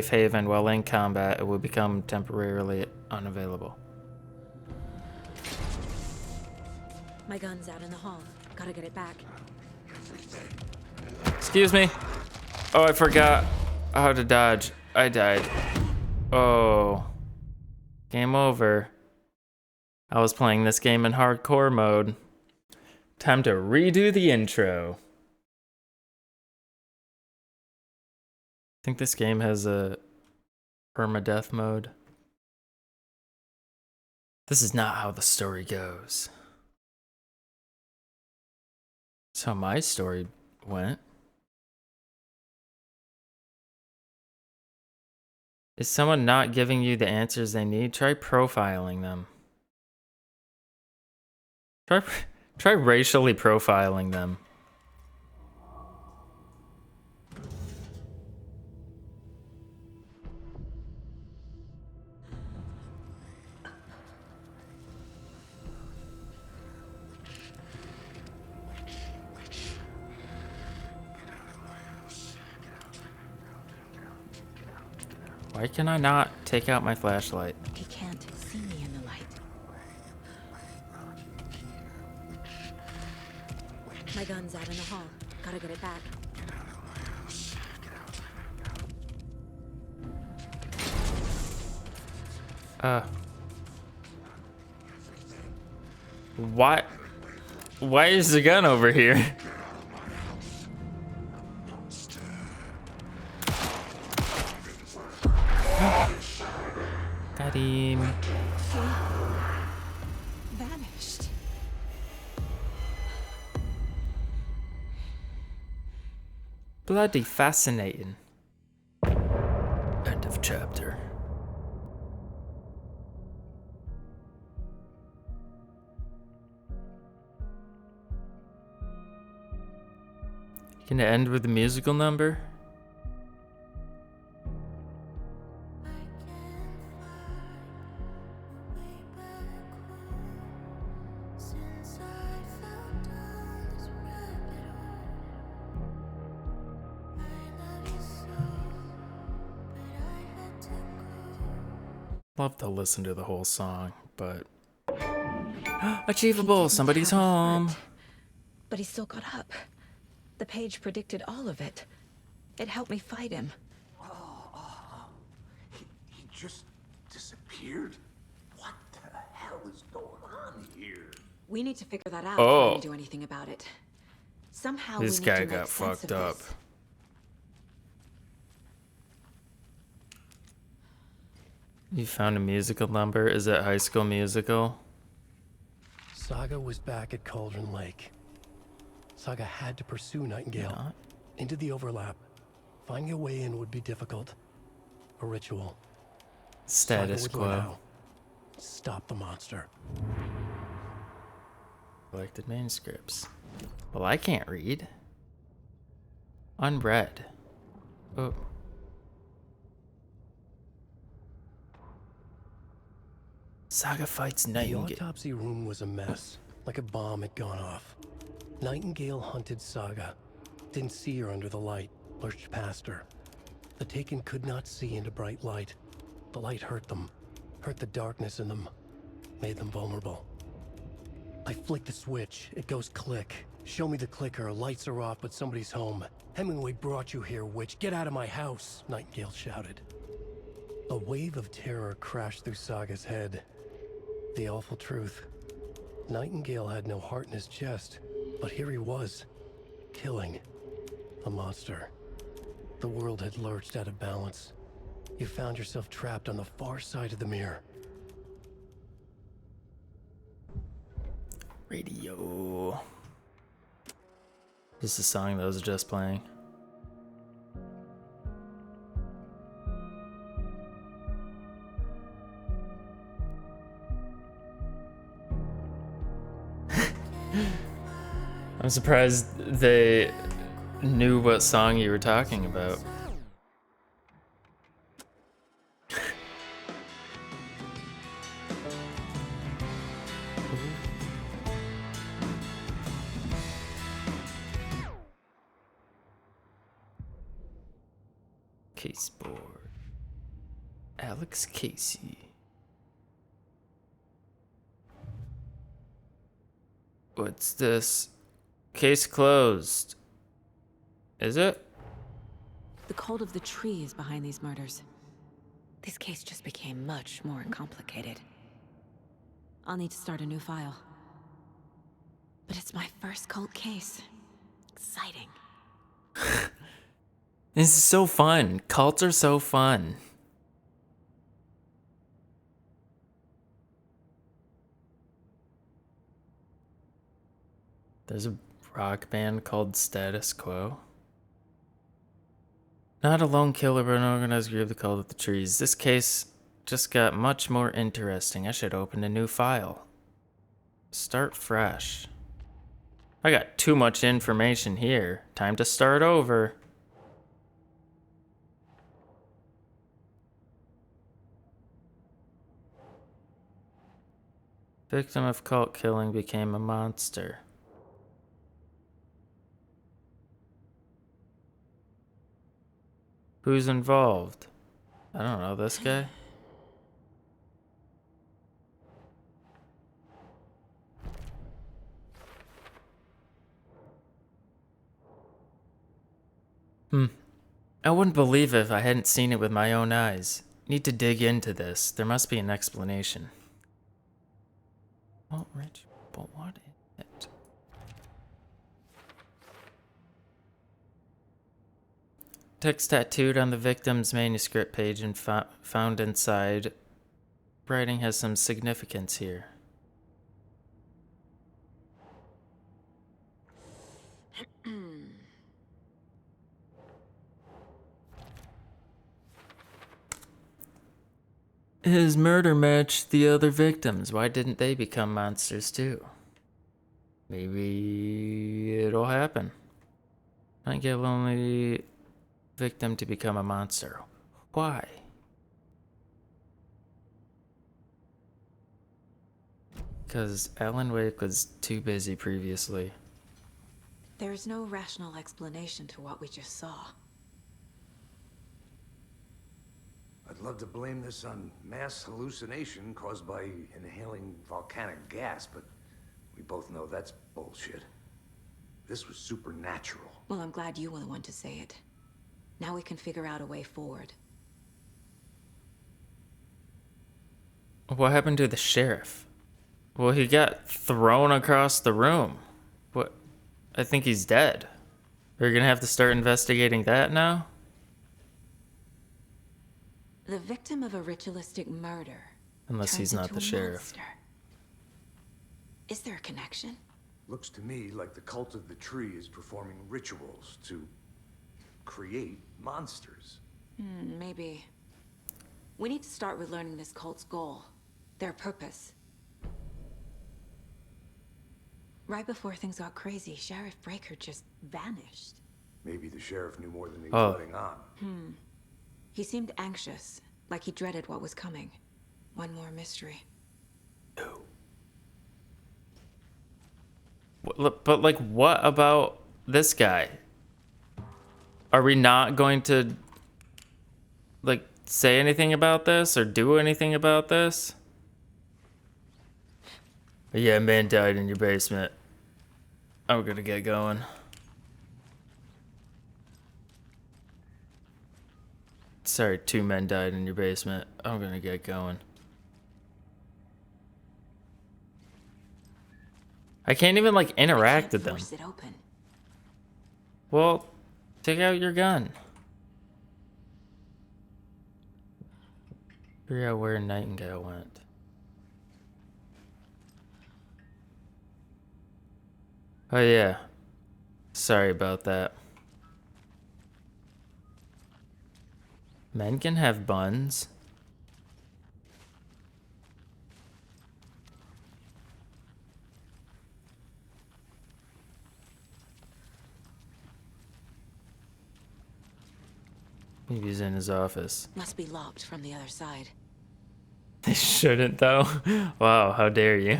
haven while in combat, it will become temporarily unavailable. My gun's out in the hall. Gotta get it back. Excuse me. Oh, I forgot how to dodge. I died. Oh. Game over. I was playing this game in hardcore mode. Time to redo the intro. I think this game has a permadeath mode. This is not how the story goes. That's how my story went. Is someone not giving you the answers they need? Try profiling them. Try racially profiling them. Why can I not take out my flashlight? He can't see me in the light. My gun's out in the hall. Gotta get it back. Why? Why is the gun over here? Got him. Vanished. Bloody fascinating. End of chapter. Gonna end with a musical number? Love to listen to the whole song, but achievable. Somebody's home. But he still got up. The page predicted all of it. It helped me fight him. He just disappeared? What the hell is going on here? We need to figure that out Oh. before we do anything about it. Somehow This we need guy to got make sense fucked of up. this. You found a musical number? Is it High School Musical? Saga was back at Cauldron Lake. Saga had to pursue Nightingale into the overlap. Finding a way in would be difficult. A ritual. Status Saga would learn quo. how. Stop the monster. Collected manuscripts. Well, I can't read. Unread. Oh. Saga fights The Nightingale. autopsy room was a mess, like a bomb had gone off. Nightingale hunted Saga. Didn't see her under the light, lurched past her. The Taken could not see into bright light. The light hurt them, hurt the darkness in them, made them vulnerable. I flick the switch, it goes click. Show me the clicker, lights are off, but somebody's home. Hemingway brought you here, witch. Get out of my house, Nightingale shouted. A wave of terror crashed through Saga's head. The awful truth. Nightingale had no heart in his chest, but here he was, killing a monster. The world had lurched out of balance. You found yourself trapped on the far side of the mirror. Radio. This is the song that was just playing. I'm surprised they knew what song you were talking about. Caseboard. Alex Casey. What's this? Case closed. Is it? The cult of the tree is behind these murders. This case just became much more complicated. I'll need to start a new file. But it's my first cult case. Exciting. This is so fun. Cults are so fun. There's a rock band called Status Quo. Not a lone killer, but an organized group that called it the trees. This case just got much more interesting. I should open a new file. Start fresh. I got too much information here. Time to start over. Victim of cult killing became a monster. Who's involved? I don't know, this guy? I wouldn't believe it if I hadn't seen it with my own eyes. Need to dig into this. There must be an explanation. Oh, Rich, but what is it? Text tattooed on the victim's manuscript page and found inside. Writing has some significance here. His murder matched the other victims. Why didn't they become monsters too? Maybe it'll happen. Might get a lonely victim to become a monster. Why? Because Alan Wake was too busy previously. There's no rational explanation to what we just saw. I'd love to blame this on mass hallucination caused by inhaling volcanic gas, but we both know that's bullshit. This was supernatural. Well, I'm glad you were the one to say it. Now we can figure out a way forward. What happened to the sheriff? Well, he got thrown across the room. What? I think he's dead. We're gonna have to start investigating that now? The victim of a ritualistic murder. Unless he's not the sheriff. Monster. Is there a connection? Looks to me like the cult of the tree is performing rituals to create monsters. Maybe. We need to start with learning this cult's goal, their purpose. Right before things got crazy, Sheriff Breaker just vanished. Maybe the sheriff knew more than he was letting on. He seemed anxious, like he dreaded what was coming. One more mystery. But like, what about this guy? Are we not going to like say anything about this or do anything about this? Yeah, a man died in your basement. I'm gonna get going. Sorry, 2 men died in your basement. I'm gonna get going. I can't even like interact with them. Force it open. Well, take out your gun. Figure out where Nightingale went. Oh yeah. Sorry about that. Men can have buns. Maybe he's in his office. Must be locked from the other side. They shouldn't though. Wow, how dare you.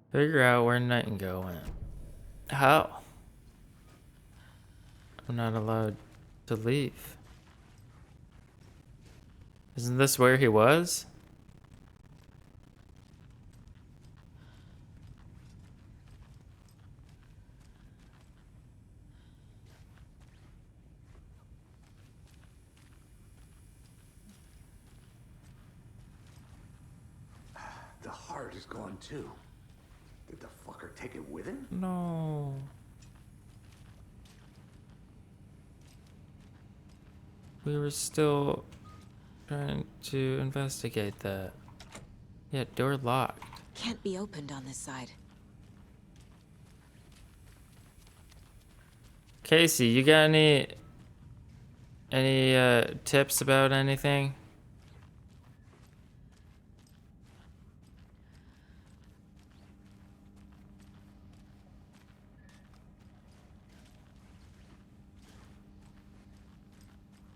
Figure out where Nightingale went. How? I'm not allowed to leave. Isn't this where he was? The heart is gone too. Did the fucker take it with him? No. We were still trying to investigate that. Yeah, door locked. Can't be opened on this side. Casey, you got any tips about anything?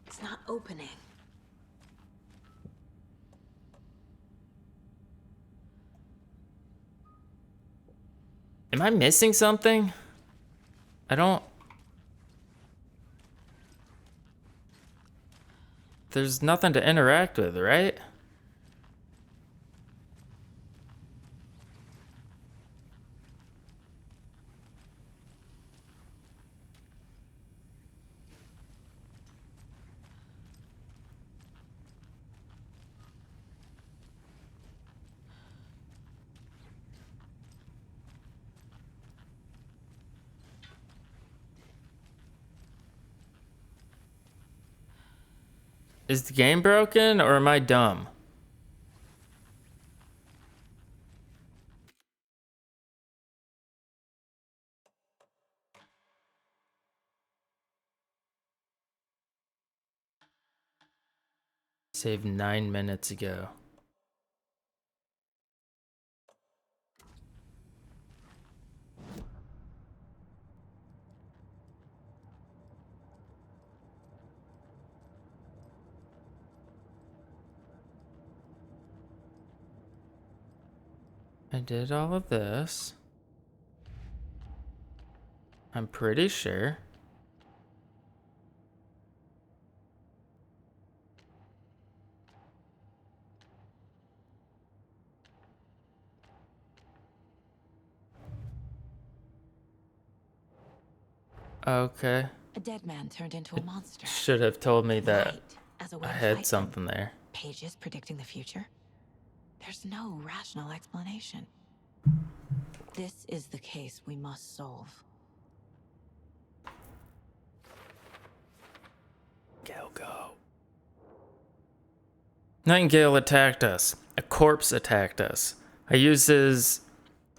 It's not opening. Am I missing something? I don't... There's nothing to interact with, right? Is the game broken or am I dumb? Saved 9 minutes ago. I did all of this. I'm pretty sure. Okay. A dead man turned into a monster. Should have told me that As a way I to had fight something there. pages predicting the future. There's no rational explanation. This is the case we must solve. Go. Nightingale attacked us. A corpse attacked us. I used his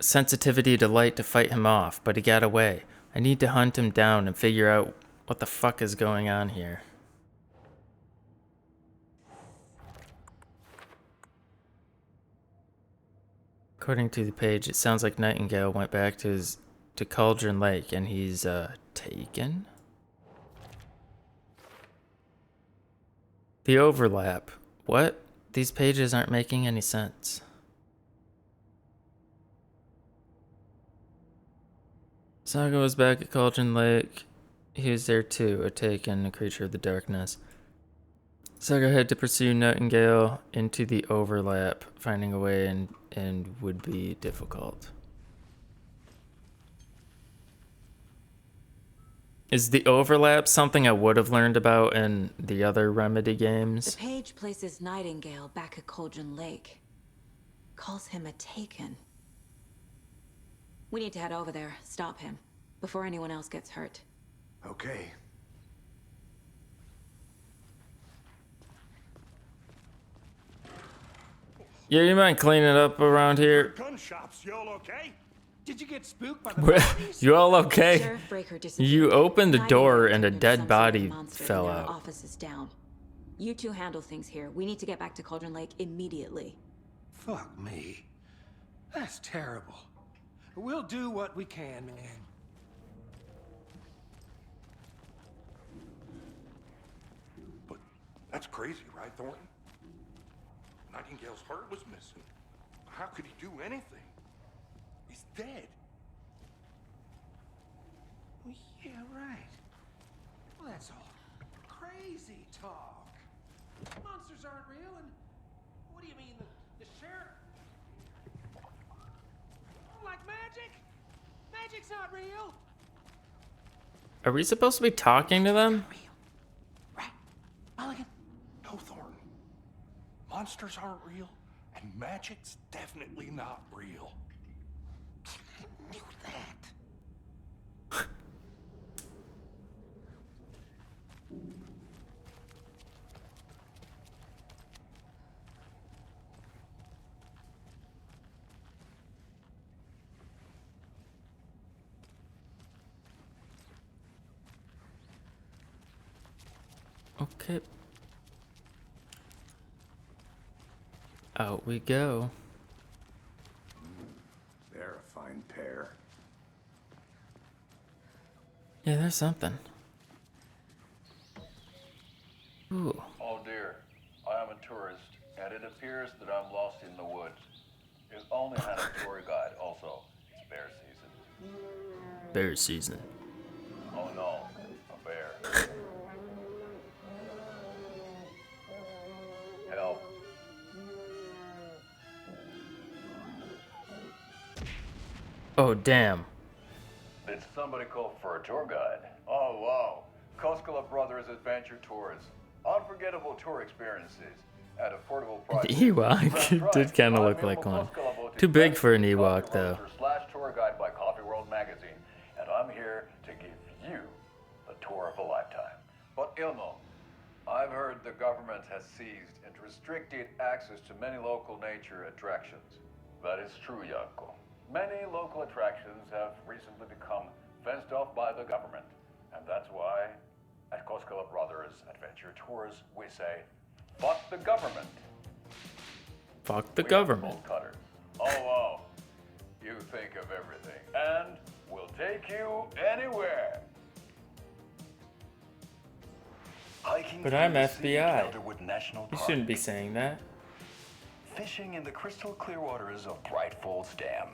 sensitivity to light to fight him off, but he got away. I need to hunt him down and figure out what the fuck is going on here. According to the page, it sounds like Nightingale went back to Cauldron Lake and he's taken. The overlap. What? These pages aren't making any sense. Saga was back at Cauldron Lake. He was there too, a taken, a creature of the darkness. Saga had to pursue Nightingale into the overlap, finding a way and would be difficult. Is the overlap something I would have learned about in the other Remedy games? The page places Nightingale back at Cauldron Lake. Calls him a taken. We need to head over there, stop him, before anyone else gets hurt. Okay. Yeah, you mind cleaning up around here? Gun shops, y'all okay? Did you get spooked by the bodies? You all okay? Sheriff Breaker disappeared. You opened the door Nightingale and a turned into dead some body sort of monster fell and our out. office is down. You two handle things here. We need to get back to Cauldron Lake immediately. Fuck me. That's terrible. We'll do what we can, man. But that's crazy, right, Thornton? Nightingale's heart was missing. How could he do anything? He's dead. Well, yeah, right. Well, that's all crazy talk. Monsters aren't real, and what do you mean, the sheriff? Like magic? Magic's not real. Are we supposed to be talking to them? Mulligan? No, Thornton. Monsters aren't real, and magic's definitely not real. I knew that. Okay. Out we go. They're a fine pair. Yeah, there's something. Ooh. Oh dear, I am a tourist, and it appears that I'm lost in the woods. You've only had a tour guide, also. It's bear season. Bear season. Oh no, a bear. Help. Oh, damn. Did somebody call for a tour guide? Oh wow, Koskela Brothers Adventure Tours. Unforgettable tour experiences at affordable The prices. Ewok did kind of look like one. Too big for an Ewok, though. /tour guide by Coffee World magazine, and I'm here to give you the tour of a lifetime. But Ilmo, I've heard the government has seized and restricted access to many local nature attractions. That is true, Janko. Many local attractions have recently become fenced off by the government, and that's why at Koskela Brothers Adventure Tours we say, fuck the government. Fuck the We are government. bolt cutters. Oh wow, you think of everything, and we'll take you anywhere. Hiking But I'm through the scenic FBI. Elderwood National You Park. shouldn't be saying that. Fishing in the crystal clear waters of Bright Falls Dam.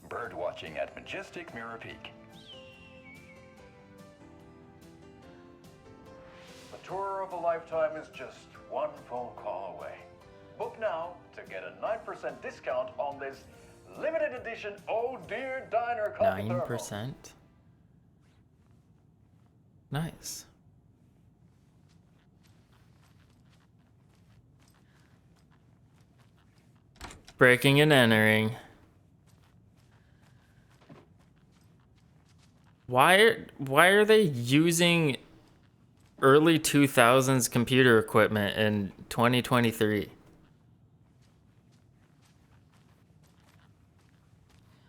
Bird watching at majestic Mirror Peak. The tour of a lifetime is just one phone call away. Book now to get a 9% discount on this limited edition Oh Dear Diner coffee thermal. 9%. Nice. Breaking and entering. Why are they using early 2000s computer equipment in 2023?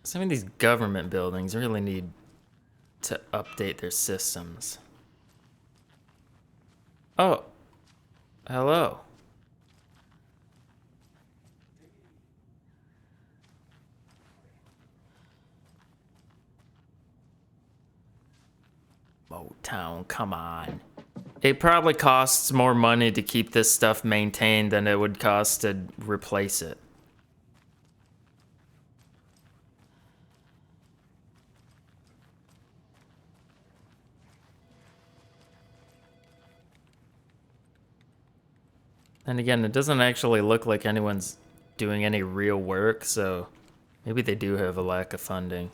Some of these government buildings really need to update their systems. Oh, hello. Motown, come on. It probably costs more money to keep this stuff maintained than it would cost to replace it. And again, it doesn't actually look like anyone's doing any real work, so maybe they do have a lack of funding.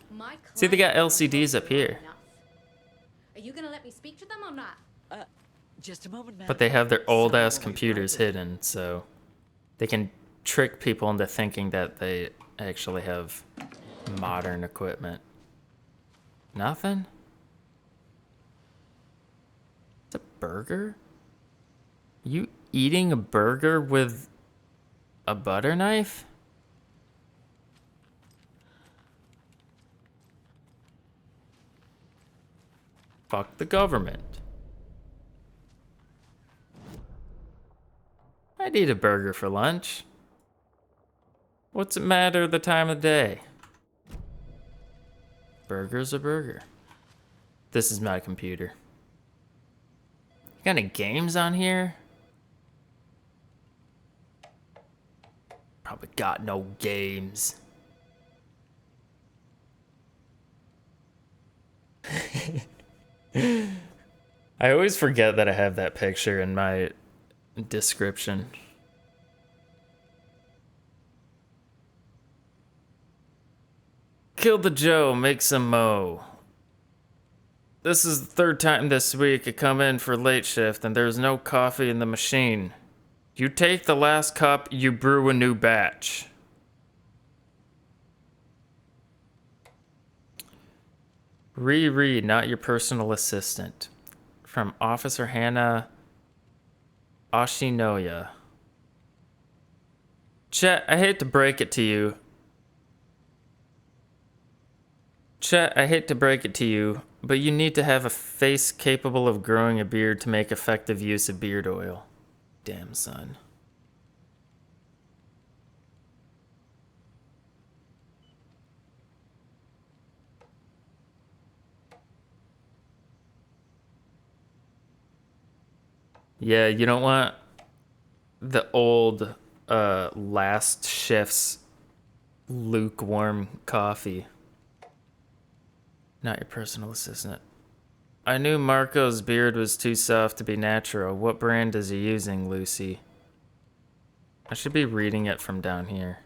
See, they got LCDs up here. Are you gonna let me speak to them or not? Just a moment, ma'am. But they have their old-ass computers hidden, so they can trick people into thinking that they actually have modern equipment. Nothing? It's a burger? You eating a burger with a butter knife? Fuck the government. I'd eat a burger for lunch. What's it matter the time of day? Burger's a burger. This is my computer. You got any games on here? Probably got no games. I always forget that I have that picture in my description. Kill the Joe, make some mo. This is the third time this week I come in for late shift and there's no coffee in the machine. You take the last cup, you brew a new batch. Riri, not your personal assistant. From Officer Hannah Ashinoya. Chet, I hate to break it to you. But you need to have a face capable of growing a beard to make effective use of beard oil. Damn, son. Yeah, you don't want the old last shift's lukewarm coffee. Not your personal assistant. I knew Marco's beard was too soft to be natural. What brand is he using, Lucy? I should be reading it from down here.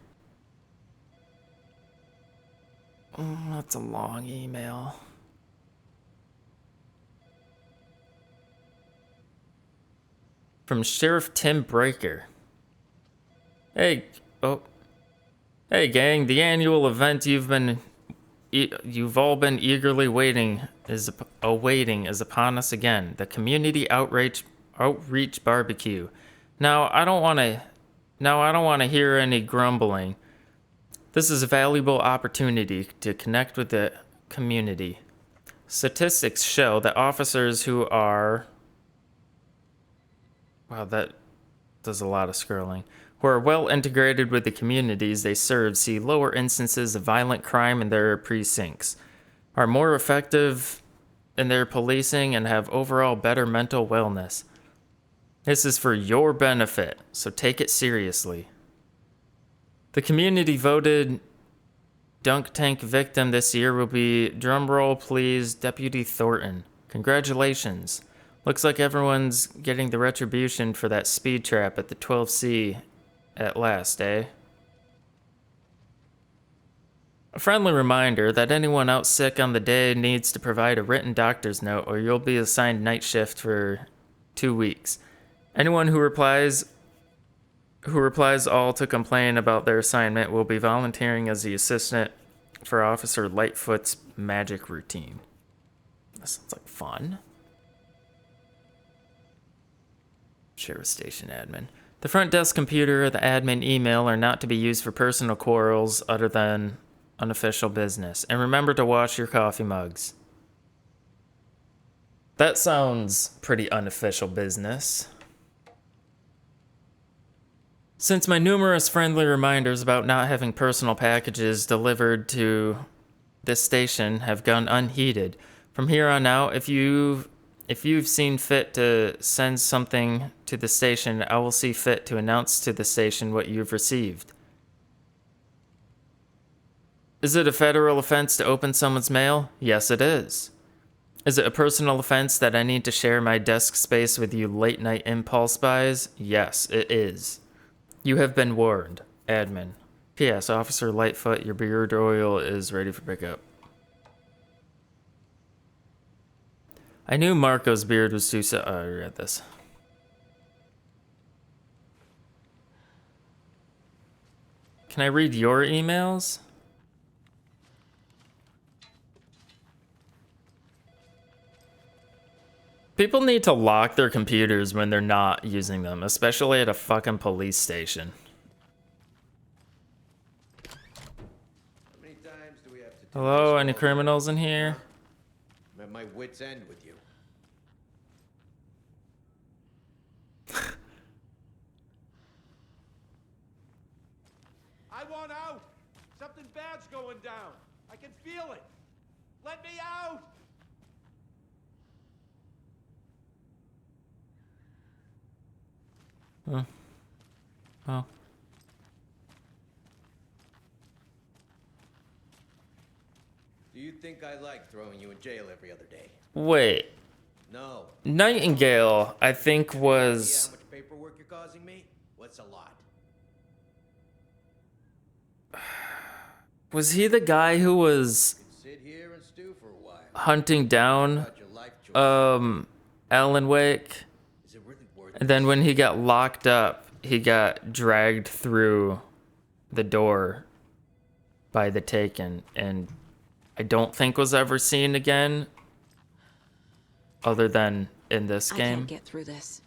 That's a long email. From Sheriff Tim Breaker. Hey, gang, the annual event you've all been eagerly awaiting is upon us again. The community outreach barbecue. Now I don't want to hear any grumbling. This is a valuable opportunity to connect with the community. Statistics show that officers who are... Wow, that does a lot of scrolling. Who are well integrated with the communities they serve see lower instances of violent crime in their precincts, are more effective in their policing, and have overall better mental wellness. This is for your benefit, so take it seriously. The community voted dunk tank victim this year will be, drumroll please, Deputy Thornton. Congratulations. Looks like everyone's getting the retribution for that speed trap at the 12C at last, eh? A friendly reminder that anyone out sick on the day needs to provide a written doctor's note or you'll be assigned night shift for 2 weeks. Anyone who replies who replies all to complain about their assignment, will be volunteering as the assistant for Officer Lightfoot's magic routine. That sounds like fun. Sheriff Station admin. The front desk computer or the admin email are not to be used for personal quarrels other than unofficial business. And remember to wash your coffee mugs. That sounds pretty unofficial business. Since my numerous friendly reminders about not having personal packages delivered to this station have gone unheeded, from here on out, if you've seen fit to send something to the station, I will see fit to announce to the station what you've received. Is it a federal offense to open someone's mail? Yes, it is. Is it a personal offense that I need to share my desk space with you late-night impulse buys? Yes, it is. You have been warned. Admin. P.S. Officer Lightfoot, your beard oil is ready for pickup. I knew Marco's beard was too I read this. Can I read your emails? People need to lock their computers when they're not using them, especially at a fucking police station. How many times do we have to do Hello, this any all criminals in here? I'm at my wit's end with you. I want out! Something bad's going down. I can feel it. Let me out! Huh. Oh. Do you think I like throwing you in jail every other day? Wait. No. Nightingale, I think, Yeah, was... how much paperwork you're causing me? What's a lot? Was he the guy who was Sit here and stew for a while. hunting down Alan Wake? Is it really worth And then when he got locked up, he got dragged through the door by the Taken, and I don't think was ever seen again, other than in this I game. can't get through this.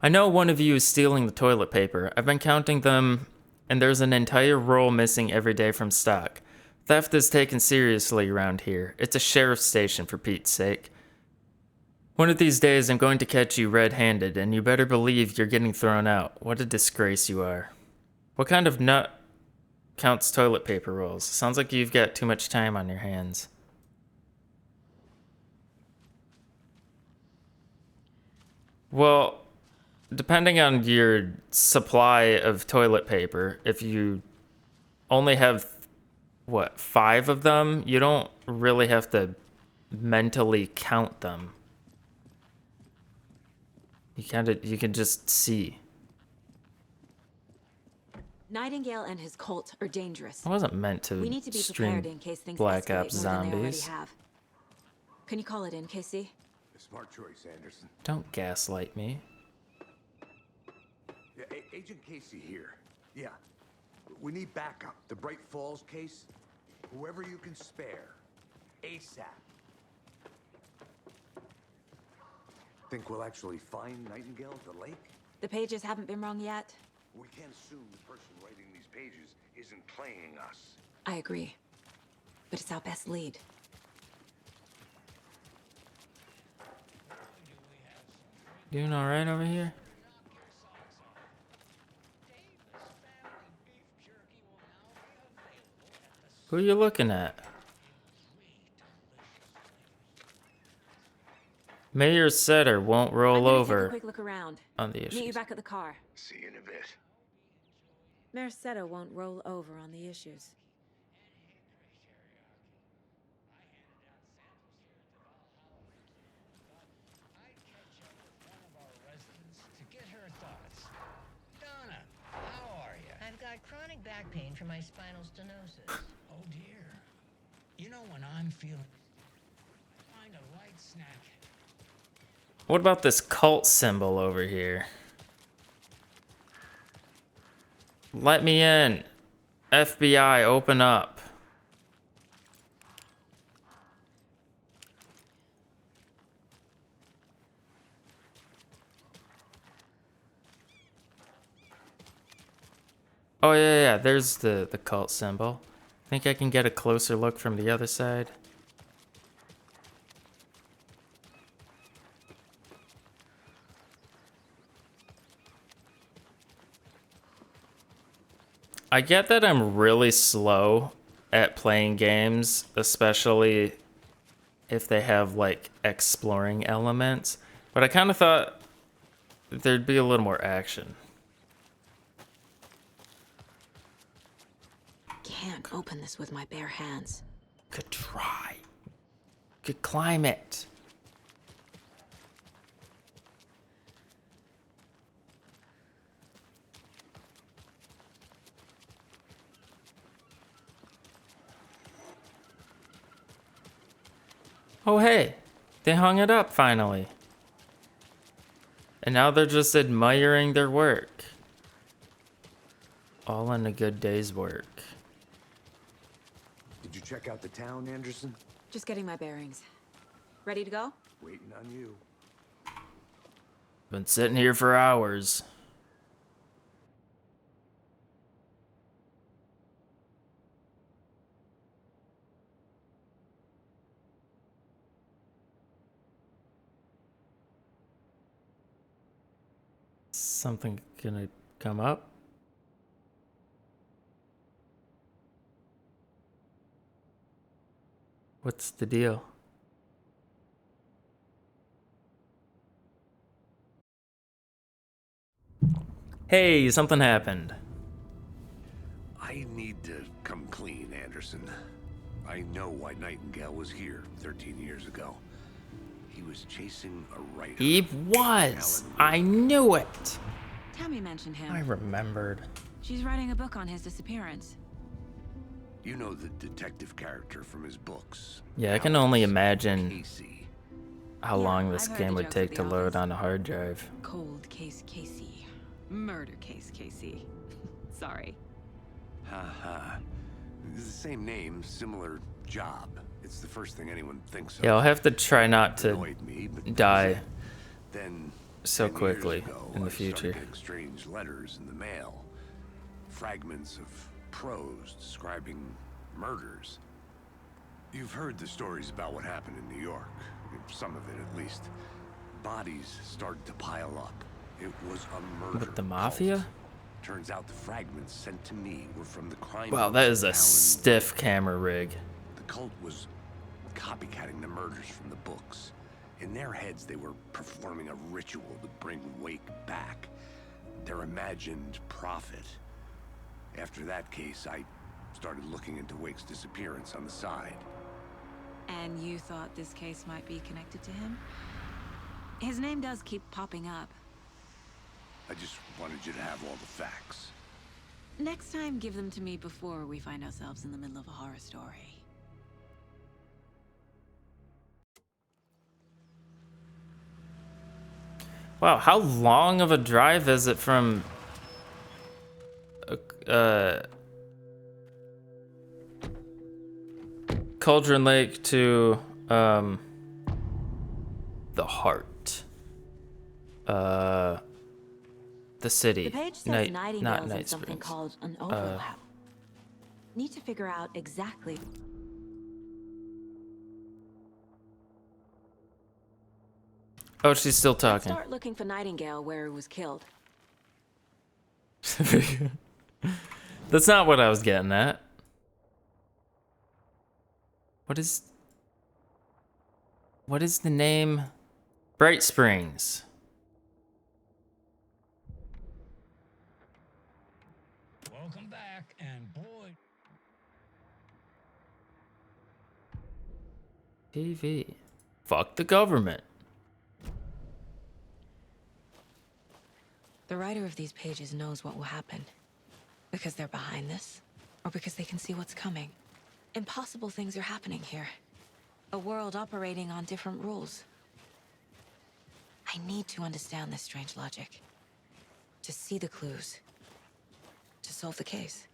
I know one of you is stealing the toilet paper. I've been counting them, and there's an entire roll missing every day from stock. Theft is taken seriously around here. It's a sheriff's station, for Pete's sake. One of these days, I'm going to catch you red-handed, and you better believe you're getting thrown out. What a disgrace you are. What kind of nut counts toilet paper rolls? Sounds like you've got too much time on your hands. Well, depending on your supply of toilet paper, if you only have, what, 5 of them, you don't really have to mentally count them. You can just see. Nightingale and his cult are dangerous. I wasn't meant to We need to be stream prepared in case things Black escalate Ops more than they already Zombies. have. Can you call it in, Casey? Smart choice, Anderson. Don't gaslight me. Yeah, Agent Casey here. Yeah. We need backup. The Bright Falls case. Whoever you can spare. ASAP. Think we'll actually find Nightingale at the lake? The pages haven't been wrong yet. We can't assume the person writing these pages isn't playing us. I agree. But it's our best lead. Doing alright over here? Who are you looking at? Mayor Setter won't roll I'm gonna over take a quick look around. on the Meet you issues. back at the car. See you in a bit. Mayor Seto won't roll over on the issues. I've got chronic back pain from my spinal stenosis. Oh dear. You know when I'm feeling... Find a light snack What about this cult symbol over here? Let me in. FBI, open up. Oh yeah, there's the cult symbol. Think I can get a closer look from the other side? I get that I'm really slow at playing games, especially if they have like exploring elements, but I kind of thought there'd be a little more action. Can't open this with my bare hands. Could try. Could climb it. Oh hey, they hung it up finally. And now they're just admiring their work. All in a good day's work. Did you check out the town, Anderson? Just getting my bearings. Ready to go? Waiting on you. Been sitting here for hours. Something gonna come up? What's the deal? Hey, something happened. I need to come clean, Anderson. I know why Nightingale was here 13 years ago. He was chasing a writer. He was! I knew it! Tammy mentioned him. I remembered. She's writing a book on his disappearance. You know the detective character from his books. Yeah, I can only imagine Casey. how long this game would take to load on a hard drive. Cold case Casey. Murder case Casey. Sorry. Ha. It's the same name, similar job. It's the first thing anyone thinks of. Yeah, I'll have to try not to die Then so 10 years quickly ago, in the I started future. getting strange letters in the mail. Fragments of prose describing murders. You've heard the stories about what happened in New York. Some of it, at least. Bodies started to pile up. It was a murder With the mafia? cult. Turns out the fragments sent to me were from the crime. Wow, books that of is a Alan stiff camera rig. The cult was copycatting the murders from the books. In their heads, they were performing a ritual to bring Wake back. Their imagined prophet. After that case, I started looking into Wake's disappearance on the side. And you thought this case might be connected to him? His name does keep popping up. I just wanted you to have all the facts. Next time, give them to me before we find ourselves in the middle of a horror story. Wow, how long of a drive is it from Cauldron Lake to the heart? The city. The page says not Nightingale's in Night something Springs. called an overlap. Need to figure out exactly. Oh, she's still Let's talking. start looking for Nightingale where he was killed. That's not what I was getting at. What is the name? Bright Springs. Welcome back, and boy. TV. Fuck the government. The writer of these pages knows what will happen. Because they're behind this, or because they can see what's coming. Impossible things are happening here. A world operating on different rules. I need to understand this strange logic. To see the clues. To solve the case.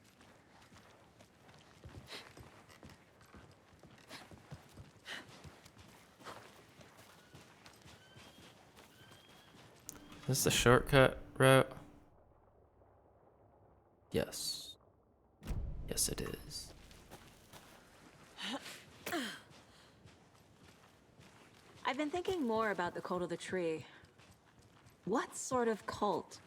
Is this the shortcut route? Yes. Yes, it is. I've been thinking more about the cult of the tree. What sort of cult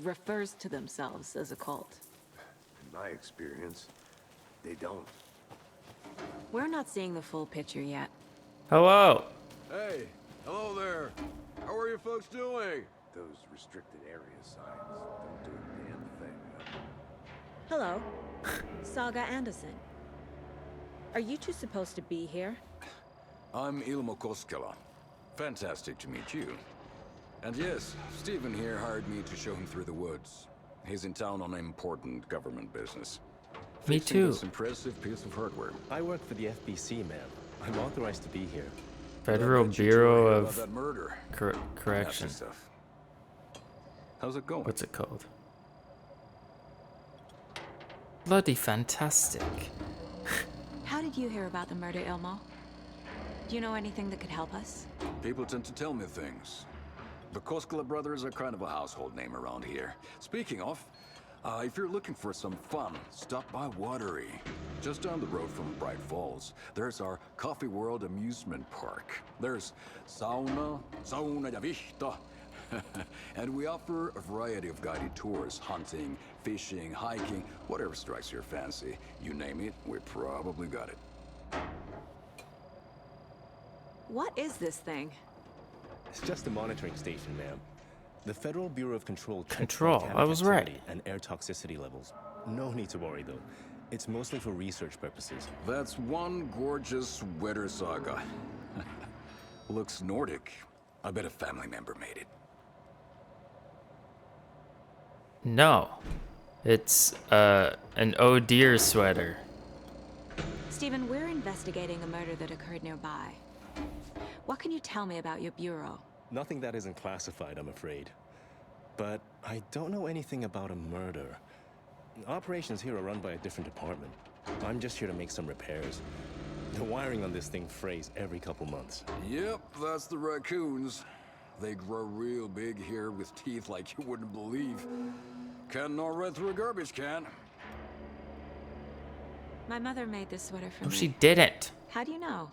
refers to themselves as a cult? In my experience, they don't. We're not seeing the full picture yet. Hello. Hey, hello there. How are you folks doing? Those restricted area signs don't do a damn thing. Hello. Saga Anderson. Are you two supposed to be here? I'm Ilmo Koskela. Fantastic to meet you. And yes, Stephen here hired me to show him through the woods. He's in town on important government business. Me Fixing too. This impressive piece of hardware. I work for the FBC, ma'am. I'm authorized to be here. Federal I bet you Bureau two heard of about that murder. Correction. Nasty stuff. How's it going? What's it called? Bloody fantastic. How did you hear about the murder, Ilmo? Do you know anything that could help us? People tend to tell me things. The Koskela brothers are kind of a household name around here. Speaking of, if you're looking for some fun, stop by Watery. Just down the road from Bright Falls, there's our Coffee World amusement park. There's sauna ja vihto. And we offer a variety of guided tours, hunting, fishing, hiking, whatever strikes your fancy. You name it, we probably got it. What is this thing? It's just a monitoring station, ma'am. The Federal Bureau of Control checks Control, volcanic I was right. activity and air toxicity levels. No need to worry, though. It's mostly for research purposes. That's one gorgeous weather saga. Looks Nordic. I bet a family member made it. No. It's an oh dear sweater. Stephen, we're investigating a murder that occurred nearby. What can you tell me about your bureau? Nothing that isn't classified, I'm afraid. But I don't know anything about a murder. Operations here are run by a different department. I'm just here to make some repairs. The wiring on this thing frays every couple months. Yep, that's the raccoons. They grow real big here with teeth like you wouldn't believe. Can't gnaw right through a garbage can. My mother made this sweater for No, me. she didn't. How do you know?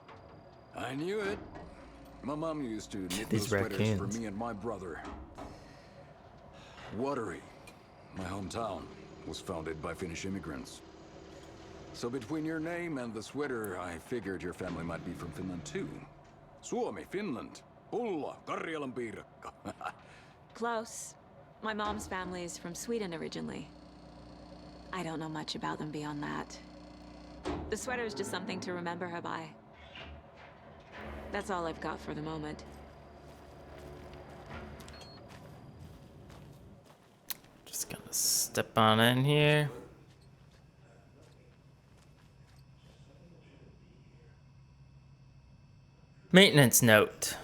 I knew it. My mom used to knit These those sweaters for raccoons. me and my brother. Watery, my hometown, was founded by Finnish immigrants. So between your name and the sweater, I figured your family might be from Finland too. Suomi, Finland. Pulla, Karjalan piirakka. Close. My mom's family is from Sweden originally. I don't know much about them beyond that. The sweater is just something to remember her by. That's all I've got for the moment. Just gonna step on in here. Maintenance note.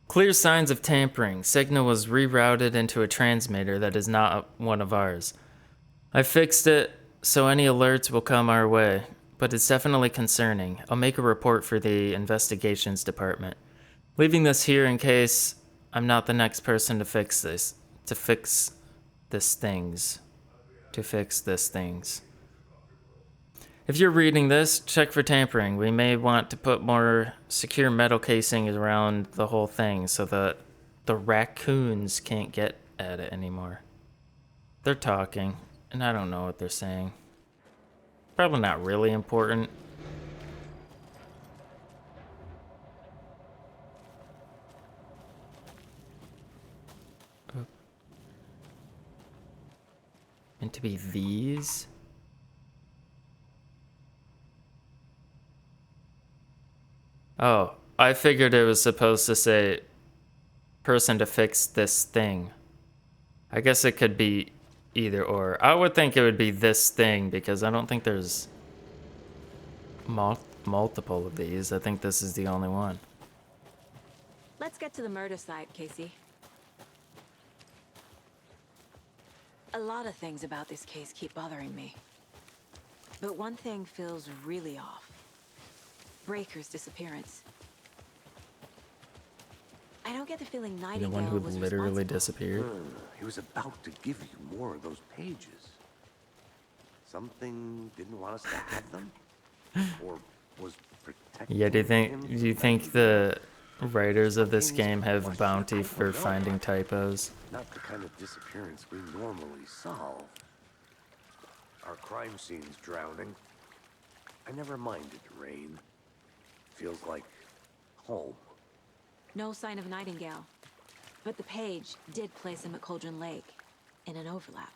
Clear signs of tampering. Signal was rerouted into a transmitter that is not one of ours. I fixed it, so any alerts will come our way, but it's definitely concerning. I'll make a report for the investigations department. Leaving this here in case I'm not the next person to fix this. To fix this things. If you're reading this, check for tampering. We may want to put more secure metal casings around the whole thing so that the raccoons can't get at it anymore. They're talking, and I don't know what they're saying. Probably not really important. Meant to be these? Oh, I figured it was supposed to say person to fix this thing. I guess it could be either or. I would think it would be this thing because I don't think there's multiple of these. I think this is the only one. Let's get to the murder site, Casey. A lot of things about this case keep bothering me. But one thing feels really off. Breaker's disappearance. I don't get the feeling The Nightingale one who was literally responsible. disappeared. He was about to give you more of those pages. Something didn't want us to have them? Or was protecting Yeah, do him? you think the writers of this game have a bounty for finding typos? Not the kind of disappearance we normally solve. Our crime scene's drowning. I never minded rain. Feels like home. No sign of Nightingale. But the page did place him at Cauldron Lake, in an overlap.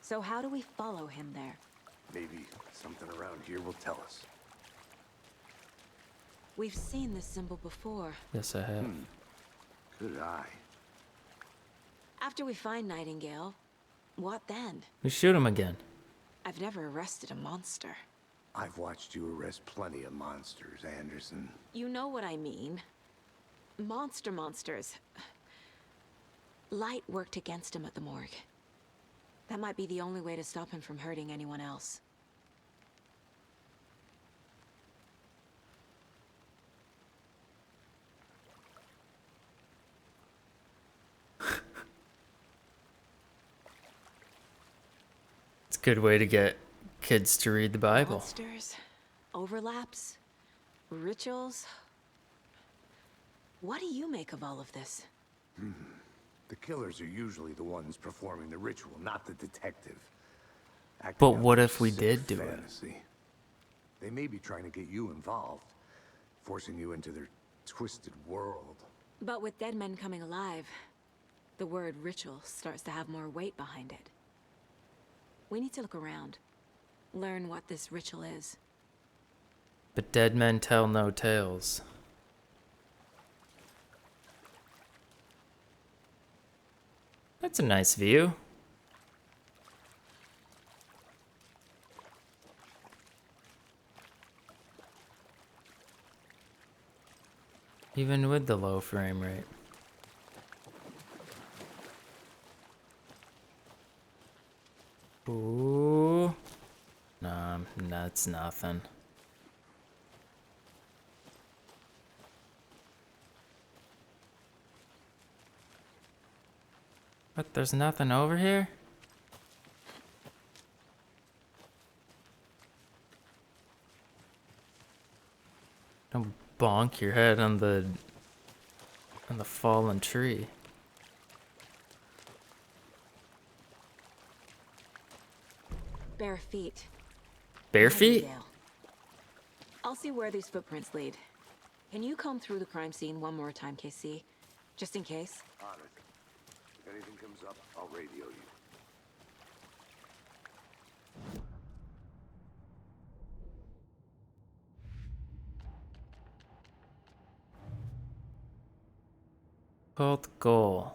So how do we follow him there? Maybe something around here will tell us. We've seen this symbol before. Yes, I have. Good eye. After we find Nightingale, what then? We shoot him again. I've never arrested a monster. I've watched you arrest plenty of monsters, Anderson. You know what I mean. Monsters. Light worked against him at the morgue. That might be the only way to stop him from hurting anyone else. It's a good way to get kids to read the Bible. Monsters, overlaps, rituals. What do you make of all of this? The killers are usually the ones performing the ritual, not the detective. Acting But out what their if we sick did do it? fantasy. They may be trying to get you involved, forcing you into their twisted world. But with dead men coming alive, the word ritual starts to have more weight behind it. We need to look around, learn what this ritual is. But dead men tell no tales. That's a nice view. Even with the low frame rate. Ooh. Nah, that's nothing. What, there's nothing over here? Don't bonk your head on the fallen tree. Bare feet. Bare feet? Nightingale. I'll see where these footprints lead. Can you comb through the crime scene one more time, KC? Just in case? On it. If anything comes up, I'll radio you. Cult goal.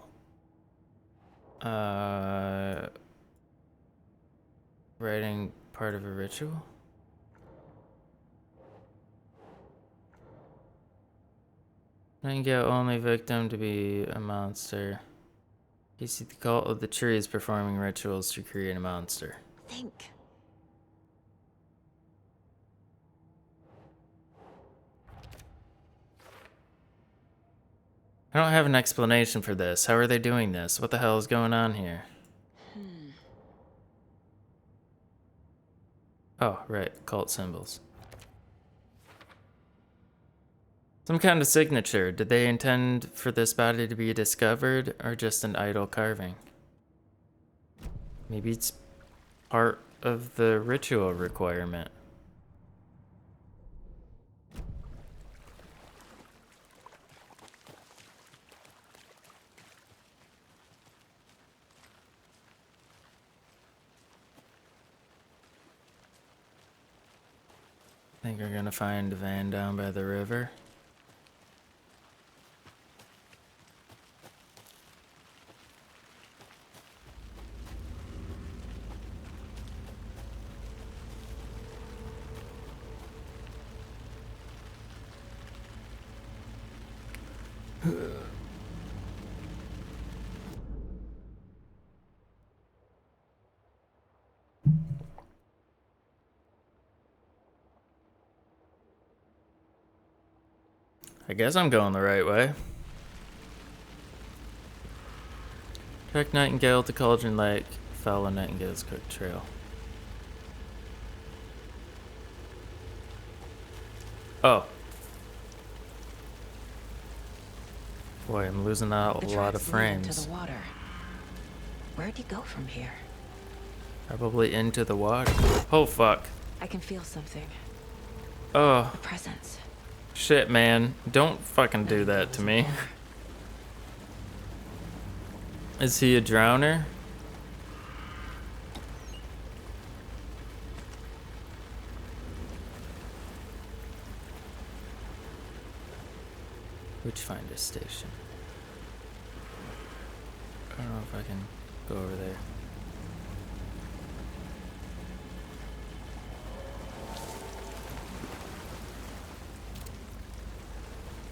Writing part of a ritual? Nightingale only victim to be a monster. You see the cult of the tree is performing rituals to create a monster. Think. I don't have an explanation for this. How are they doing this? What the hell is going on here? Oh, right. Cult symbols. Some kind of signature. Did they intend for this body to be discovered or just an idle carving? Maybe it's part of the ritual requirement. Think we're gonna find a van down by the river. I guess I'm going the right way. Track Nightingale to Cauldron Lake. Follow Nightingale's cooked trail. Oh. Boy, I'm losing out a lot of frames. To the water. Where'd he go from here? Probably into the water. Oh, fuck. I can feel something. Oh. A presence. Shit, man. Don't fucking do that to me. Is he a drowner? Witchfinder Station. I don't know if I can go over there.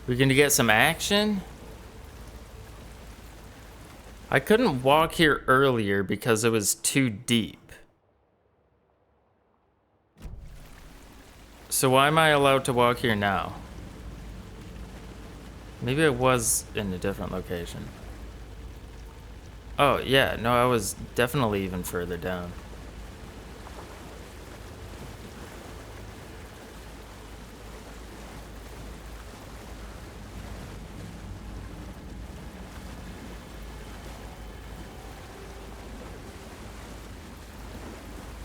We're gonna get some action? I couldn't walk here earlier because it was too deep. So why am I allowed to walk here now? Maybe I was in a different location. Oh, yeah, no, I was definitely even further down.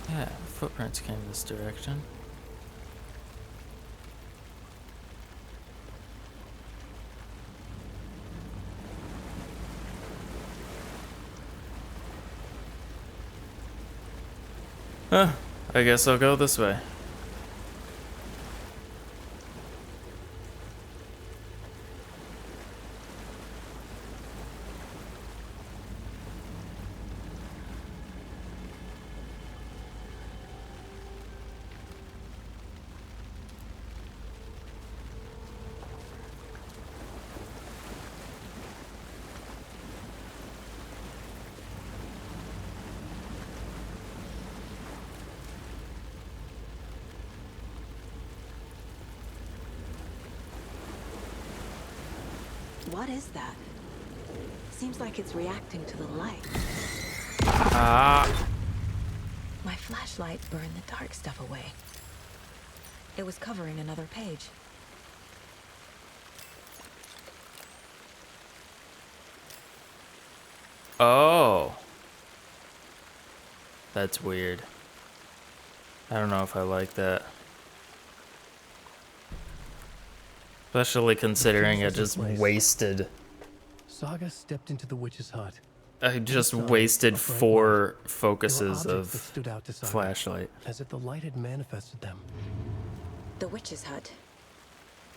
Yeah, footprints came this direction. Huh, I guess I'll go this way. What is that? Seems like it's reacting to the light. Ah. My flashlight burned the dark stuff away. It was covering another page. Oh. That's weird. I don't know if I like that. Especially considering I just wasted. Saga stepped into the witch's hut. I just wasted 4 focuses of flashlight. As if the light had manifested them. The witch's hut.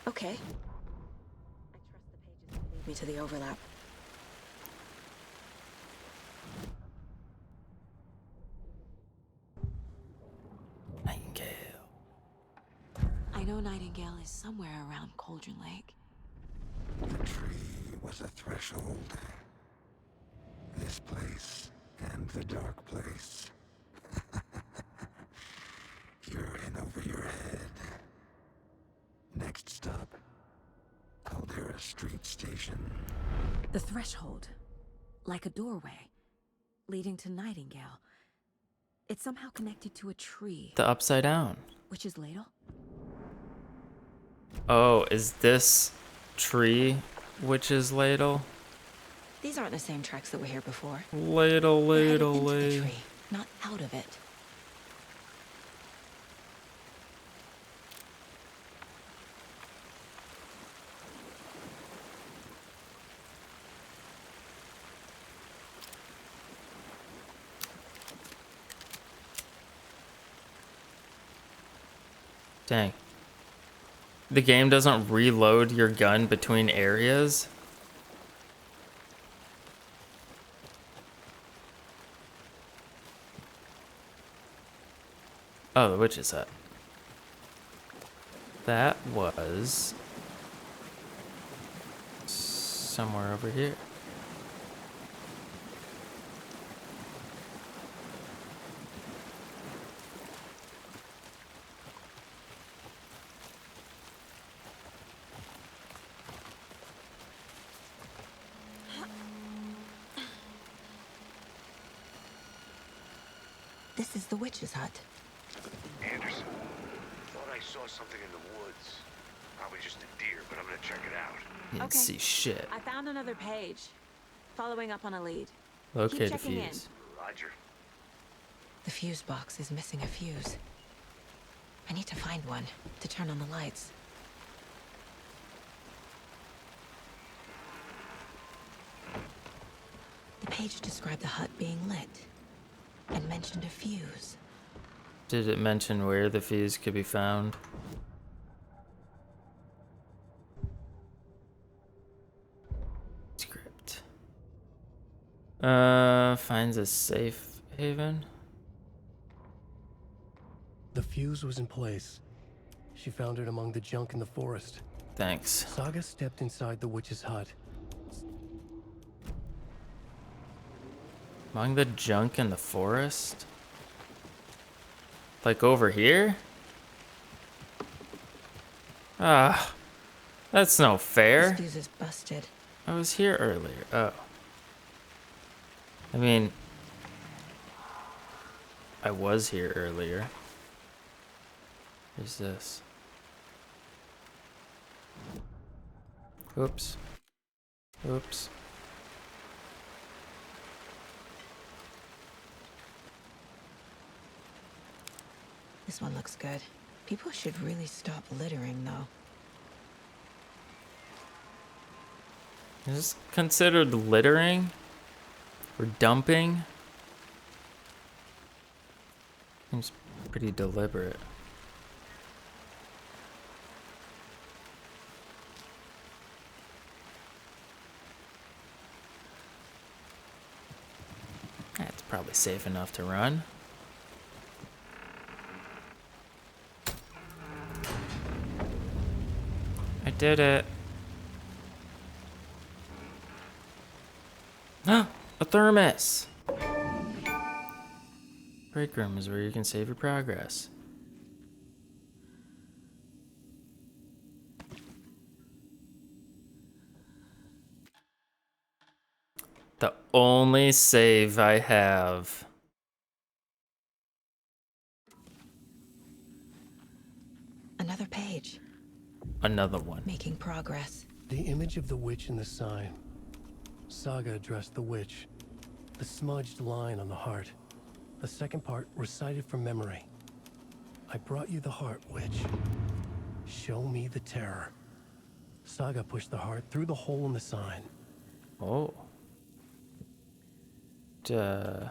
Okay. I trust the pages lead me to the overlap. Nightingale. I know Nightingale is somewhere around Cauldron Lake. The tree was a threshold. This place and the dark place. You're in over your head. Next stop, Caldera Street Station. The threshold. Like a doorway. Leading to Nightingale. It's somehow connected to a tree. The upside down. Witch's ladle? Oh, is this tree witch's ladle? These aren't the same tracks that were here before. Ladle, ladle, Into the ladle. tree, not out of it. Dang. The game doesn't reload your gun between areas? Oh, the witch's hut. That was somewhere over here. This is the witch's hut. Anderson, thought I saw something in the woods. Probably just a deer, but I'm gonna check it out. Didn't see shit. I found another page. Following up on a lead. Locate Keep the checking in. fuse. Roger. The fuse box is missing a fuse. I need to find one to turn on the lights. The page described the hut being lit and mentioned a fuse. Did it mention where the fuse could be found? Script. Finds a safe haven. The fuse was in place. She found it among the junk in the forest. Thanks. Saga stepped inside the witch's hut. Among the junk in the forest? Like over here? Ah, that's no fair. This fuse is busted. I was here earlier. Oh. I mean, I was here earlier. Who's this? Oops. Oops. This one looks good. People should really stop littering, though. Is this considered littering? Or dumping? Seems pretty deliberate. That's probably safe enough to run. I did it. A thermos! Break room is where you can save your progress. The only save I have. Another page. Another one. Making progress. The image of the witch in the sign. Saga addressed the witch. The smudged line on the heart. The second part recited from memory. I brought you the heart, witch. Show me the terror. Saga pushed the heart through the hole in the sign. Oh. Duh.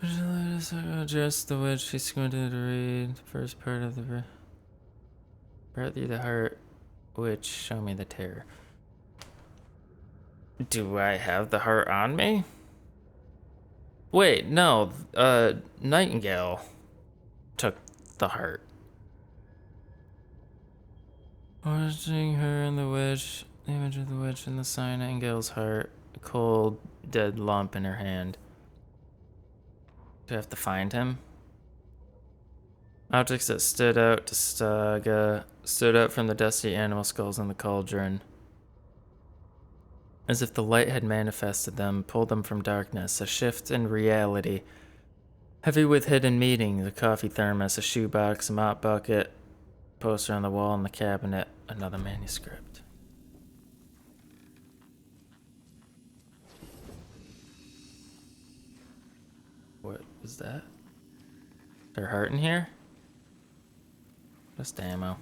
Address the witch. She squinted to read the first part of the brought through the heart. Witch, show me the terror. Do I have the heart on me? Wait, no. Nightingale took the heart. Watching her and the witch, the image of the witch and the sign, Nightingale's heart, a cold, dead lump in her hand. Do I have to find him? Objects that stood out to Saga stood out from the dusty animal skulls in the cauldron. As if the light had manifested them, pulled them from darkness, a shift in reality. Heavy with hidden meanings, a coffee thermos, a shoebox, a mop bucket, poster on the wall in the cabinet, another manuscript. What was that? Their heart in here? Just ammo.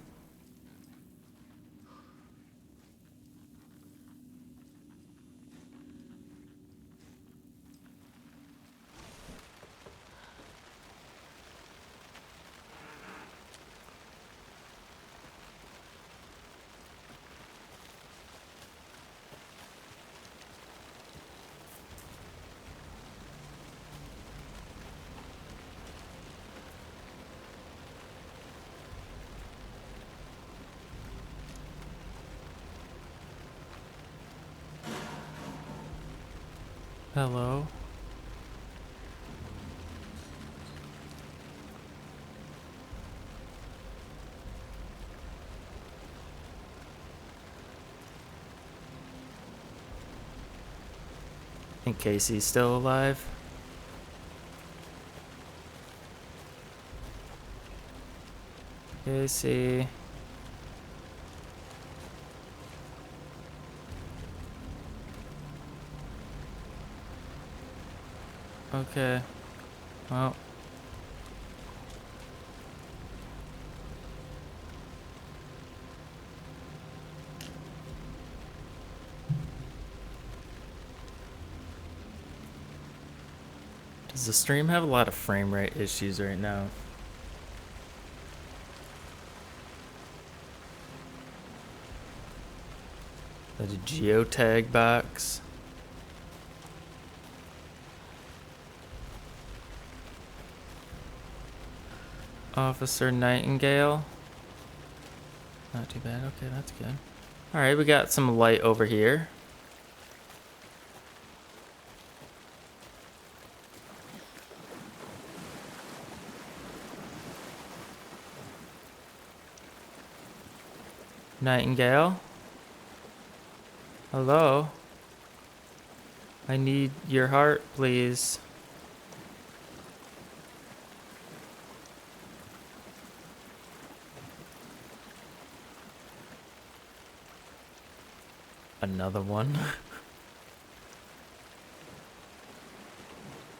Hello? think Casey's still alive. Casey. Okay. Well. Does the stream have a lot of frame rate issues right now? The geotag box. Officer Nightingale. Not too bad. Okay, that's good. Alright, we got some light over here. Nightingale? Hello? I need your heart, please. Another one.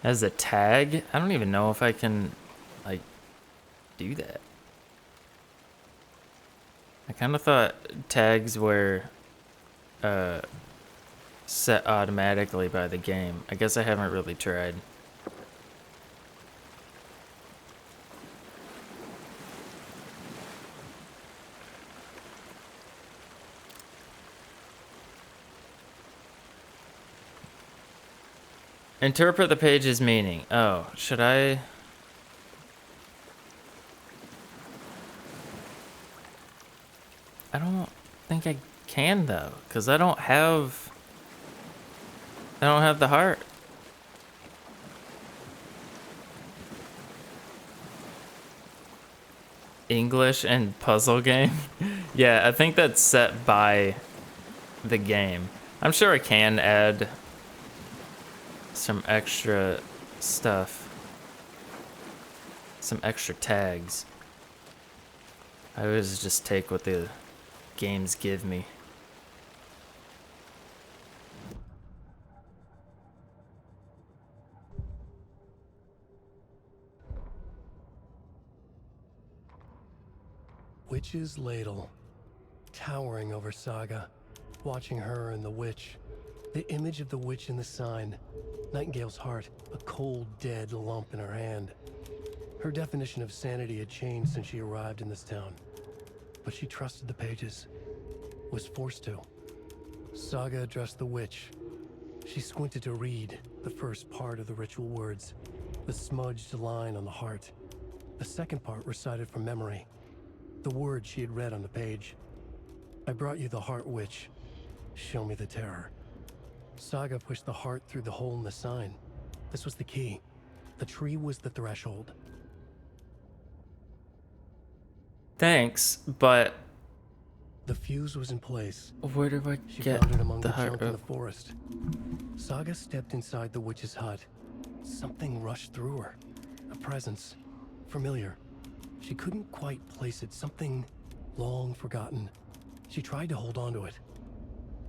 As a tag? I don't even know if I can, like, do that. I kind of thought tags were set automatically by the game. I guess I haven't really tried. Interpret the page's meaning. Oh, should I? I don't think I can though, because I don't have the heart. English and puzzle game. Yeah, I think that's set by the game. I'm sure I can add some extra stuff. Some extra tags. I always just take what the games give me. Witch's ladle, towering over Saga, watching her and the witch. The image of the witch in the sign, Nightingale's heart, a cold, dead lump in her hand. Her definition of sanity had changed since she arrived in this town. But she trusted the pages, was forced to. Saga addressed the witch. She squinted to read the first part of the ritual words, the smudged line on the heart. The second part recited from memory, the words she had read on the page. I brought you the heart, witch. Show me the terror. Saga pushed the heart through the hole in the sign. This was the key. The tree was the threshold. Thanks, but the fuse was in place. Where do I She get found it among the the heart? junk in the forest. Saga stepped inside the witch's hut. Something rushed through her. A presence. Familiar. She couldn't quite place it. Something long forgotten. She tried to hold on to it,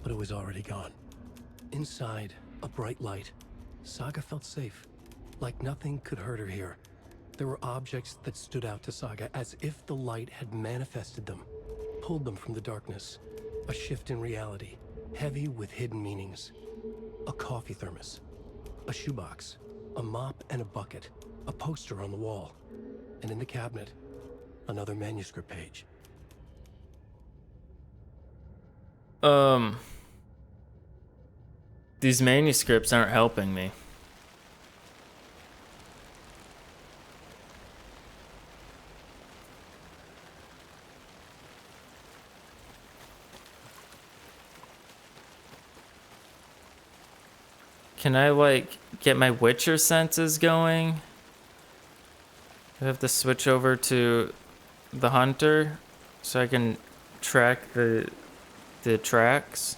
but it was already gone. Inside, a bright light. Saga felt safe, like nothing could hurt her here. There were objects that stood out to Saga as if the light had manifested them, pulled them from the darkness. A shift in reality, heavy with hidden meanings. A coffee thermos, a shoebox, a mop and a bucket, a poster on the wall, and in the cabinet, another manuscript page. These manuscripts aren't helping me. Can I, like, get my Witcher senses going? I have to switch over to the hunter so I can track the tracks.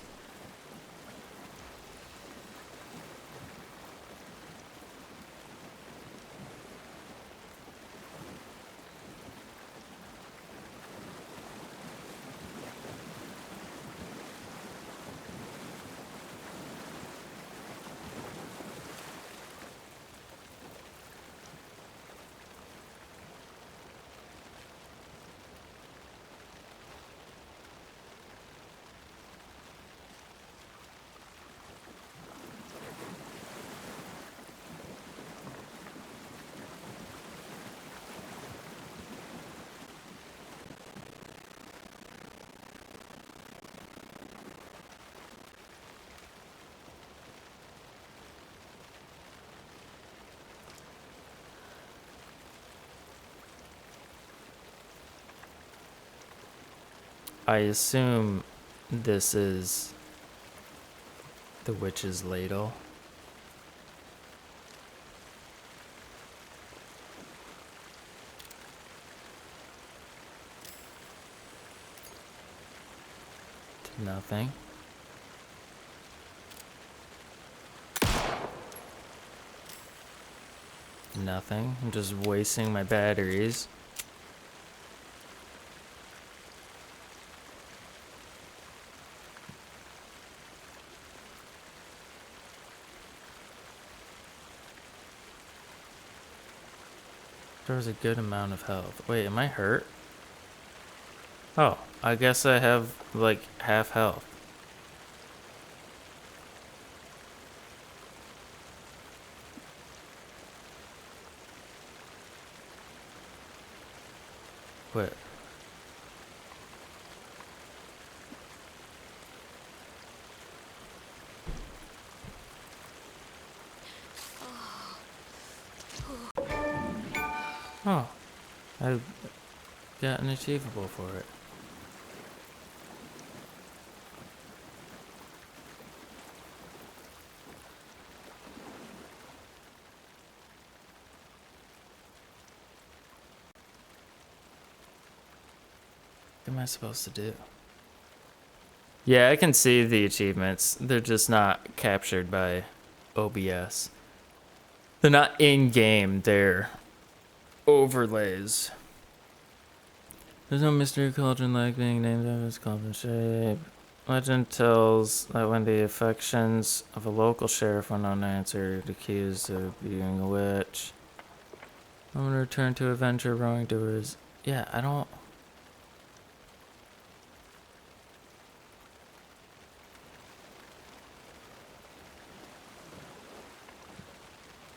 I assume this is the witch's ladle. Nothing. Nothing. I'm just wasting my batteries. There was a good amount of health. Wait, am I hurt? Oh, I guess I have like half health. What? Oh, I got an achievable for it. What am I supposed to do? Yeah, I can see the achievements. They're just not captured by OBS. They're not in-game, they're overlays. There's no mystery cauldron like being named after its cauldron shape. Legend tells that when the affections of a local sheriff went unanswered, accused of being a witch, I'm gonna return to adventure wrongdoers. Yeah, I don't...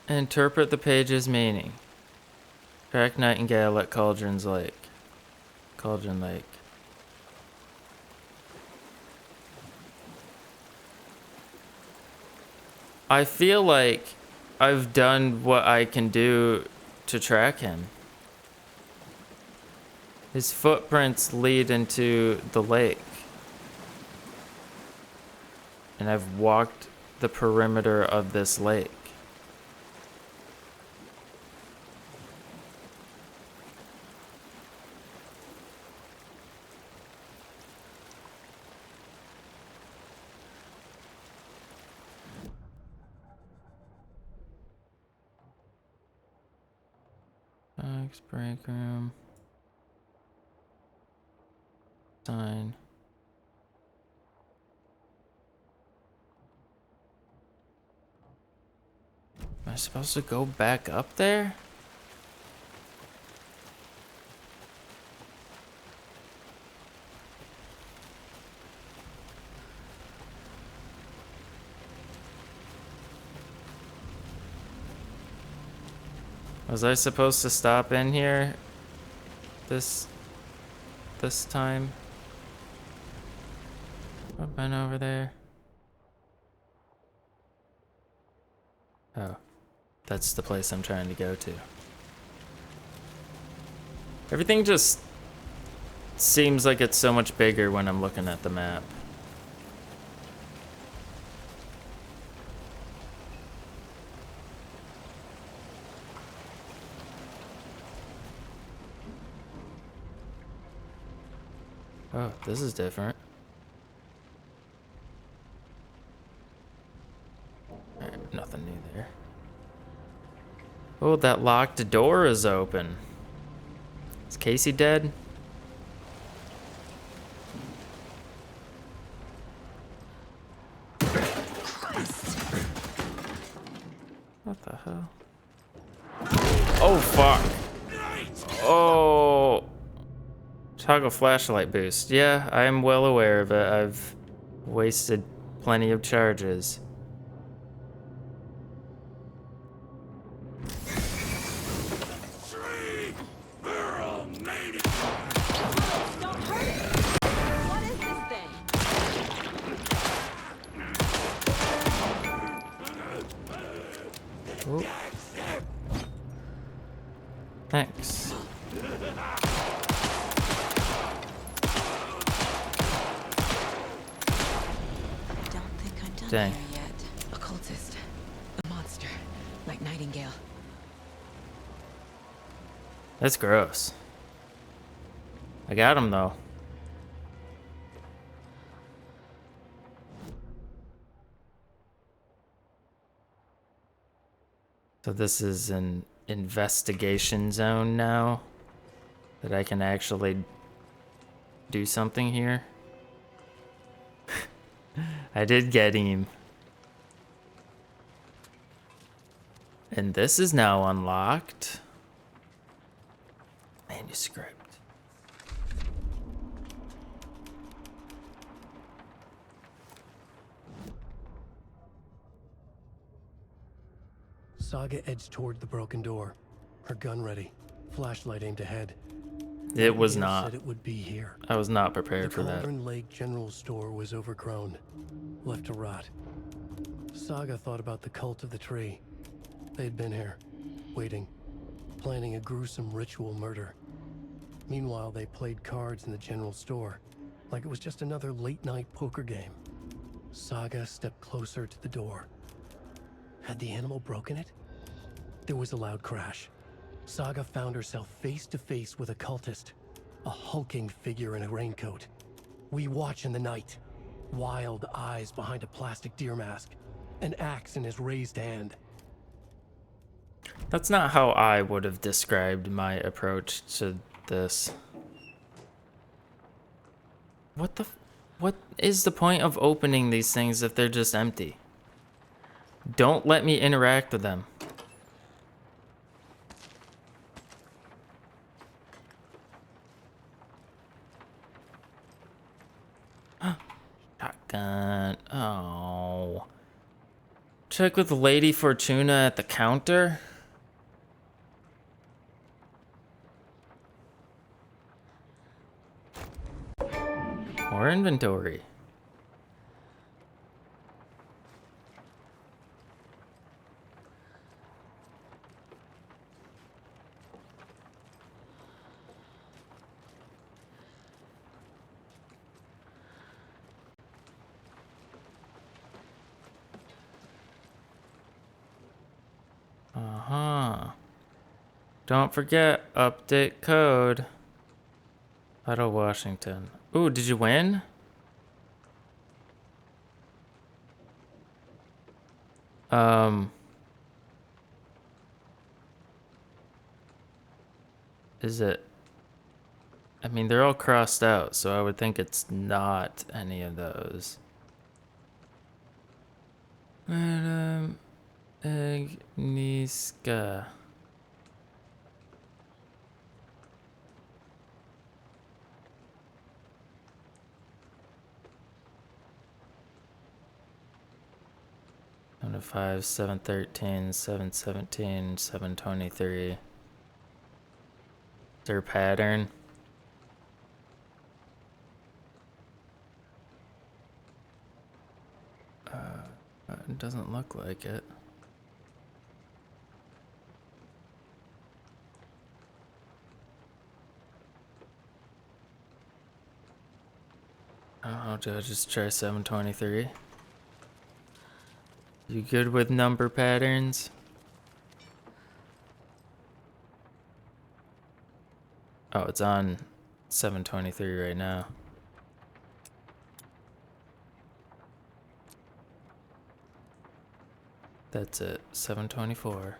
Interpret the page's meaning. Track Nightingale at Cauldron Lake. I feel like I've done what I can do to track him. His footprints lead into the lake. And I've walked the perimeter of this lake. Break room. Sign. Am I supposed to go back up there? Was I supposed to stop in here this time? I've been over there. Oh, that's the place I'm trying to go to. Everything just seems like it's so much bigger when I'm looking at the map. Oh, this is different. Alright, nothing new there. Oh, that locked door is open. Is Casey dead? What the hell? Oh, fuck. Oh. Toggle flashlight boost. Yeah, I am well aware of it. I've wasted plenty of charges. Oh. Thanks. Dang. There yet. A cultist. A monster. Like Nightingale. That's gross. I got him though. So this is an investigation zone now that I can actually do something here. I did get him. And this is now unlocked. Manuscript. Saga edged toward the broken door, her gun ready, flashlight aimed ahead. It was Nightingale not. said it would be here. I was not prepared for The that. Cauldron Lake General Store was overgrown, left to rot. Saga thought about the cult of the tree. They'd been here, waiting, planning a gruesome ritual murder. Meanwhile, they played cards in the general store, like it was just another late-night poker game. Saga stepped closer to the door. Had the animal broken it? There was a loud crash. Saga found herself face to face with a cultist, a hulking figure in a raincoat. We watch in the night, wild eyes behind a plastic deer mask, an axe in his raised hand. That's not how I would have described my approach to this. What is the point of opening these things if they're just empty? Don't let me interact with them. Shotgun. Oh. Check with Lady Fortuna at the counter. More inventory. Don't forget, update code. Otto Washington. Ooh, did you win? Is it? I mean, they're all crossed out, so I would think it's not any of those. Madam Agnieszka. Seven to 5, 713, 717, 723. Is there a pattern? It doesn't look like it. Oh, do I just try 723? You good with number patterns? Oh, it's on 723 right now. That's it, 724.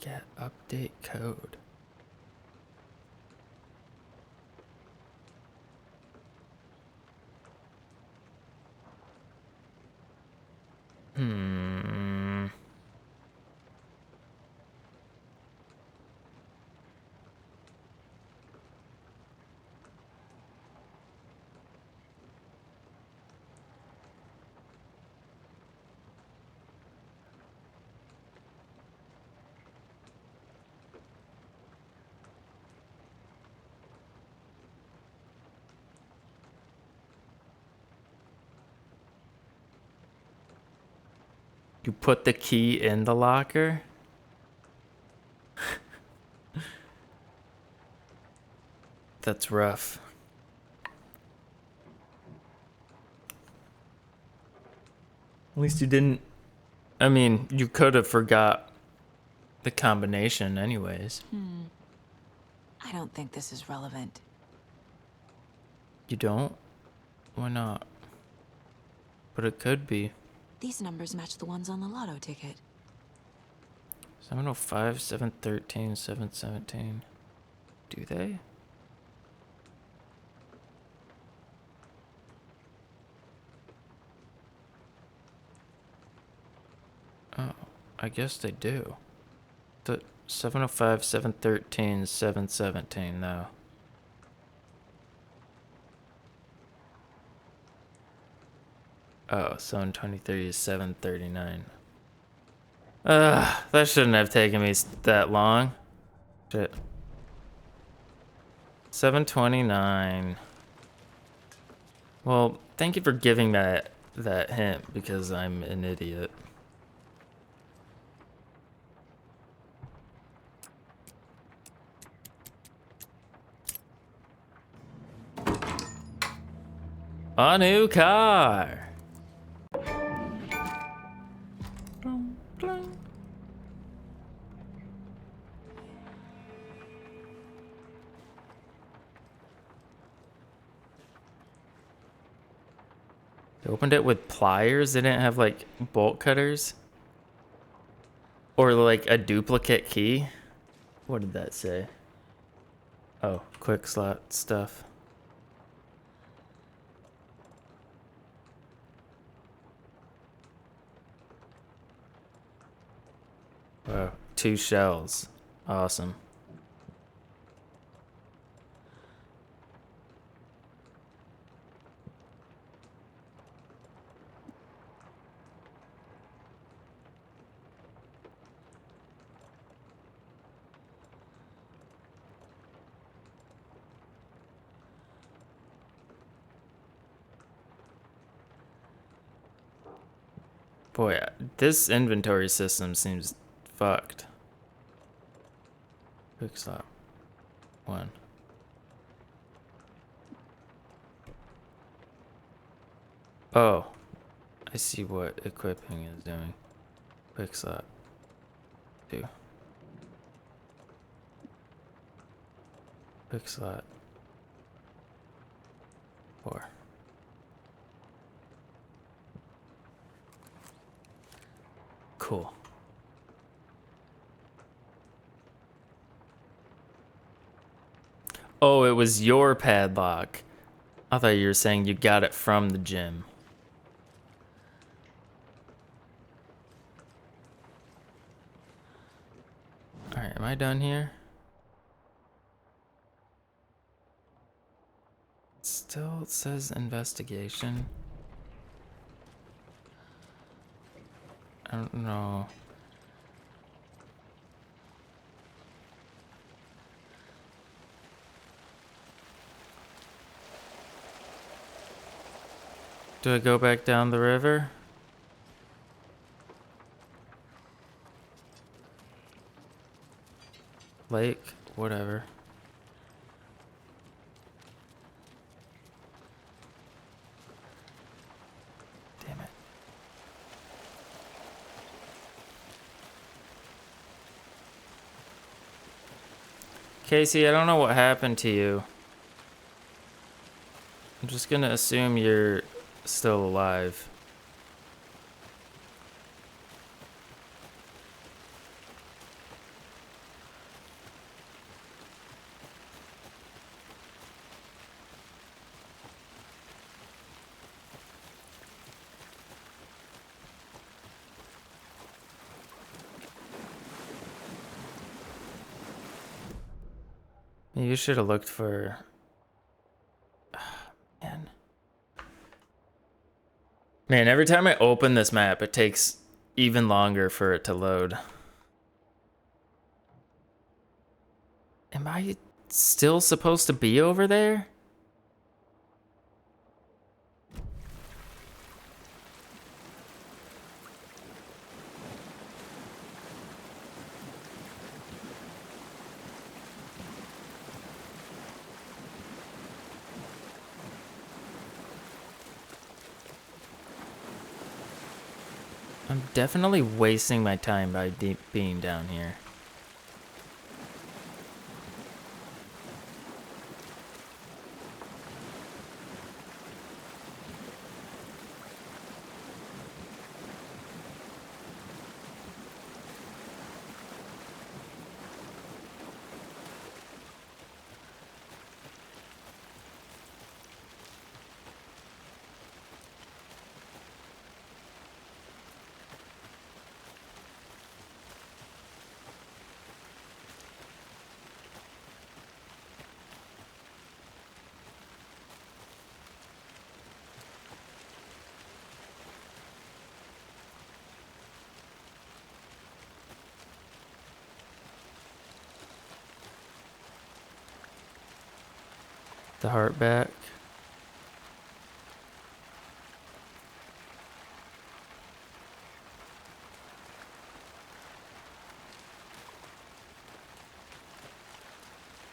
Get update code. You put the key in the locker? That's rough. At least you didn't... I mean, you could have forgot the combination anyways. I don't think this is relevant. You don't? Why not? But it could be. These numbers match the ones on the lotto ticket. 705, 713, 717. Do they? Oh, I guess they do. The 705, 713, 717, though. Oh, 723 is 739. That shouldn't have taken me that long. Shit. 729. Well, thank you for giving that hint, because I'm an idiot. A new car. They opened it with pliers. They didn't have like bolt cutters or like a duplicate key. What did that say? Oh, quick slot stuff. Wow, 2 shells. Awesome. Boy, this inventory system seems fucked. Quick stop. 1. Oh, I see what equipping is doing. Quick slot. 2. Quick slot. 4. Cool. Oh, it was your padlock. I thought you were saying you got it from the gym. Alright, am I done here? Still, it says investigation. I don't know. Do I go back down the river? Lake? Whatever. Damn it. Casey, I don't know what happened to you. I'm just gonna assume you're still alive. You should have looked for... Man, every time I open this map, it takes even longer for it to load. Am I still supposed to be over there? I'm definitely wasting my time by being down here. The heart back.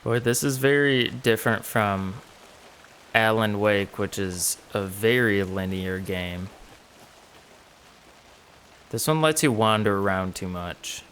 Boy, this is very different from Alan Wake, which is a very linear game. This one lets you wander around too much.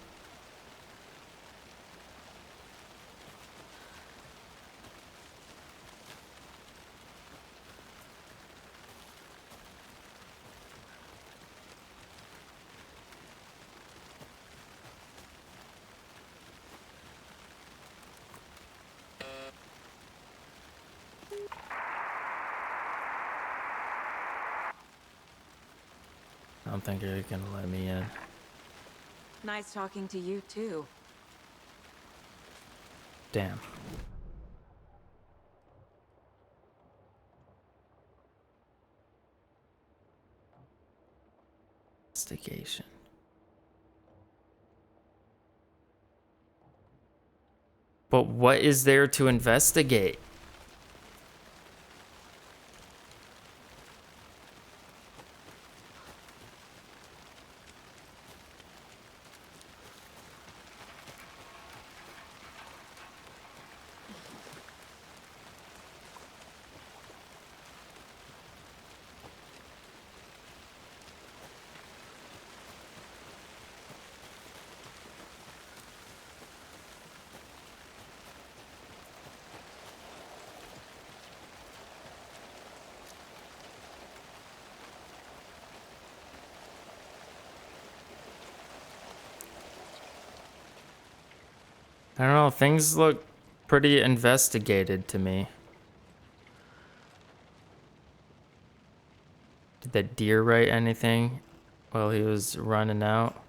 I don't think you're gonna let me in. Nice talking to you, too. Damn. Investigation. But what is there to investigate? I don't know, things look pretty investigated to me. Did that deer write anything while he was running out?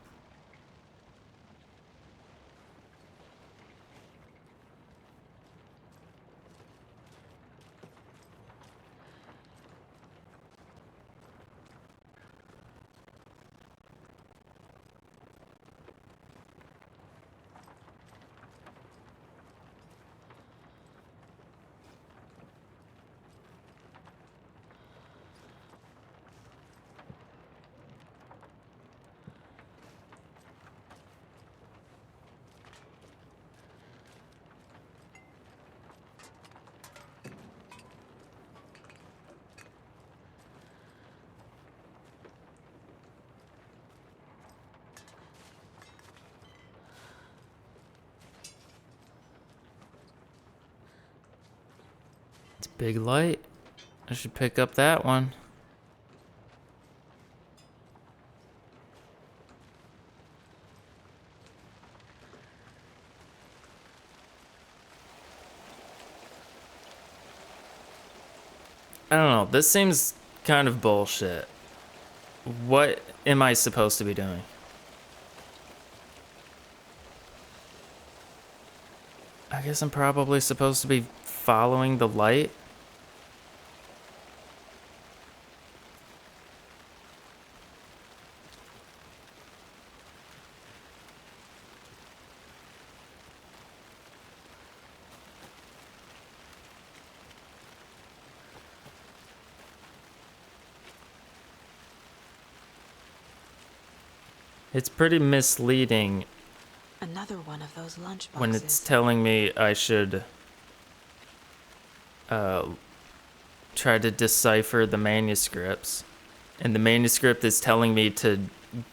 It's a big light. I should pick up that one. I don't know. This seems kind of bullshit. What am I supposed to be doing? I guess I'm probably supposed to be following the light. It's pretty misleading. Another one of those lunch boxes. When it's telling me I should try to decipher the manuscripts, and the manuscript is telling me to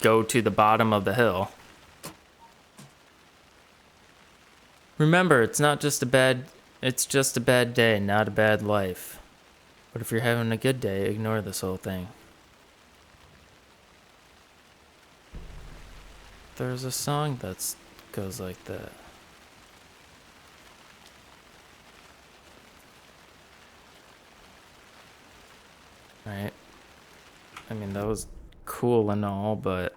go to the bottom of the hill. Remember, it's just a bad day, not a bad life. But if you're having a good day, ignore this whole thing. There's a song that goes like that. Right? I mean, that was cool and all, but...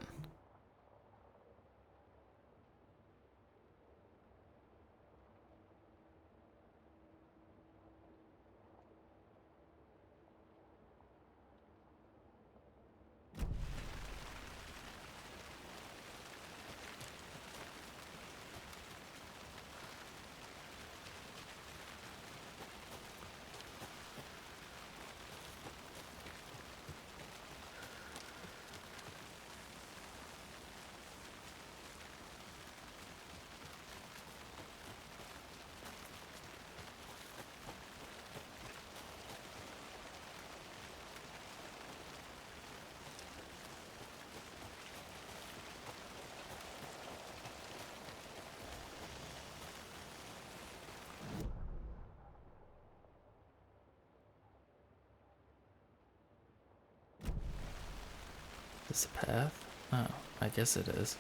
Is this a path? Oh, I guess it is.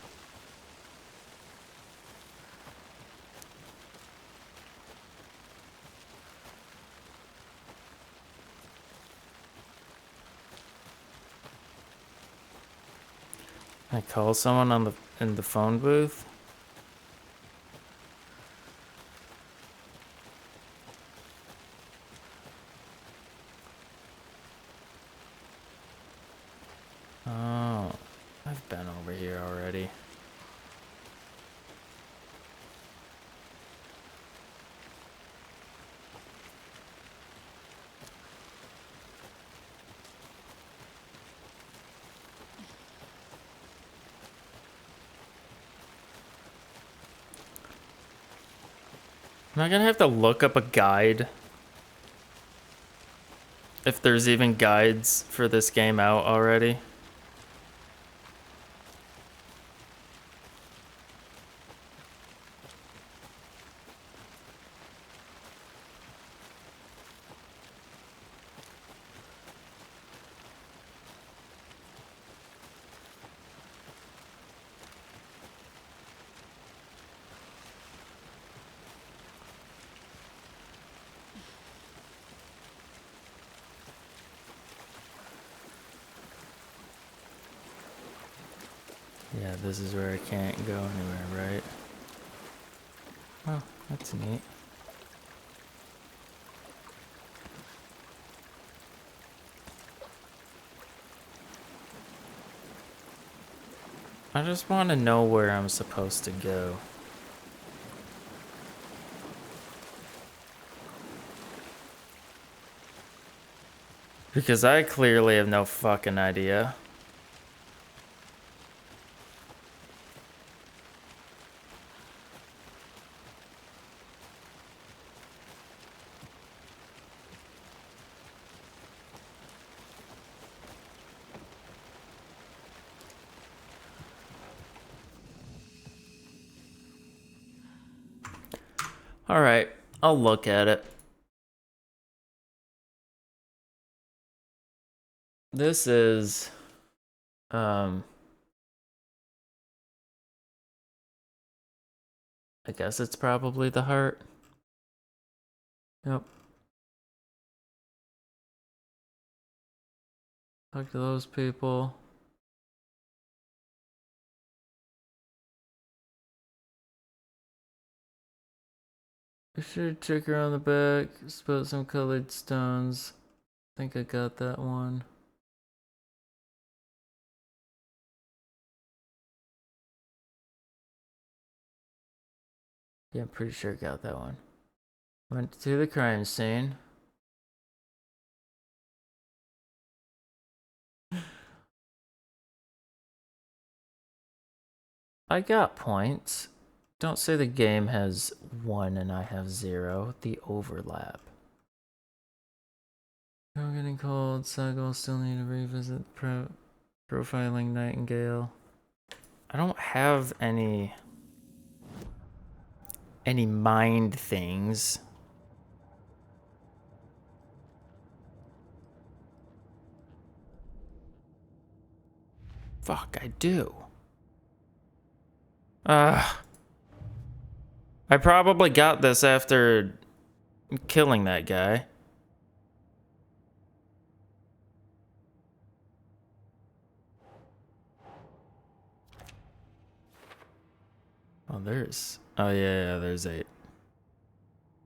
Can I call someone in the phone booth? Oh, I've been over here already. Am I gonna have to look up a guide? If there's even guides for this game out already? Yeah, this is where I can't go anywhere, right? Oh, that's neat. I just want to know where I'm supposed to go. Because I clearly have no fucking idea. Alright, I'll look at it. This is... I guess it's probably the heart. Yep. Talk to those people. I should check around the back, spot some colored stones. I think I got that one. Yeah, I'm pretty sure I got that one. Went to the crime scene. I got points. Don't say the game has 1 and I have 0. The overlap. I'm getting cold. Cycle still need to revisit the Profiling Nightingale. I don't have any mind things. Fuck, I do. I probably got this after killing that guy. Oh, yeah, there's 8.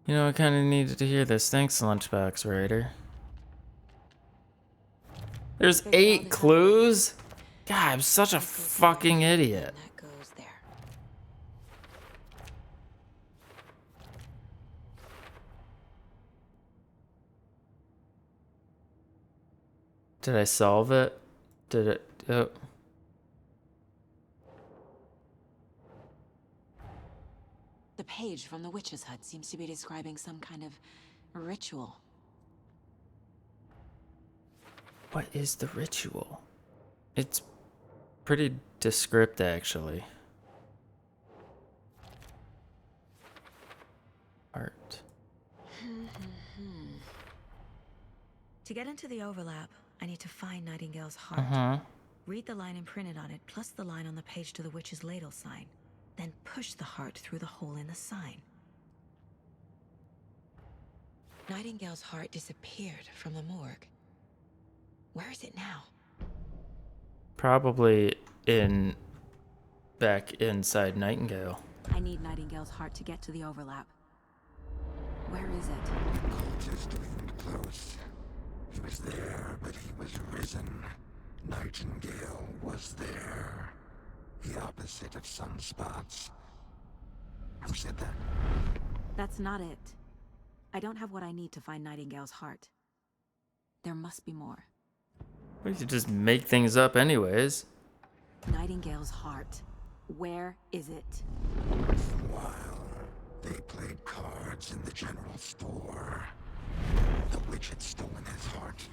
You know, I kind of needed to hear this. Thanks, Lunchbox Raider. There's 8 clues? God, I'm such a fucking idiot. Did I solve it? Did it? Oh. The page from the witch's hut seems to be describing some kind of ritual. What is the ritual? It's pretty descriptive, actually. Art. To get into the overlap, I need to find Nightingale's heart. Read the line imprinted on it, plus the line on the page to the witch's ladle sign. Then push the heart through the hole in the sign. Nightingale's heart disappeared from the morgue. Where is it now? Probably back inside Nightingale. I need Nightingale's heart to get to the overlap. Where is it? Just close. He was there, but he was risen. Nightingale was there. The opposite of sunspots. Who said that? That's not it. I don't have what I need to find Nightingale's heart. There must be more. We could just make things up anyways. Nightingale's heart. Where is it? While they played cards in the general store, the witch had stolen his heart.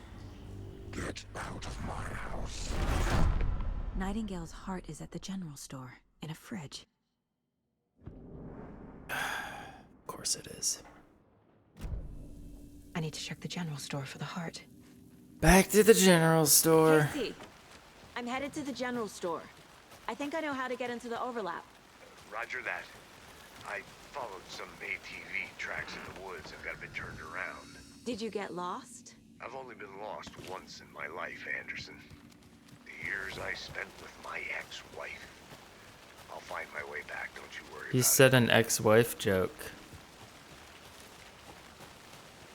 Get out of my house. Nightingale's heart is at the general store, in a fridge. Of course it is. I need to check the general store for the heart. Back to the general store. Casey, I'm headed to the general store. I think I know how to get into the overlap. Roger that. I followed some ATV tracks in the woods and got a bit turned around. Did you get lost? I've only been lost once in my life, Anderson. The years I spent with my ex-wife. I'll find my way back, don't you worry He about said an ex-wife joke.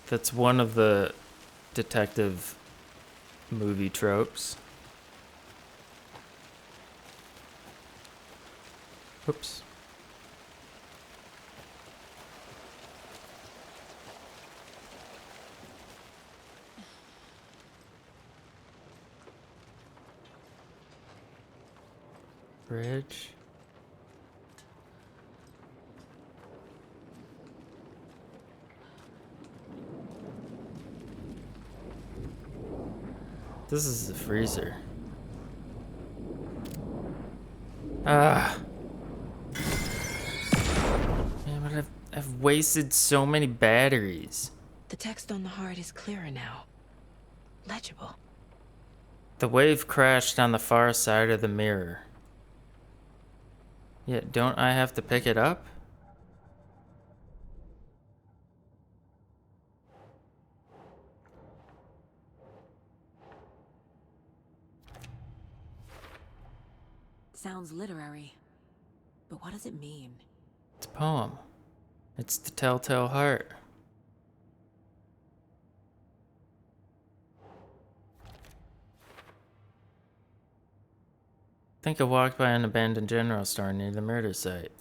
That's one of the detective movie tropes. Oops. Bridge. This is the freezer. Ah. Man, but I've wasted so many batteries. The text on the heart is clearer now. Legible. The wave crashed on the far side of the mirror. Yeah, don't I have to pick it up? Sounds literary. But what does it mean? It's a poem. It's the Telltale Heart. I think I walked by an abandoned general store near the murder site.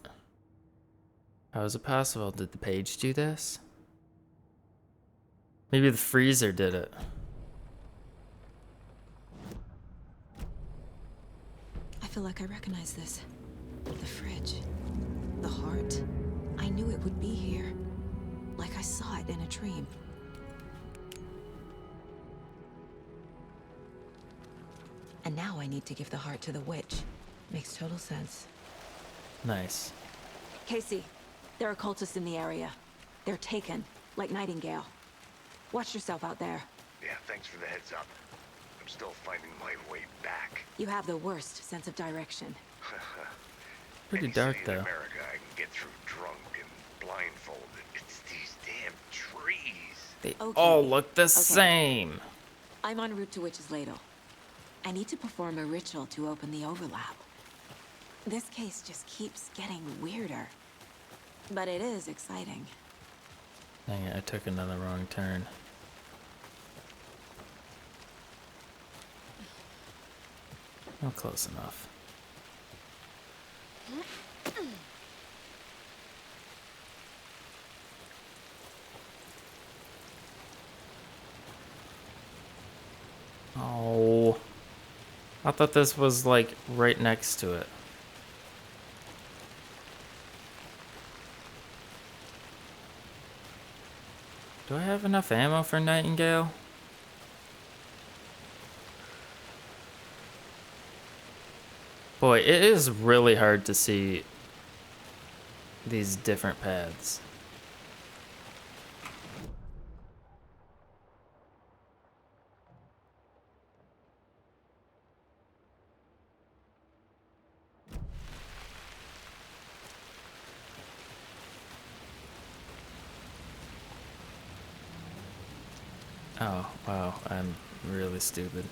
How is it possible? Did the page do this? Maybe the freezer did it. I feel like I recognize this. The fridge. The heart. I knew it would be here. Like I saw it in a dream. And now I need to give the heart to the witch. Makes total sense. Nice. Casey, there are cultists in the area. They're taken, like Nightingale. Watch yourself out there. Yeah, thanks for the heads up. I'm still finding my way back. You have the worst sense of direction. Pretty Any dark, city in though. America I can get through drunk and blindfolded. It's these damn trees. They Okay. all look the Okay. same. I'm en route to Witch's Ladle. I need to perform a ritual to open the overlap. This case just keeps getting weirder. But it is exciting. Dang it, I took another wrong turn. Oh, close enough. Oh, I thought this was like right next to it. Do I have enough ammo for Nightingale? Boy, it is really hard to see these different paths. Oh, wow, I'm really stupid.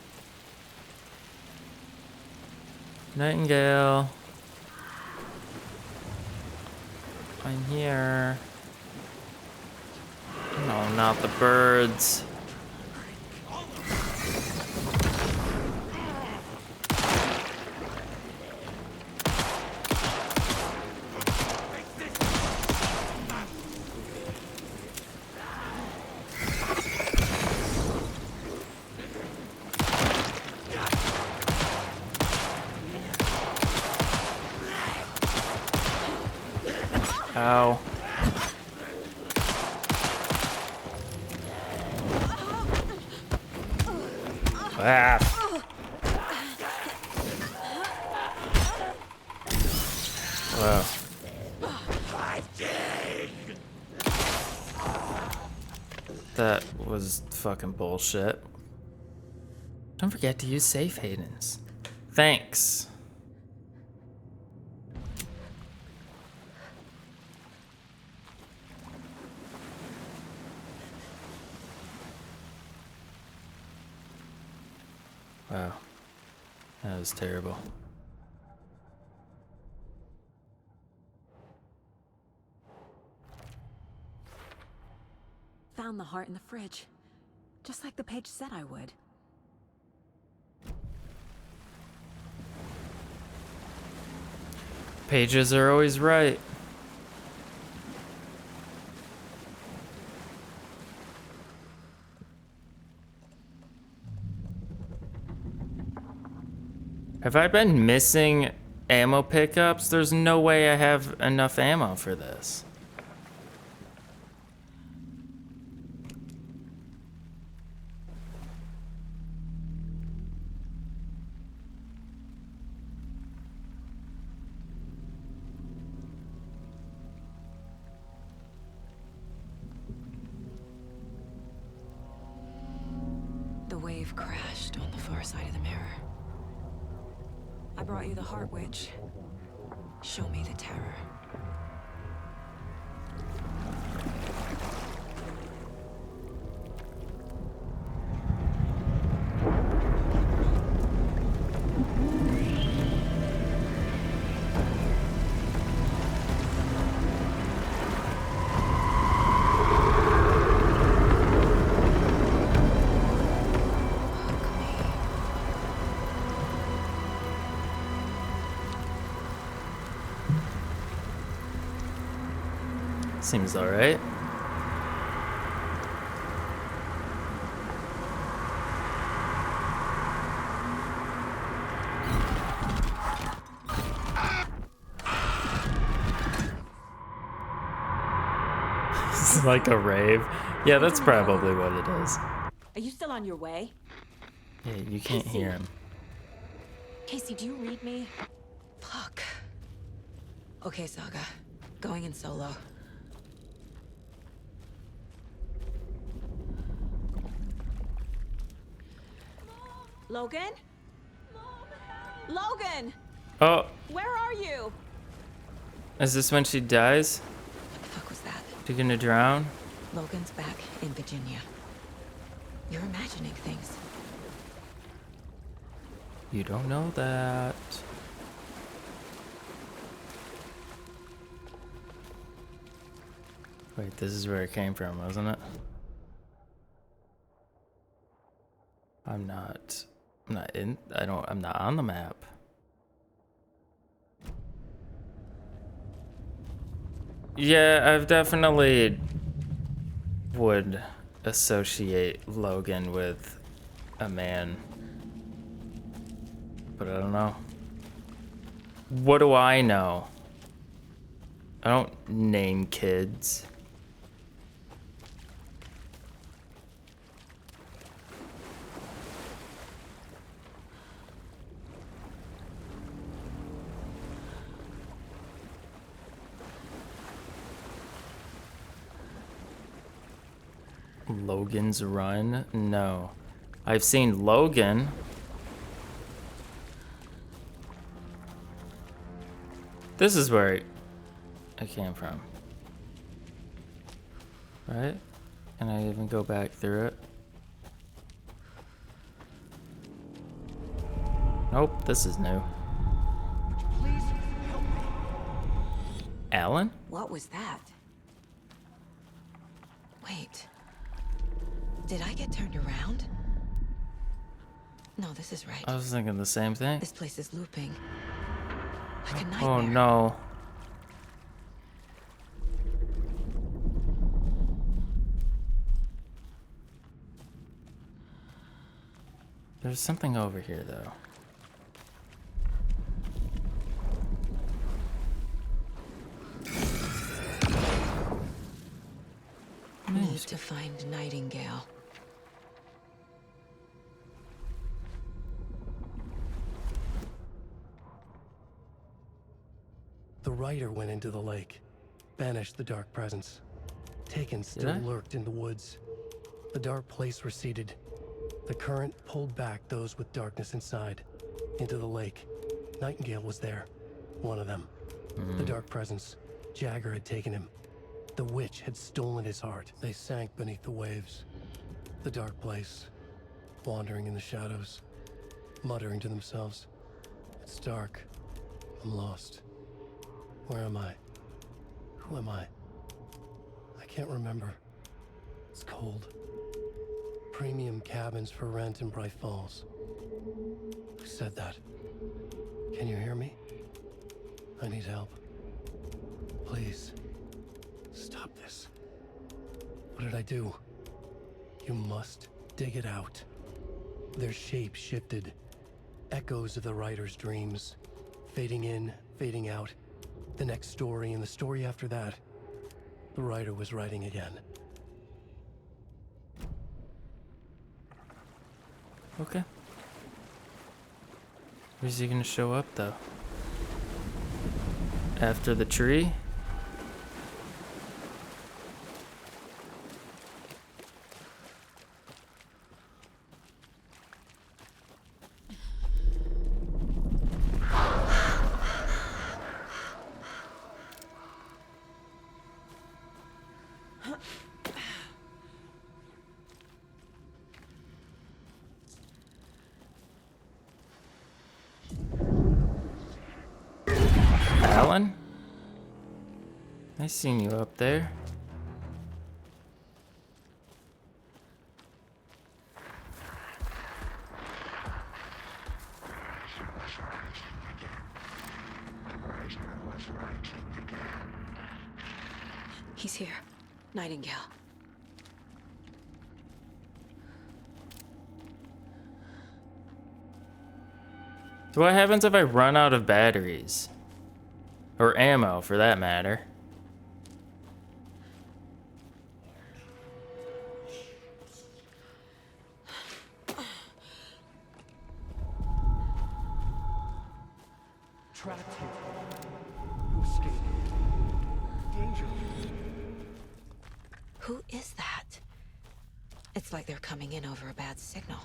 Nightingale. I'm here. No, not the birds. Ow. Ah. Wow. That was fucking bullshit. Don't forget to use safe havens. Thanks. Wow. That was terrible. Found the heart in the fridge. Just like the page said I would. Pages are always right. Have I been missing ammo pickups? There's no way I have enough ammo for this. The wave crashed on the far side of the mirror. I brought you the Heart Witch. Show me the terror. Seems alright. This is like a rave. Yeah, that's probably what it is. Are you still on your way? Yeah, you can't hear him. Casey, do you read me? Fuck. Okay, Saga. Going in solo. Logan? Logan! Oh, Where are you? is this when she dies? What the fuck was that? She gonna drown? Logan's back in Virginia. You're imagining things. You don't know that. Wait, this is where it came from, wasn't it? I'm not on the map. Yeah, I've definitely would associate Logan with a man. But I don't know. What do I know? I don't name kids. Logan's Run? No. I've seen Logan. This is where I came from. Right? Can I even go back through it? Nope, this is new. Please help me. Alan? What was that? Wait. Did I get turned around? No, this is right. I was thinking the same thing. This place is looping. Like a nightmare. Oh no. There's something over here though. Need to find Nightingale. The writer went into the lake, banished the dark presence. Taken still lurked in the woods. The dark place receded. The current pulled back those with darkness inside, into the lake. Nightingale was there, one of them. The dark presence. Jagger had taken him. The witch had stolen his heart. They sank beneath the waves. The dark place, wandering in the shadows, muttering to themselves. It's dark. I'm lost. Where am I? Who am I? I can't remember. It's cold. Premium cabins for rent in Bright Falls. Who said that? Can you hear me? I need help. Please. Stop this. What did I do? You must dig it out. Their shape shifted. Echoes of the writer's dreams. Fading in, fading out. The next story and the story after that. The writer was writing again. Okay. Where's he gonna show up though? After the tree? Alan? I seen you up there. He's here. Nightingale. So what happens if I run out of batteries? Or ammo, for that matter. trapped here. You escaped. Danger. Who is that? It's like they're coming in over a bad signal.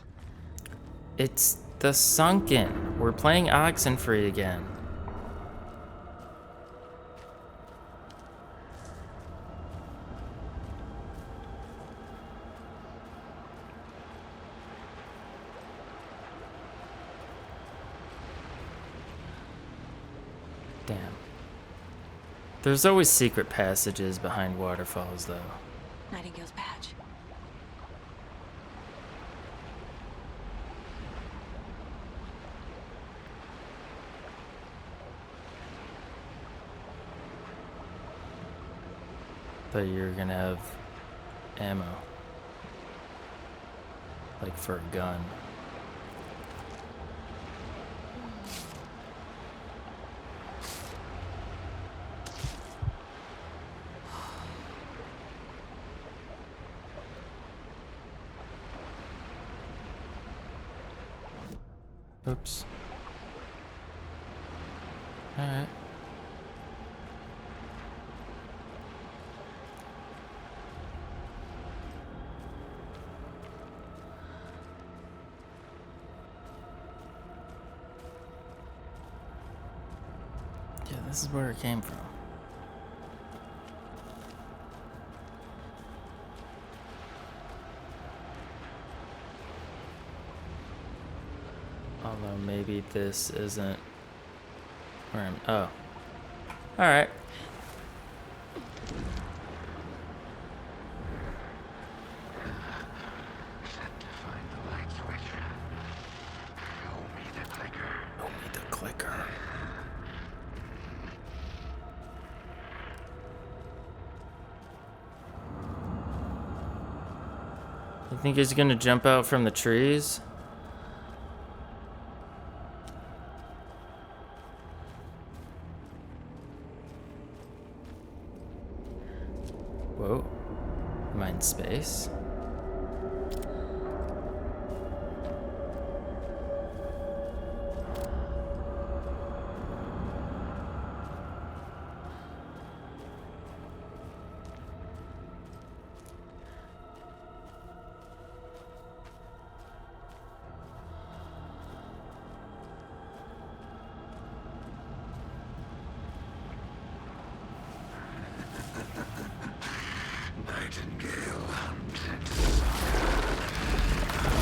It's the Sunken. We're playing Oxenfree again. Damn. There's always secret passages behind waterfalls, though. Nightingale's badge. But you're gonna have ammo. Like for a gun. Oops. Alright. Yeah, this is where it came from. Although maybe this isn't where I'm. Oh. Alright. Set to find the light switch. Show me the clicker. Show me the clicker. You think he's gonna jump out from the trees? Whoa. Am I in space?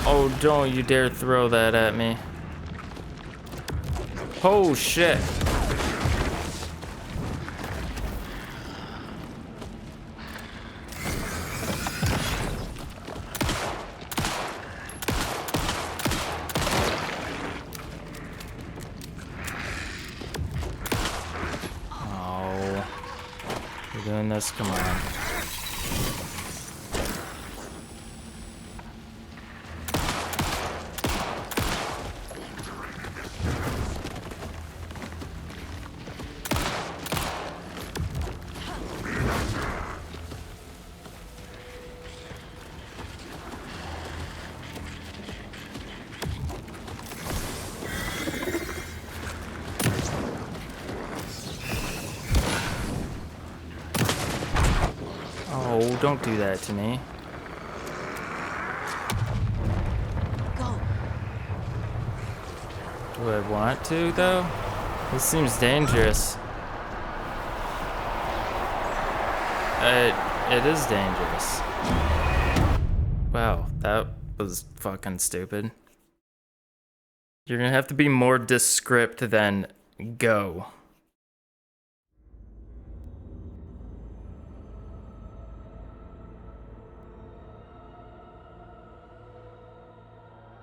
Oh, don't you dare throw that at me. Oh, shit. Oh. We're doing this, come on. Oh, don't do that to me. Go. Do I want to, though? This seems dangerous. It is dangerous. Wow, that was fucking stupid. You're gonna have to be more descript than go.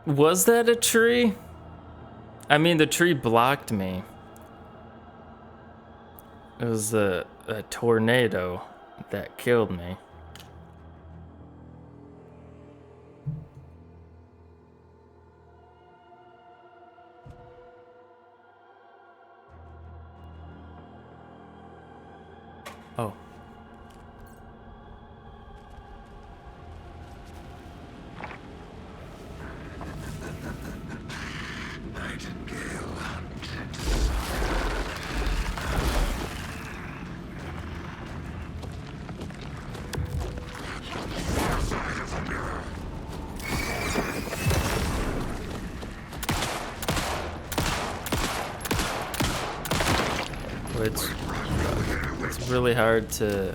Was that a tree? I mean, the tree blocked me. It was a tornado that killed me. Oh. Nightingale hunted. it's really hard to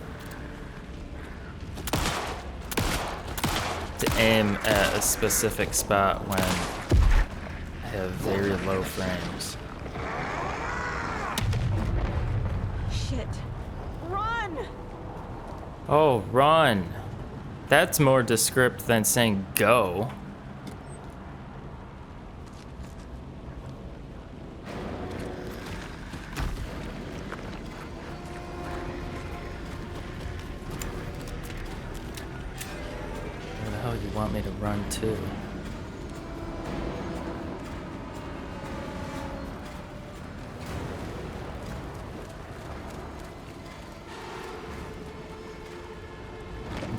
aim at a specific spot when I have very low frames. Shit. Run! Oh, run. That's more descript than saying go. Where the hell you want me to run to?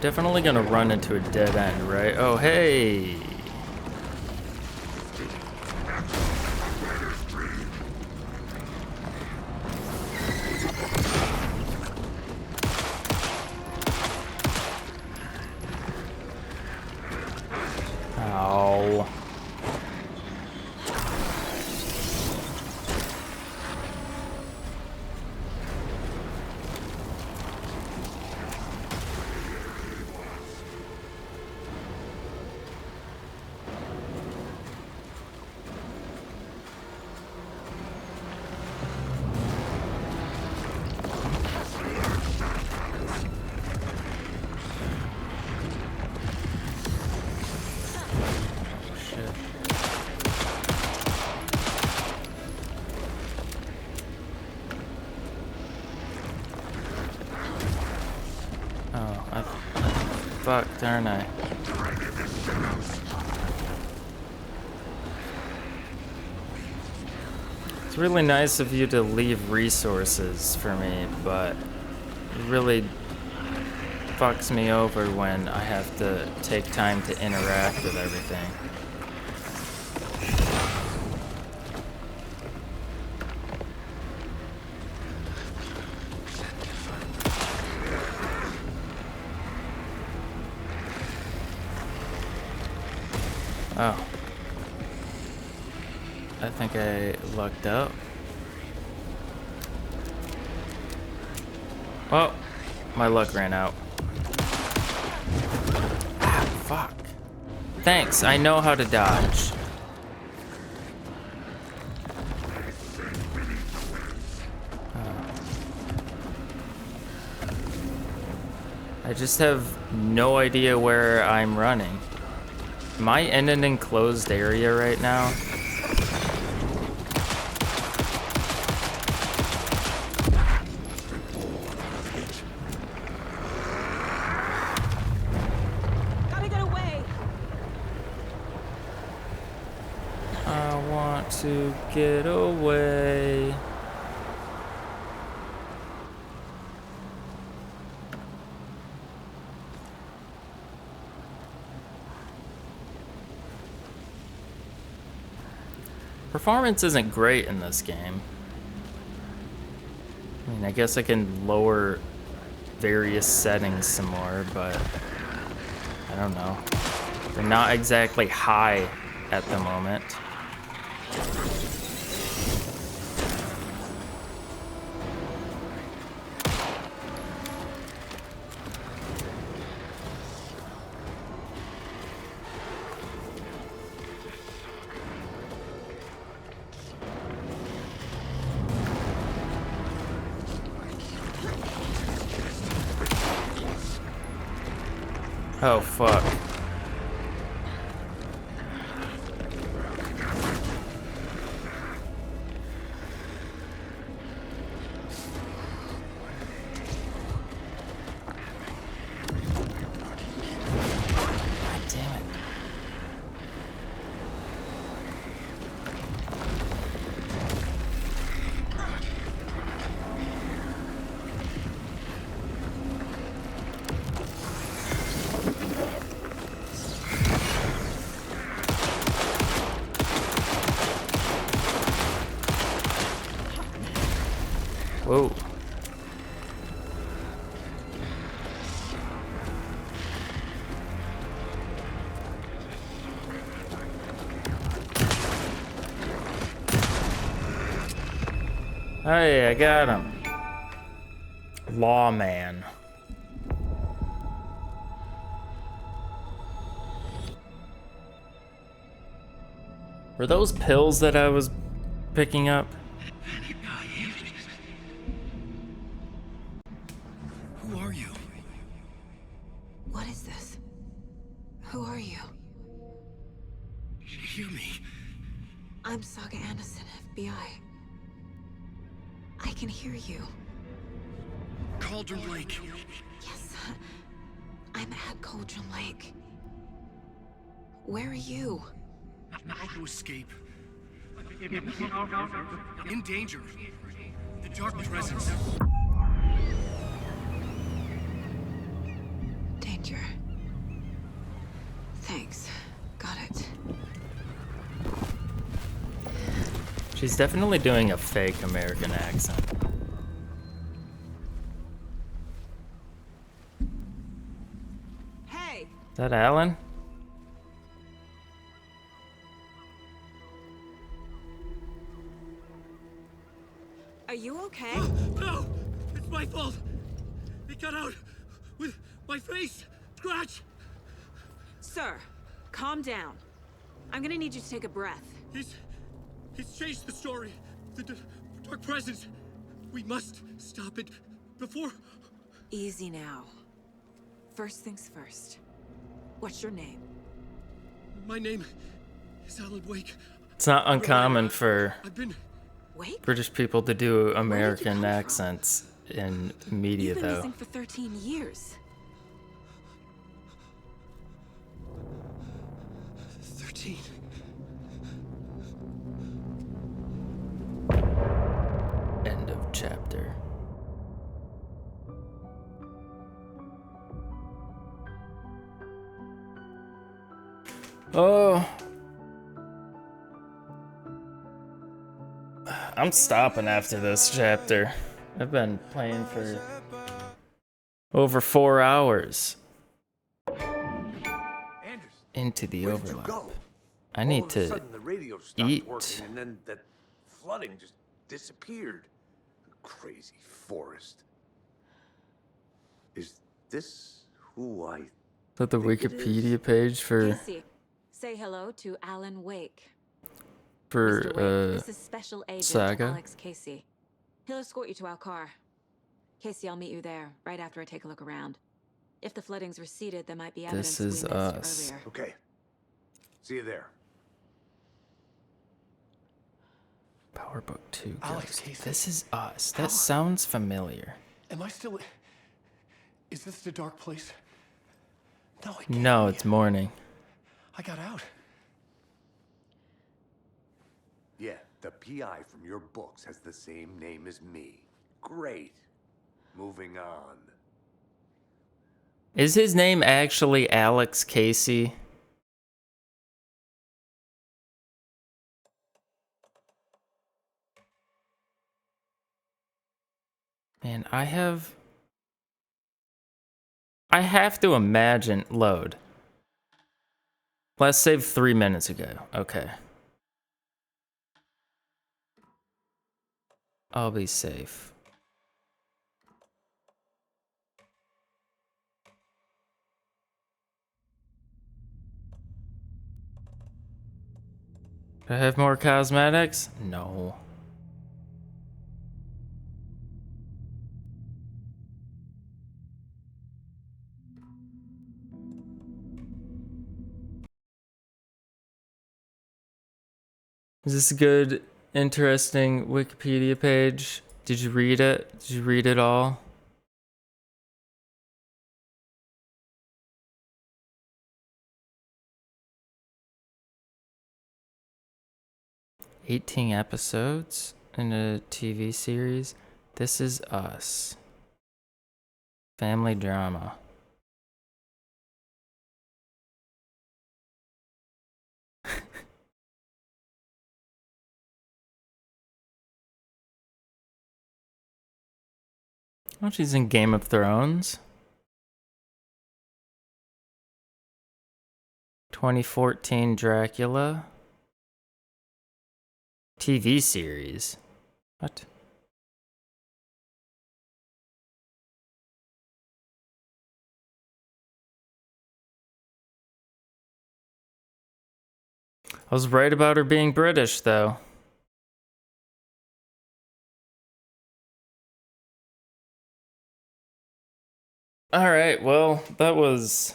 Definitely gonna run into a dead end, right? Oh, hey! Ow. Fuck, darn I. It's really nice of you to leave resources for me, but it really fucks me over when I have to take time to interact with everything. Oh. I think I lucked out. Well, my luck ran out. Ah, fuck. Thanks, I know how to dodge. I just have no idea where I'm running. Am I in an enclosed area right now? Gotta get away! I want to get away. Performance isn't great in this game. I mean, I guess I can lower various settings some more, but I don't know. They're not exactly high at the moment. Oh, fuck. God damn it. Whoa. Hey, I got him. Lawman. Were those pills that I was picking up? Who are you? What is this? Who are you? Hear me. I'm Saga Anderson, FBI. I can hear you. Cauldron Lake. Yes, I'm at Cauldron Lake. Where are you? How to escape. In danger. The dark presence. Danger. Thanks. Got it. She's definitely doing a fake American accent. Hey! Is that Alan? Are you okay? No! It's my fault! It got out with my face! Scratch! Sir, calm down. I'm gonna need you to take a breath. He's changed the story. The dark presence. We must stop it before... Easy now. First things first. What's your name? My name is Alan Wake. It's not uncommon for I've been... British people to do American accents in media, You've been though. missing for 13 years. 13. End of chapter. Oh. I'm stopping after this chapter. I've been playing for over 4 hours. Into the overlap. I need All of a to sudden, the radio stopped eat. working, and then that flooding just disappeared. Crazy forest. Is this who I... Is that the think it Wikipedia page for Casey, say hello to Alan Wake. Mr. Wake, for this is Special Agent Saga? Alex Casey. He'll escort you to our car. Casey, I'll meet you there right after I take a look around. If the flooding's receded, there might be evidence This is we missed us. earlier. Okay. See you there. Power Book 2 Alex Ghost. Casey. This is us. That sounds familiar. Am I still... Is this the dark place? No, it can't No, be. it's morning. I got out. Yeah, the PI from your books has the same name as me. Great. Moving on. Is his name actually Alex Casey? Man, I have to imagine load. Last save 3 minutes ago. Okay. I'll be safe. Do I have more cosmetics? No. Is this a good, interesting Wikipedia page? Did you read it? Did you read it all? "18 episodes in a TV series. This Is Us. Family drama." Oh, she's in Game of Thrones. 2014 Dracula. TV series. What? I was right about her being British, though. Alright, well, that was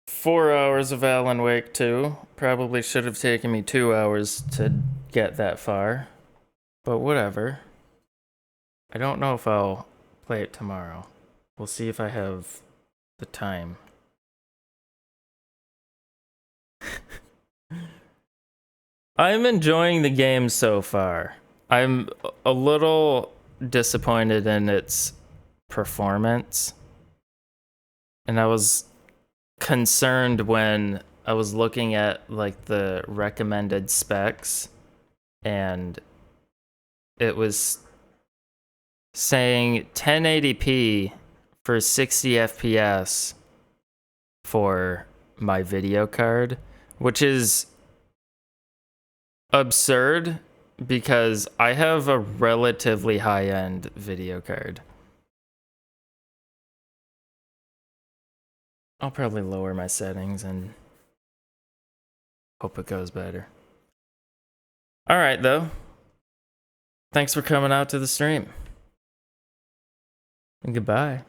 4 hours of Alan Wake 2. Probably should have taken me 2 hours to get that far. But whatever. I don't know if I'll play it tomorrow. We'll see if I have the time. I'm enjoying the game so far. I'm a little disappointed in its performance. And I was concerned when I was looking at like the recommended specs and it was saying 1080p for 60 FPS for my video card, which is absurd because I have a relatively high-end video card. I'll probably lower my settings and hope it goes better. Alright, though. Thanks for coming out to the stream. And goodbye.